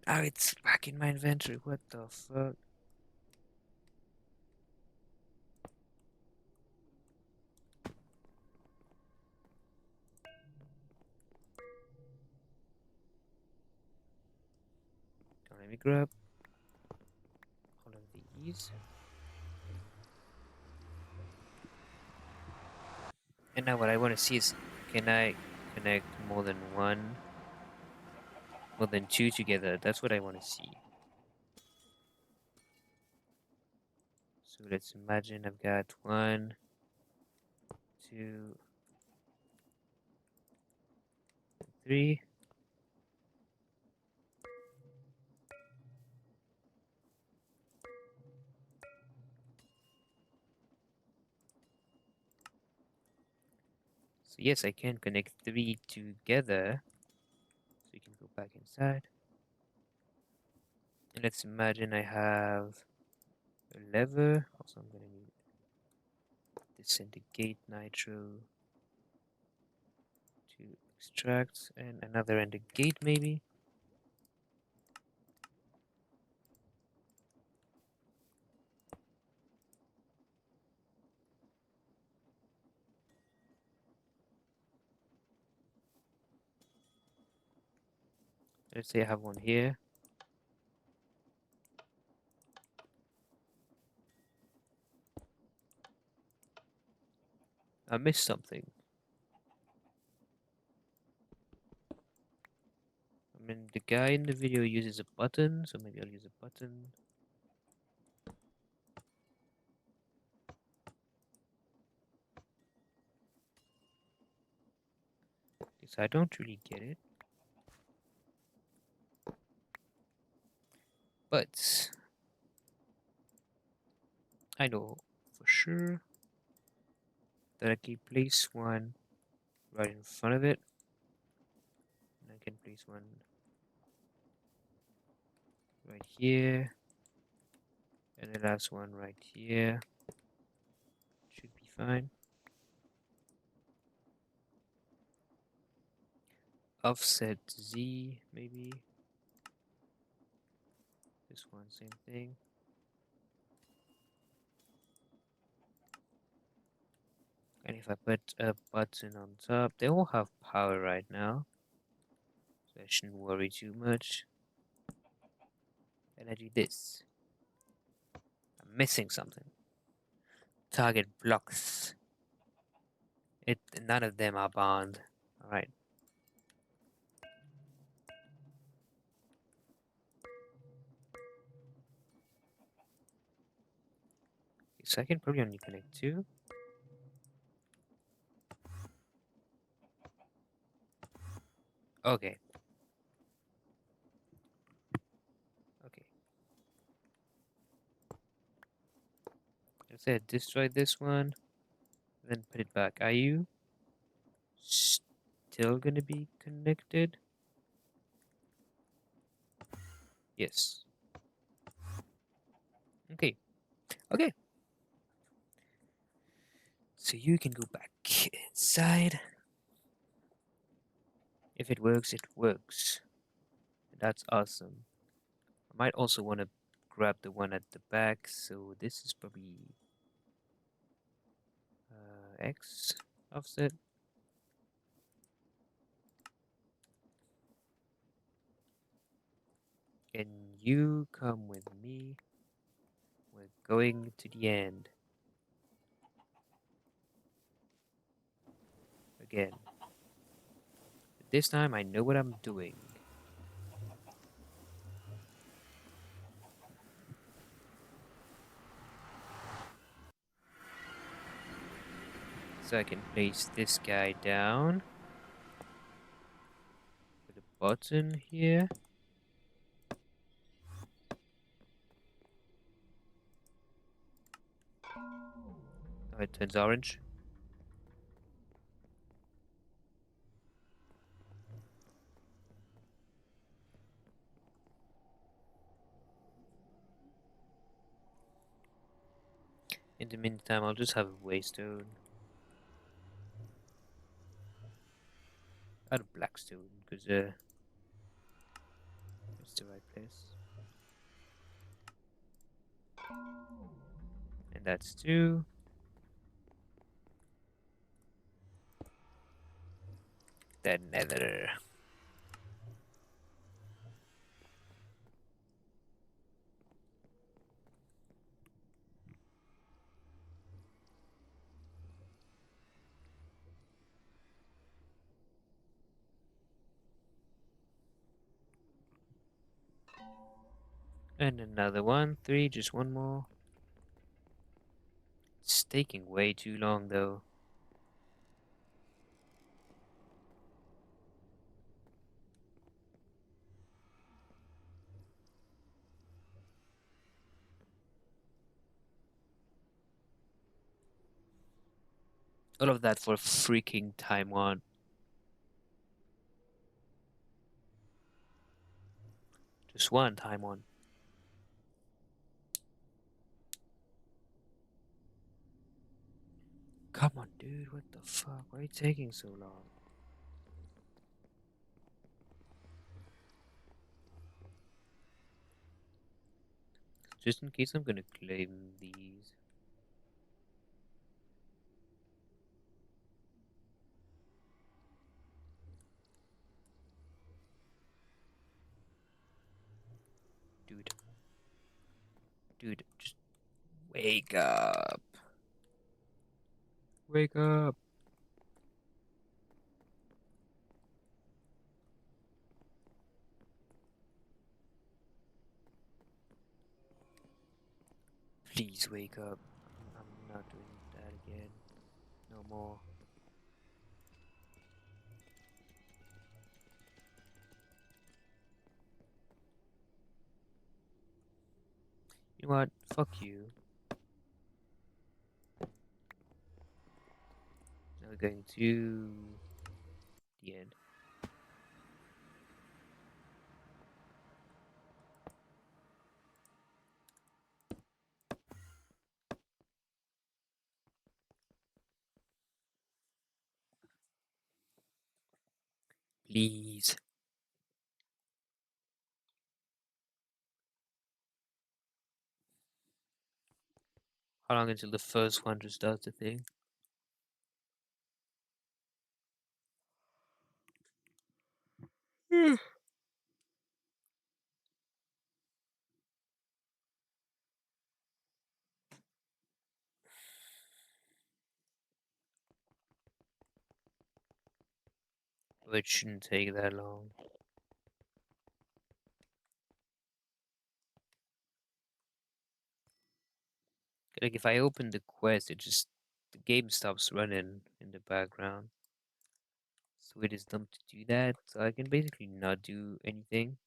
Now it's back in my inventory. What the fuck? Don't let me grab all of these. And now what I want to see is, can I connect more than one, more than two together? That's what I want to see. So let's imagine I've got 1, 2, 3. So yes, I can connect 3 together. So you can go back inside. And let's imagine I have a lever. Also, I'm going to need disintegrate nitro to extract, and another and a gate maybe. Let's say I have one here. I missed something. I mean, the guy in the video uses a button, so maybe I'll use a button. So I don't really get it. But I know for sure that I can place one right in front of it. And I can place one right here. And the last one right here. Should be fine. Offset Z, maybe. This one, same thing. And if I put a button on top, they all have power right now. So I shouldn't worry too much. And I do this. I'm missing something. Target blocks. None of them are bound. Alright. So I can probably only connect 2. Okay. Okay. Let's say I destroy this one, then put it back. Are you still gonna be connected? Yes. Okay. Okay. So you can go back inside. If it works, it works. That's awesome. I might also want to grab the one at the back. So this is probably X offset. And you come with me. We're going to the end. Again. But this time I know what I'm doing. So I can place this guy down. Put a button here. Oh, it turns orange. In the meantime, I'll just have a waystone. Out of blackstone, because it's the right place. And that's two. Then nether. And another one. Three, just one more. It's taking way too long, though. All of that for freaking time one. Just one time one. Come on, dude. What the fuck? Why are you taking so long? Just in case I'm gonna claim these. Dude. Dude, just wake up. Wake up. Please wake up. I'm not doing that again. No more. You know what? Fuck you. Now we're going to the end. Please. How long until the first one just does the thing? It shouldn't take that long. Like if I open the quest, the game stops running in the background. So it is dumb to do that. So I can basically not do anything.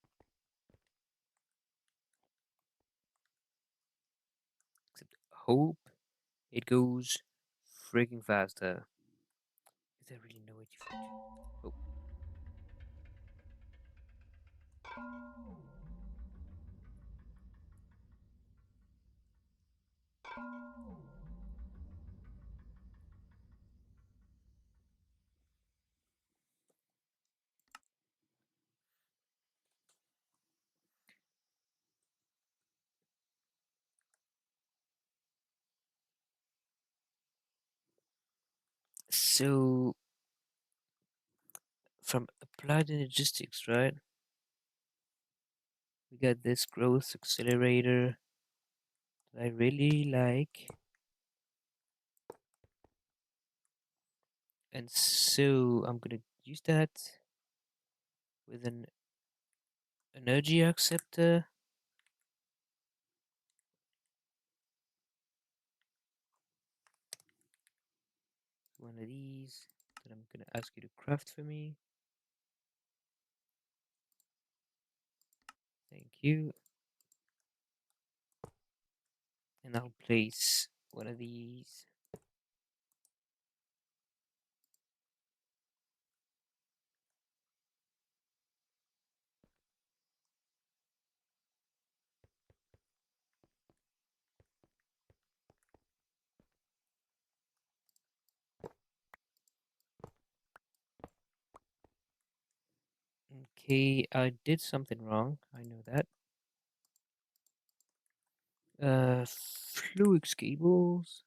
Except hope it goes freaking faster. Is there really no way to Oh, So from applied logistics, right? We got this growth accelerator that I really like. And so I'm gonna use that with an energy acceptor. One of these that I'm gonna ask you to craft for me. Thank you. And I'll place one of these. Okay, I did something wrong. I know that. Fluid cables,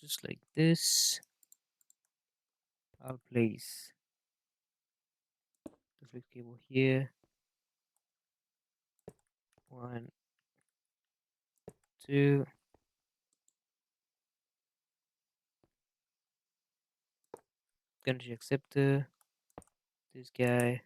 just like this. I'll place the fluid cable here. One, two. Energy acceptor. This guy.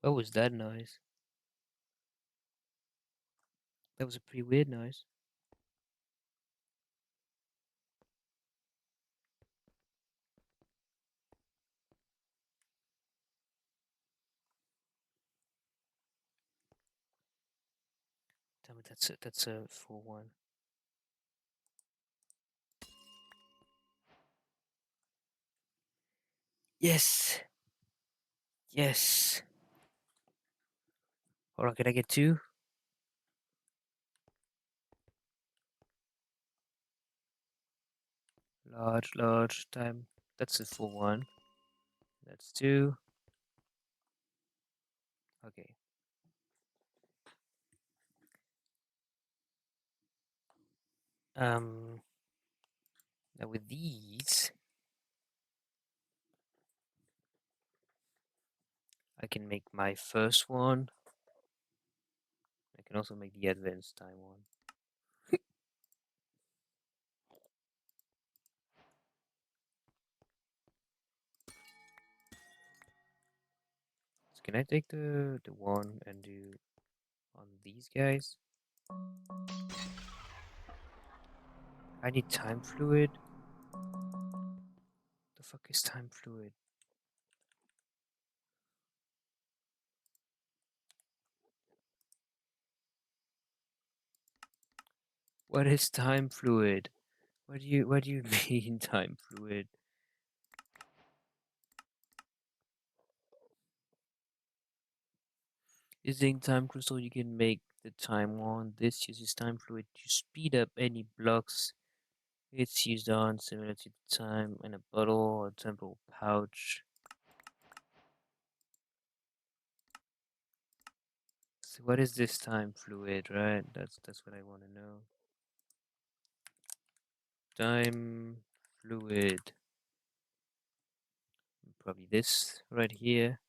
What was that noise? That was a pretty weird noise. Tell me that's a full one. Yes. Yes. Hold on, can I get two? Large time. That's a full one. That's two. Okay. Um Now with these I can make my first one. I can also make the advanced time one. So can I take the one and do on these guys? I need time fluid. The fuck is time fluid? What is time fluid? What do you mean time fluid? Using time crystal you can make the time one. This uses time fluid to speed up any blocks it's used on, similar to the time in a bottle or temporal pouch. So what is this time fluid, right? That's what I want to know. Time fluid. Probably this right here.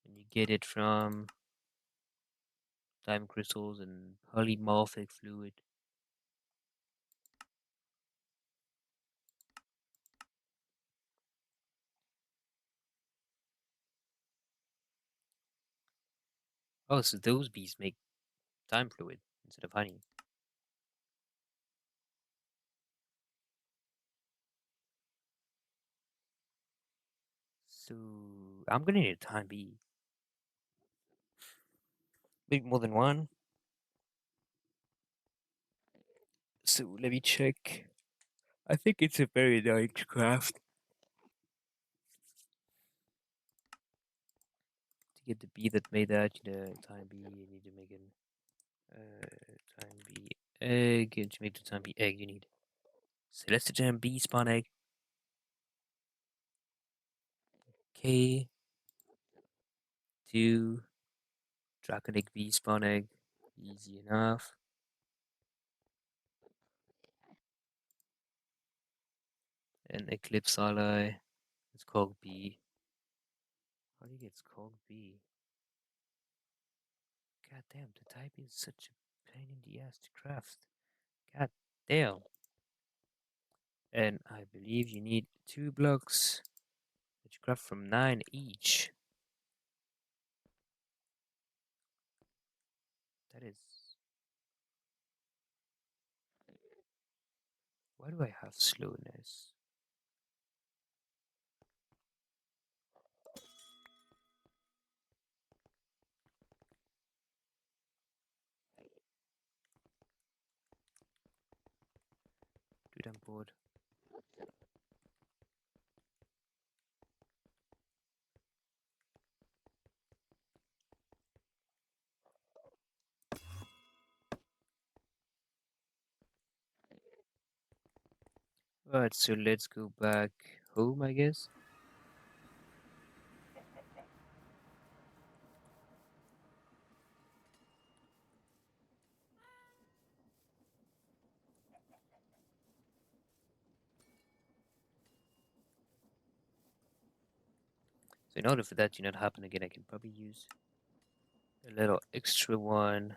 And you get it from time crystals and polymorphic fluid. Oh, so those bees make time fluid instead of honey. So I'm gonna need a time B. Maybe more than one. So let me check. I think it's a very nice craft. To get the B that made that, time B, you need to make an time B egg. To make the time B egg, you need Celestigem B spawn egg. K, 2, Draconic B spawn egg. Easy enough. And Eclipse ally. It's called B. How do you get it's called B? God damn, the type is such a pain in the ass to craft. God damn. And I believe you need 2 blocks, which you craft from 9 each. That is. Why do I have slowness? Dude, I'm bored. Alright, so let's go back home, I guess. So in order for that to not happen again, I can probably use a little extra one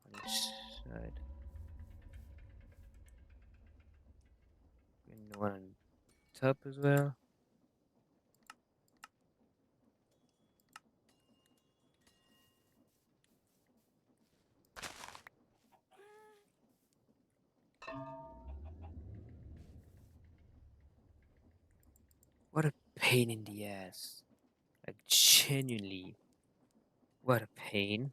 on each side. And one on top as well. What a pain in the ass. Like, genuinely, what a pain.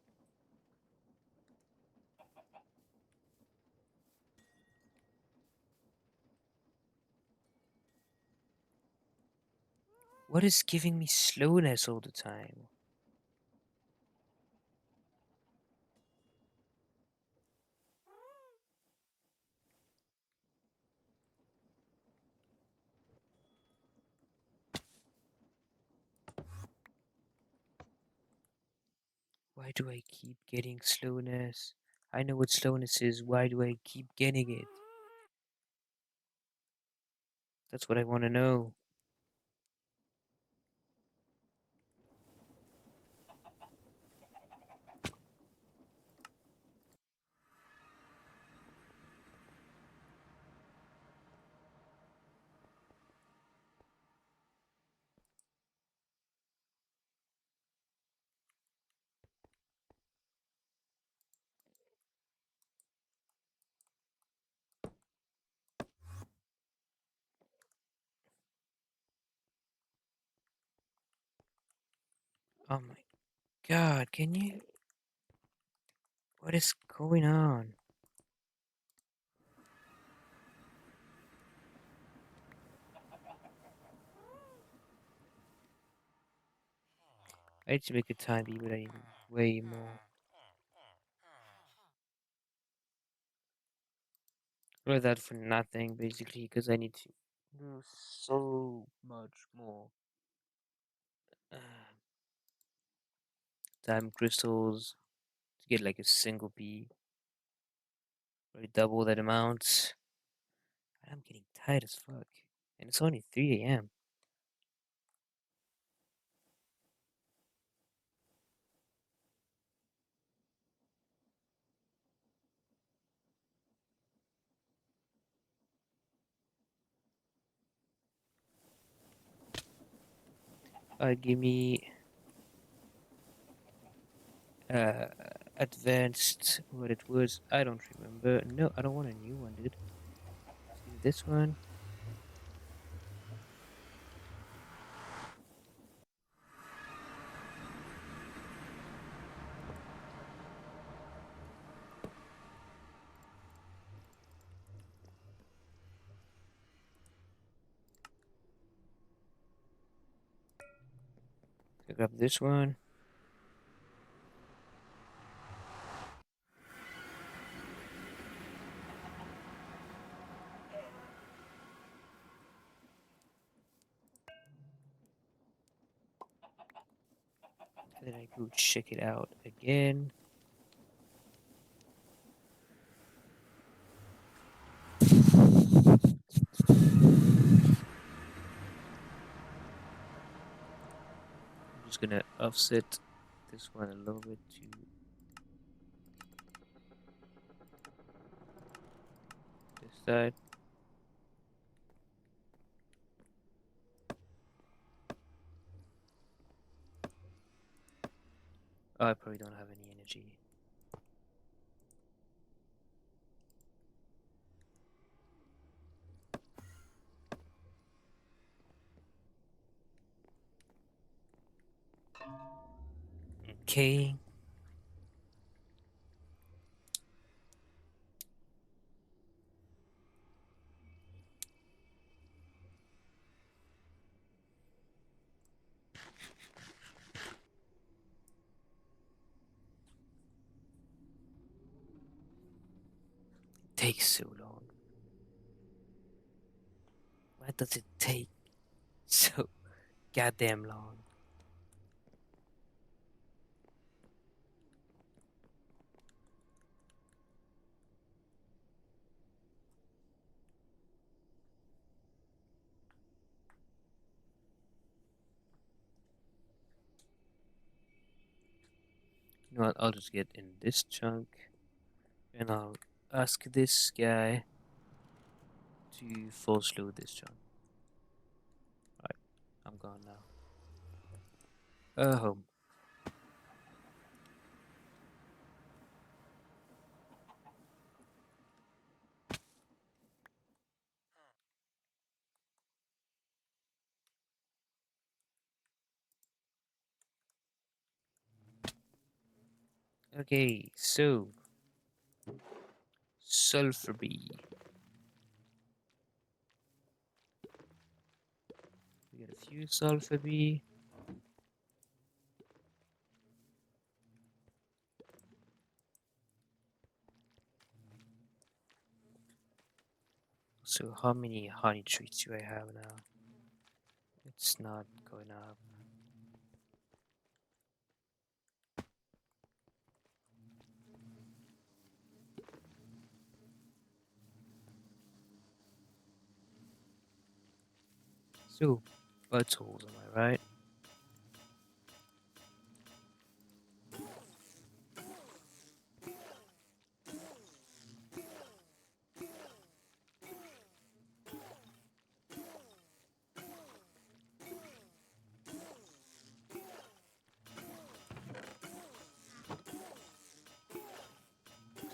What is giving me slowness all the time? Why do I keep getting slowness? I know what slowness is. Why do I keep getting it? That's what I want to know. Oh my god, can you? What is going on? I need to make a time be, but I need way more. All that for nothing, basically, because I need to do so much more. Uh, Time crystals to get like a single bee, probably double that amount. I'm getting tired as fuck, and it's only 3 a.m. Give me uh advanced what it was. I don't remember. No, I don't want a new one, dude. Let's give me this one. Okay, grab this one. And then I go check it out again. I'm just gonna offset this one a little bit to this side. Oh, I probably don't have any energy. Okay. Takes so long. Why does it take so goddamn long? You know what? I'll just get in this chunk and I'll ask this guy to full slow this chunk. Alright, I'm gone now. Home. Okay, so sulfur bee. We got a few sulfur bee. So how many honey treats do I have now? It's not going up. So, buttholes, am I right?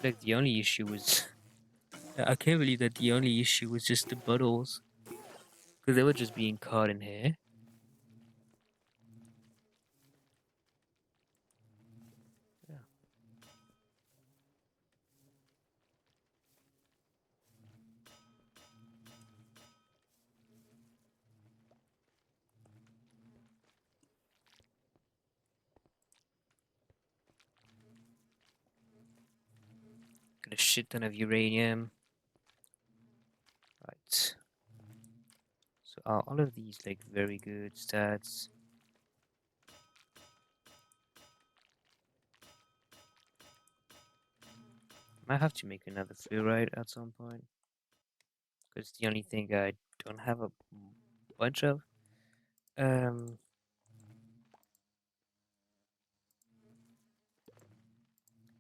Like the only issue was, I can't believe that the only issue was just the buttholes, because they were just being caught in here. Yeah. Got a shit ton of uranium. Right. So are all of these like very good stats? Might have to make another fluoride at some point, because it's the only thing I don't have a bunch of. Um,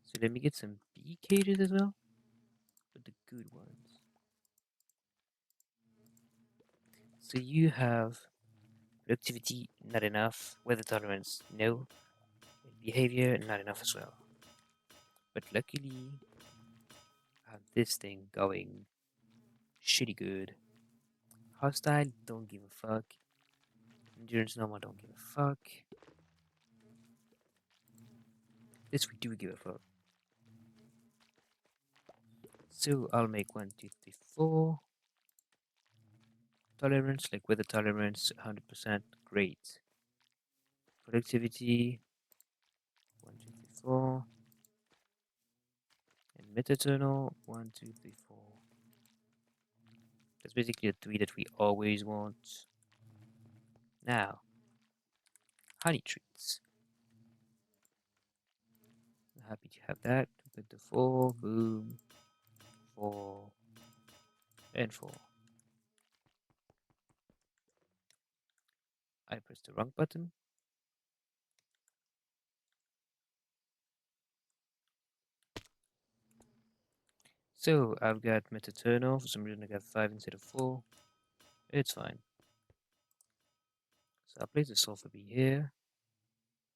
so let me get some bee cages as well, but the good ones. So you have productivity, not enough. Weather tolerance, no. Behavior, not enough as well. But luckily, I have this thing going shitty good. Hostile, don't give a fuck. Endurance normal, don't give a fuck. This we do give a fuck. So I'll make 1, 2, 3, 4. Tolerance, like weather tolerance, 100%. Great. productivity 1, 2, 3, 4, and mid-eternal 1, 2, 3, 4. That's basically the three that we always want. Now, honey treats. I'm happy to have that. Put the 4, boom, 4, and 4. I pressed the wrong button. So I've got mid-eternal. For some reason I got 5 instead of 4. It's fine. So I'll place the sulfur bee here.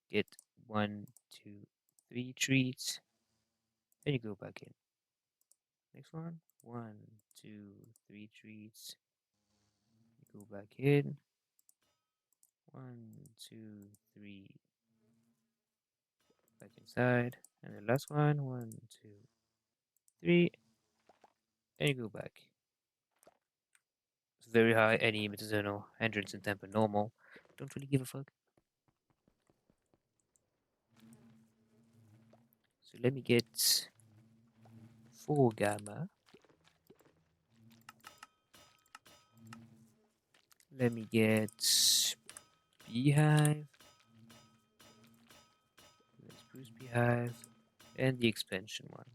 Get 1, 2, 3 treats. And you go back in. Next one. 1, 2, 3 treats. You go back in. 1, 2, 3. Back inside. And the last one. 1, 2, 3. And you go back. It's very high. Any mid-eternal. Hindrance and temper normal. Don't really give a fuck. So let me get 4 gamma. Let me get beehive. Spruce beehive. And the expansion one.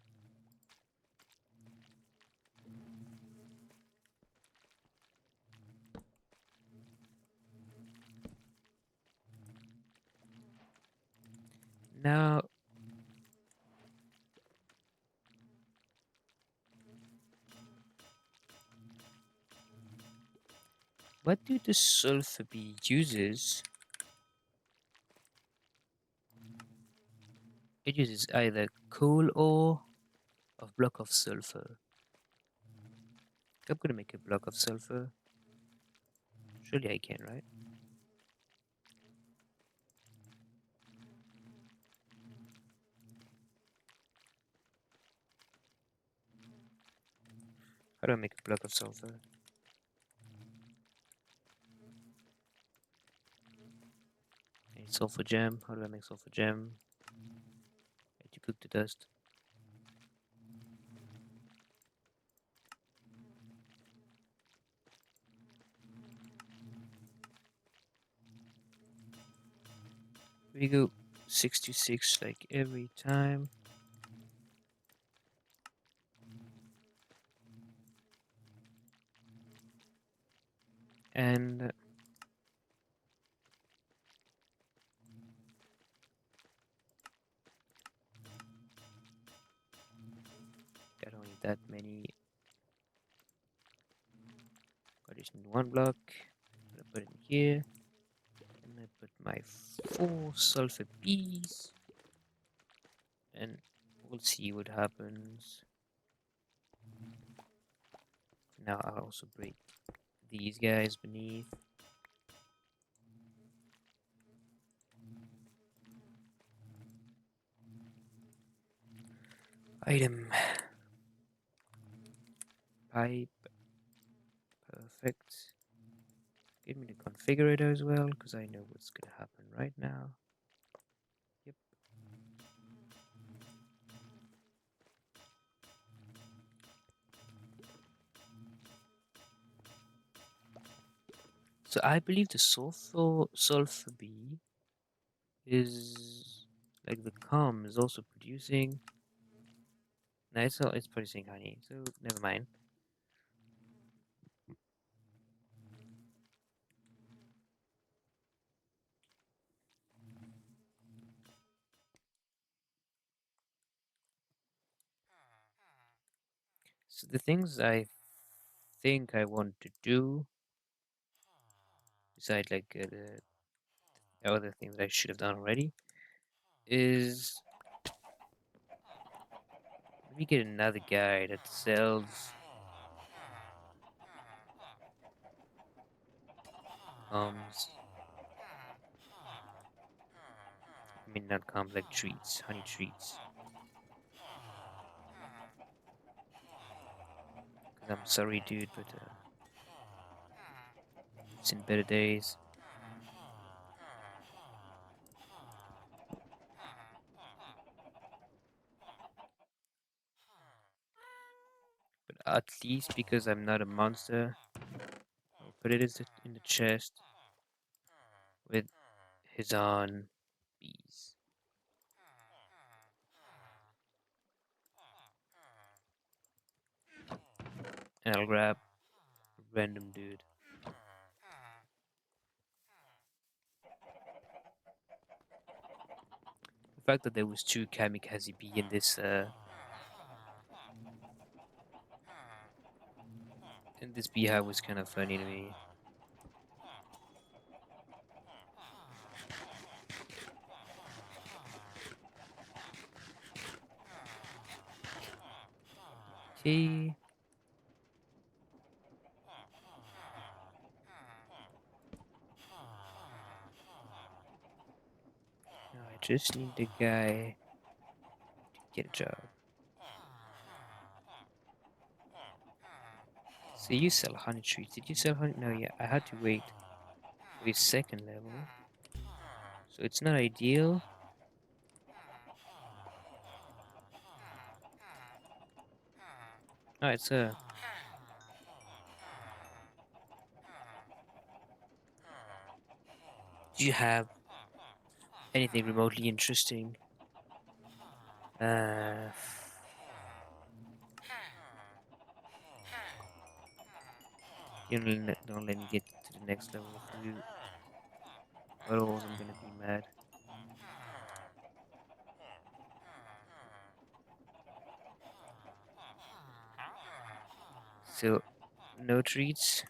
Now, what do the sulfur bee uses? It uses either coal ore or block of sulfur. I'm gonna make a block of sulfur. Surely I can, right? How do I make a block of sulfur? I need sulfur gem. How do I make sulfur gem? I need to cook the dust. Here we go. 66 like every time. And I don't need that many. I just need one block. I'm gonna put it in here. And I put my 4 sulfur bees. And we'll see what happens. Now I'll also break these guys beneath. Item. Pipe. Perfect. Give me the configurator as well, because I know what's gonna happen right now. Yep. So I believe the sulfur bee is like the calm is also producing. No, it's producing honey, so never mind. So the things I think I want to do, besides like the other things that I should have done already, is maybe get another guy that sells comes. I mean, not comes like treats, honey treats. Because I'm sorry, dude, but it's in better days. at least because I'm not a monster, I'll put it in the chest with his own bees. And I'll grab a random dude. The fact that there was two kamikaze bee in this beehive was kind of funny to me. Okay. Now I just need the guy to get a job. So you sell honey trees. Did you sell honey? No, yeah. I had to wait for his second level. So it's not ideal. Alright, so do you have anything remotely interesting? Uh, you don't let me get to the next level of loot. Otherwise, I'm gonna be mad. So, no treats.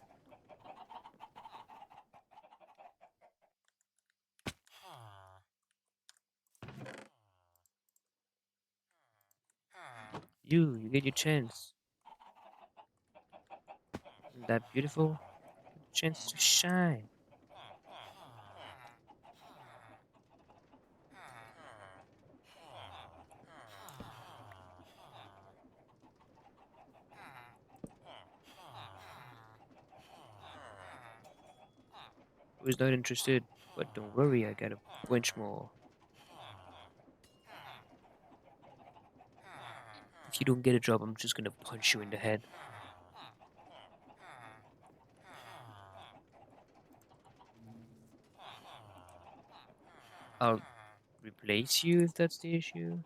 You get your chance. Isn't that beautiful? Get a chance to shine. I was not interested, but don't worry, I got a bunch more. If you don't get a job, I'm just gonna punch you in the head. I'll replace you if that's the issue.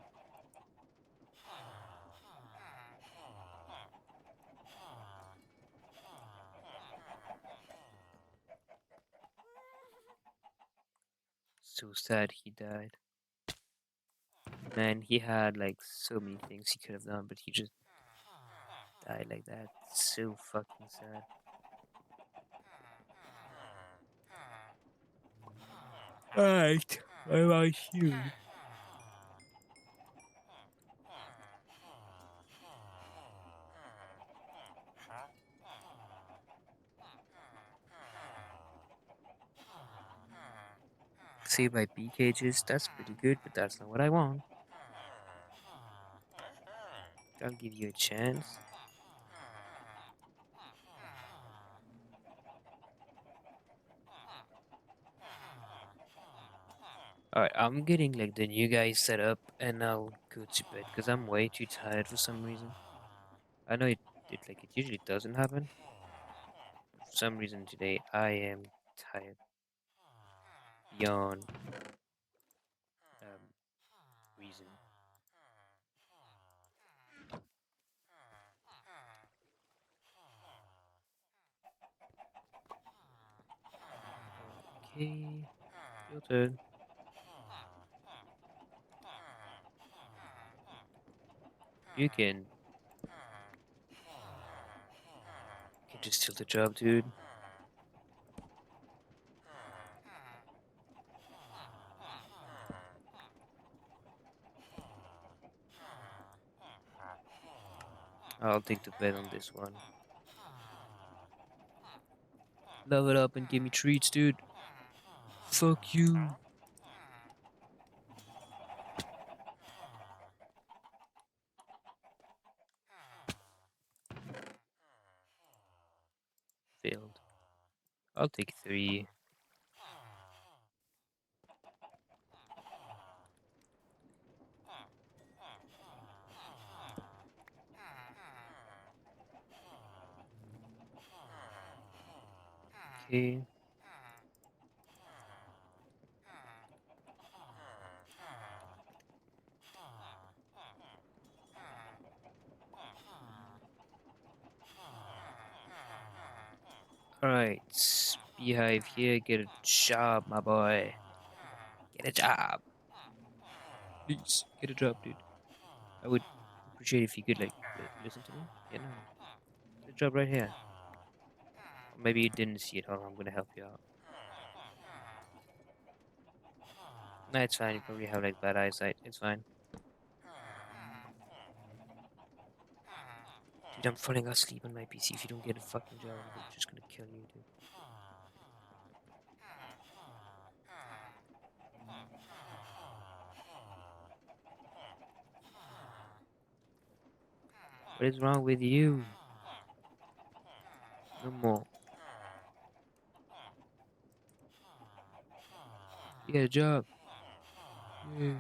So sad he died. Man, he had like so many things he could have done, but he just died like that. So fucking sad. Right, what about you? Saved by bee cages, that's pretty good, but that's not what I want. I'll give you a chance. Alright, I'm getting like the new guy set up and I'll go to bed because I'm way too tired for some reason. I know it usually doesn't happen. But for some reason today I am tired beyond um reason. Okay, your turn. You can just steal the job, dude. I'll take the bet on this one. Level up and give me treats, dude. Fuck you. Failed. I'll take 3. Okay. Alright. Beehive here. Get a job, my boy. Get a job. Please. Get a job, dude. I would appreciate if you could, like, listen to me. Yeah, no, no. Get a job right here. Or maybe you didn't see it. Hold on, I'm gonna help you out. No, it's fine. You probably have, like, bad eyesight. It's fine. Dude, I'm falling asleep on my PC. If you don't get a fucking job, just gonna kill you, dude. What is wrong with you? No more. You got a job. Yeah.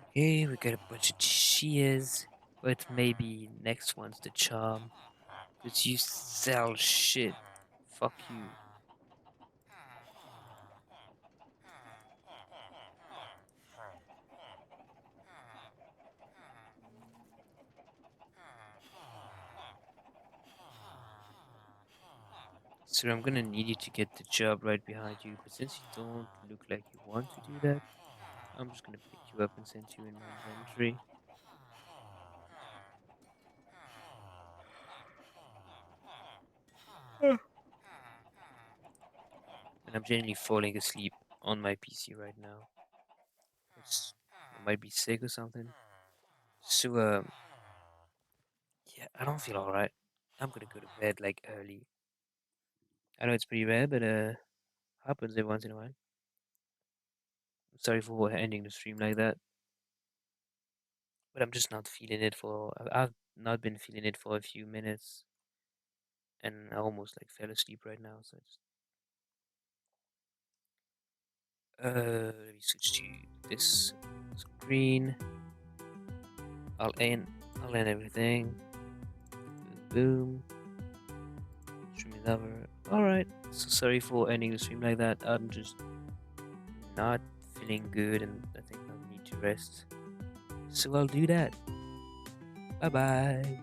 Okay, we got a bunch of cheers. But maybe next one's the charm. Cause you sell shit. Fuck you. So I'm gonna need you to get the job right behind you, but since you don't look like you want to do that, I'm just gonna pick you up and send you in my inventory. And I'm genuinely falling asleep on my PC right now. I might be sick or something. So yeah, I don't feel alright. I'm gonna go to bed like early. I know it's pretty rare, but happens every once in a while. I'm sorry for ending the stream like that, but I'm just not feeling it for. I've not been feeling it for a few minutes, and I almost like fell asleep right now. So just let me switch to this screen. I'll end. I'll end everything. Boom. Stream is over. All right. So sorry for ending the stream like that. I'm just not feeling good, and I think I need to rest. So I'll do that. Bye bye.